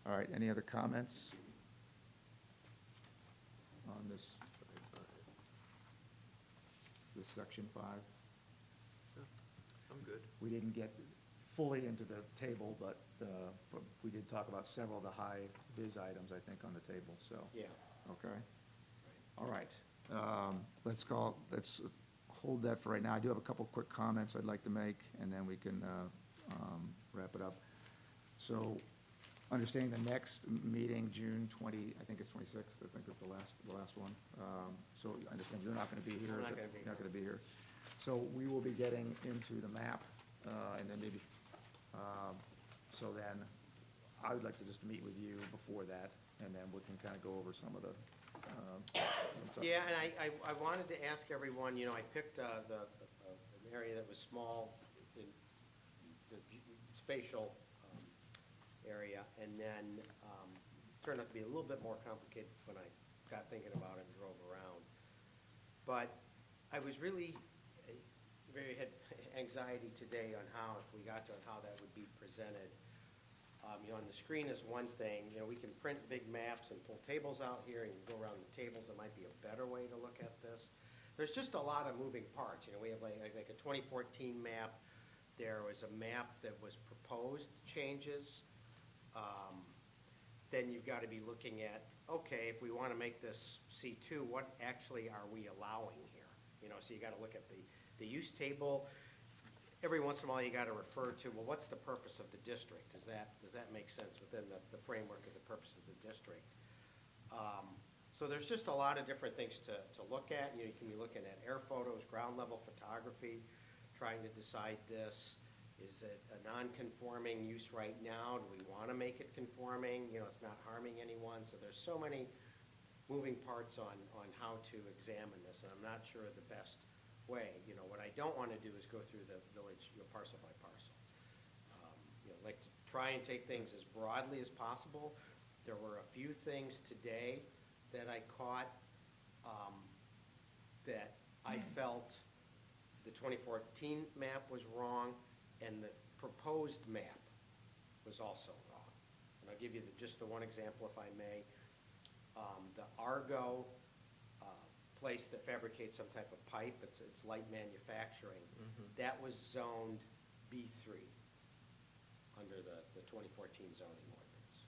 All right, any other comments on this section 5? I'm good. We didn't get fully into the table, but we did talk about several of the high vis items, I think, on the table, so. Yeah. Okay. All right. Let's hold that for right now. I do have a couple quick comments I'd like to make, and then we can wrap it up. So, understanding the next meeting, June 20, I think it's 26th, I think it's the last one. So I understand you're not going to be here. I'm is not it? gonna be You're not going to be here. So we will be getting into the map, and then maybe, so then I would like to just meet with you before that, and then we can kind of go over some of the. Stuff. Yeah, and I wanted to ask everyone, you know, I picked an area that was small in the spatial area, and then turned out to be a little bit more complicated when I got thinking about it and drove around. But I was really, had anxiety today on how, if we got to it, how that would be presented. You know, on the screen is one thing, you know, we can print big maps and pull tables out here and go around the tables. It might be a better way to look at this. There's just a lot of moving parts. You know, we have like a 2014 map. There was a map that was proposed changes. Then you've got to be looking at, okay, if we want to make this C2, what actually are we allowing here? You know, so you got to look at the use table. Every once in a while, you got to refer to, well, what's the purpose of the district? Does that make sense within the framework of the purpose of the district? So there's just a lot of different things to look at. You know, you can be looking at air photos, ground level photography, trying to decide this. Is it a non-conforming use right now? Do we want to make it conforming? You know, it's not harming anyone. So there's so many moving parts on how to examine this, and I'm not sure the best way. You know, what I don't want to do is go through the village, you know, parcel by parcel. You know, like to try and take things as broadly as possible. There were a few things today that I caught that I felt the 2014 map was wrong and the proposed map was also wrong. And I'll give you just the one example, if I may. The Argo place that fabricates some type of pipe, it's light manufacturing, that was zoned B3 under the 2014 zoning ordinance.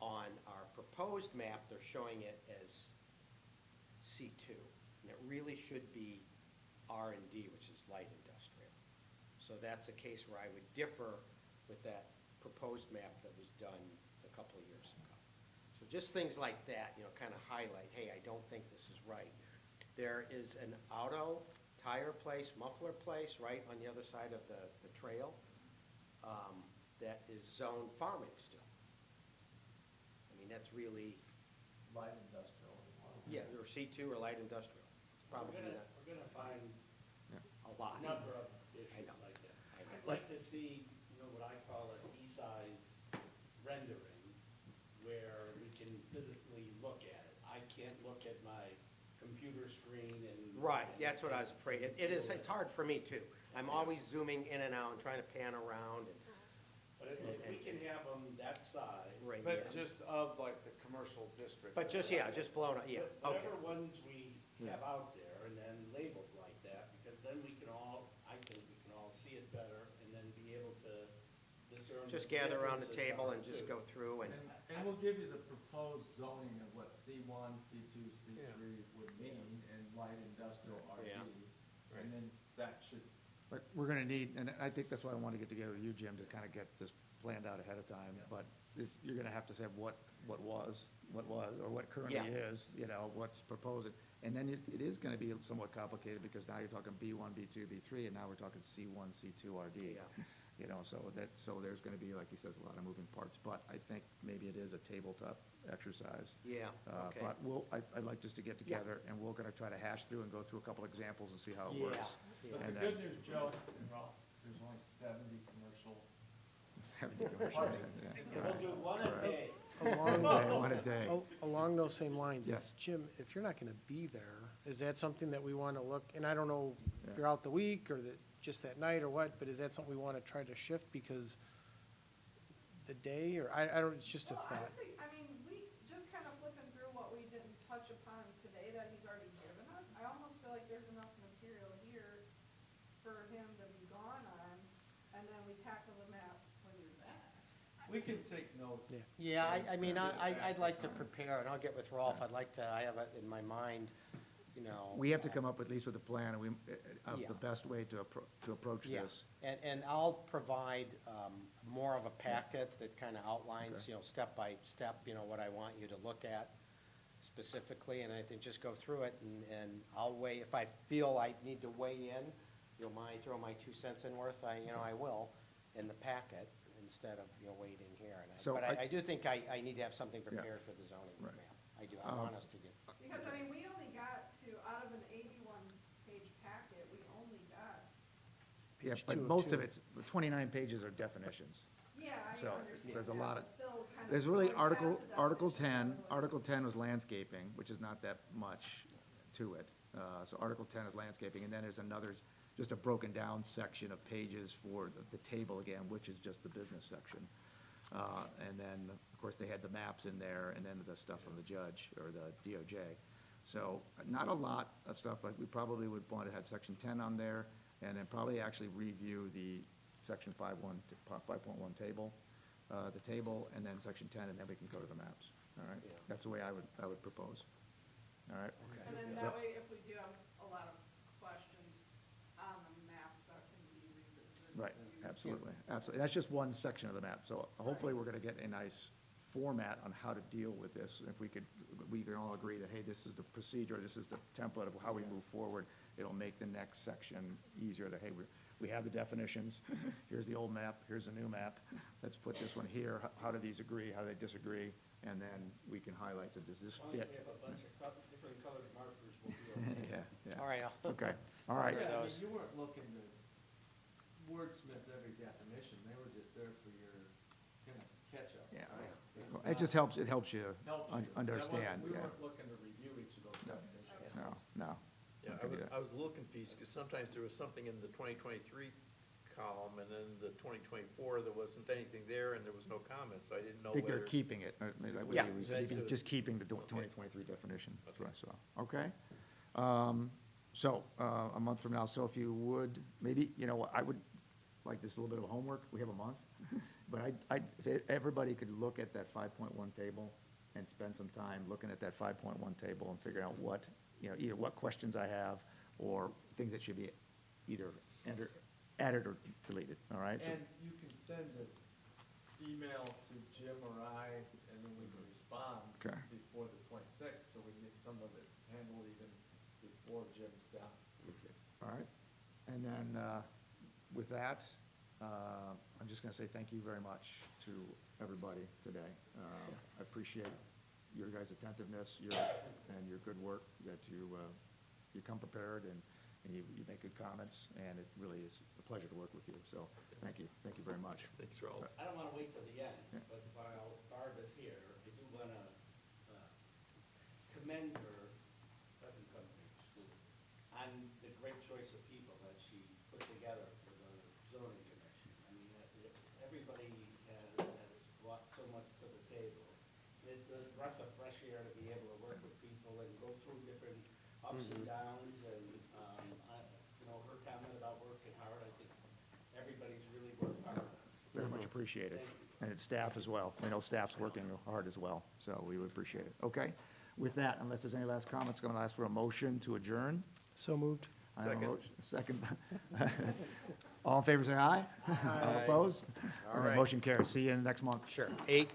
On our proposed map, they're showing it as C2, and it really should be R&D, which is light industrial. So that's a case where I would differ with that proposed map that was done a couple of years ago. So just things like that, you know, kind of highlight, hey, I don't think this is right. There is an auto tire place, muffler place, right on the other side of the trail that is zoned farming still. I mean, that's really, Light industrial. yeah, or C2 or light industrial. It's probably not We're gonna find a lot. a number of I issues know. like that. I know. I'd like to see, you know, what I call a E-size rendering, where we can physically look at it. I can't look at my computer screen and Right, that's what I was afraid. It is, it's hard for me too. I'm always zooming in and out and trying to pan around and. But if we can have them that size. Right, But yeah. just of like the commercial district. But just, yeah, just blown up, yeah, okay. Whatever ones we have out there and then labeled like that, because then we can all, I think we can all see it better and then be able to discern. Just what gather around the differences table are, and just too. go through and. And we'll give you the proposed zoning of what C1, C2, C3 would mean in light industrial RD. Yeah. And then that should, But we're gonna need, and I think that's why I want to get together with you, Jim, to kind of get this planned out ahead of time. But you're gonna have to say what was, or what currently Yeah. is, you know, what's proposed. And then it is gonna be somewhat complicated, because now you're talking B1, B2, B3, and now we're talking C1, C2, RD. Yeah. You know, so there's gonna be, like he says, a lot of moving parts. But I think maybe it is a tabletop exercise. Yeah, okay. But I'd like just to get together, and we're gonna try to hash through and go through a couple examples and see how it Yeah. works. but the And good news, Joe and Ralph, there's only 70 commercial 70 commercials, yeah. And we'll do one a day. One a day. Along those same lines. Yes. Jim, if you're not gonna be there, is that something that we wanna look, and I don't know if Yeah. you're out the week or just that night or what, but is that something we wanna try to shift because the day, or I don't, it's just a Well, thought. honestly, I mean, we, just kind of flipping through what we didn't touch upon today that he's already given us, I almost feel like there's enough material here for him to be gone on, and then we tackle the map when you're back. We can take notes. Yeah. Yeah, I mean, And get it back I'd like to time. prepare, and I'll get with Rolf, I'd like to, I have it in my mind, you know. We have to come up at least with a plan, and of Yeah. the best way to approach Yeah, this. and I'll provide more of a packet that kind of outlines, Okay. you know, step by step, you know, what I want you to look at specifically, and I think just go through it, and I'll weigh, if I feel I need to weigh in, you know, throw my 2 cents in worth, I will, in the packet, instead of, you know, waiting here. So But I- I do think I need to have something prepared for the zoning Right. map. I do, I want us to get. Because, I mean, we only got to, out of an 81-page packet, we only got, Yeah, Page but 2 of most of 2. it's, 29 pages are definitions. yeah, I So, understand there's a that, lot but of- still kind of There's really going past the Article definition, 10, that's what- Article 10 was landscaping, which is not that much to it. So Article 10 is landscaping, and then there's another, just a broken down section of pages for the table again, which is just the business section. And then, of course, they had the maps in there, and then the stuff from the judge, or the DOJ. So, not a lot of stuff, but we probably would want to have section 10 on there, and then probably actually review the section 5.1 table, the table, and then section 10, and then we can go to the maps, all right? Yeah. That's the way I would propose, all right? And then So- that way, if we do have a lot of questions on the maps, that can be revisited. Right, You- absolutely, absolutely. That's just one section of the map, so hopefully we're gonna get a nice format on how to deal with this. If we can all agree that, hey, this is the procedure, this is the template of how we move forward, it'll make the next section easier, that, hey, we have the definitions, here's the old map, here's the new map, let's put this one here, how do these agree, how do they disagree, and then we can highlight, that does this As long as fit? we have a bunch of different colored markers, we'll be okay. Yeah, yeah. All right, Okay, all right. Yeah, I mean, those. you weren't looking to wordsmith every definition, they were just there for your kind of catch-up. Yeah, right? It's it just not- it helps you helps you. That wasn't- understand, We yeah. weren't looking to review each of those definitions. No. Yeah, I was a little confused, because sometimes there was something in the 2023 column, and then the 2024, there wasn't anything there, and there was no comments, so I didn't know I think whether. they're keeping it. Yeah. Just keeping the 2023 definition, that's what I saw. Okay? So, a month from now, so if you would, maybe, you know, I would like this a little bit of homework, we have a month, but if everybody could look at that 5.1 table and spend some time looking at that 5.1 table and figuring out what, you know, either what questions I have, or things that should be either added or deleted, all right? So- And you can send an email to Jim or I, and then we can respond Okay. before the 26th, so we can get some of it handled even before Jim's done. All right, and then with that, I'm just going to say thank you very much to everybody today. I appreciate your guys' attentiveness, and your good work, that you come prepared, and you make good comments, and it really is a pleasure to work with you, so thank you very much. Thanks, Ralph. I don't wanna wait till the end, Yeah. but while Barb is here, I do wanna commend her, doesn't come from school, on year to be able to work with people and go through different ups and downs, and, her comment about working hard, I think everybody's really worked hard. Very much appreciated. And its staff as well. I know staff's working hard as well, so we would appreciate it. Okay? With that, unless there's any last comments, I'm going to ask for a motion to adjourn. So moved. I have a motion- Second. All in favor, say aye. All opposed? All And the right. motion carries. See you next month. Sure. 8:40.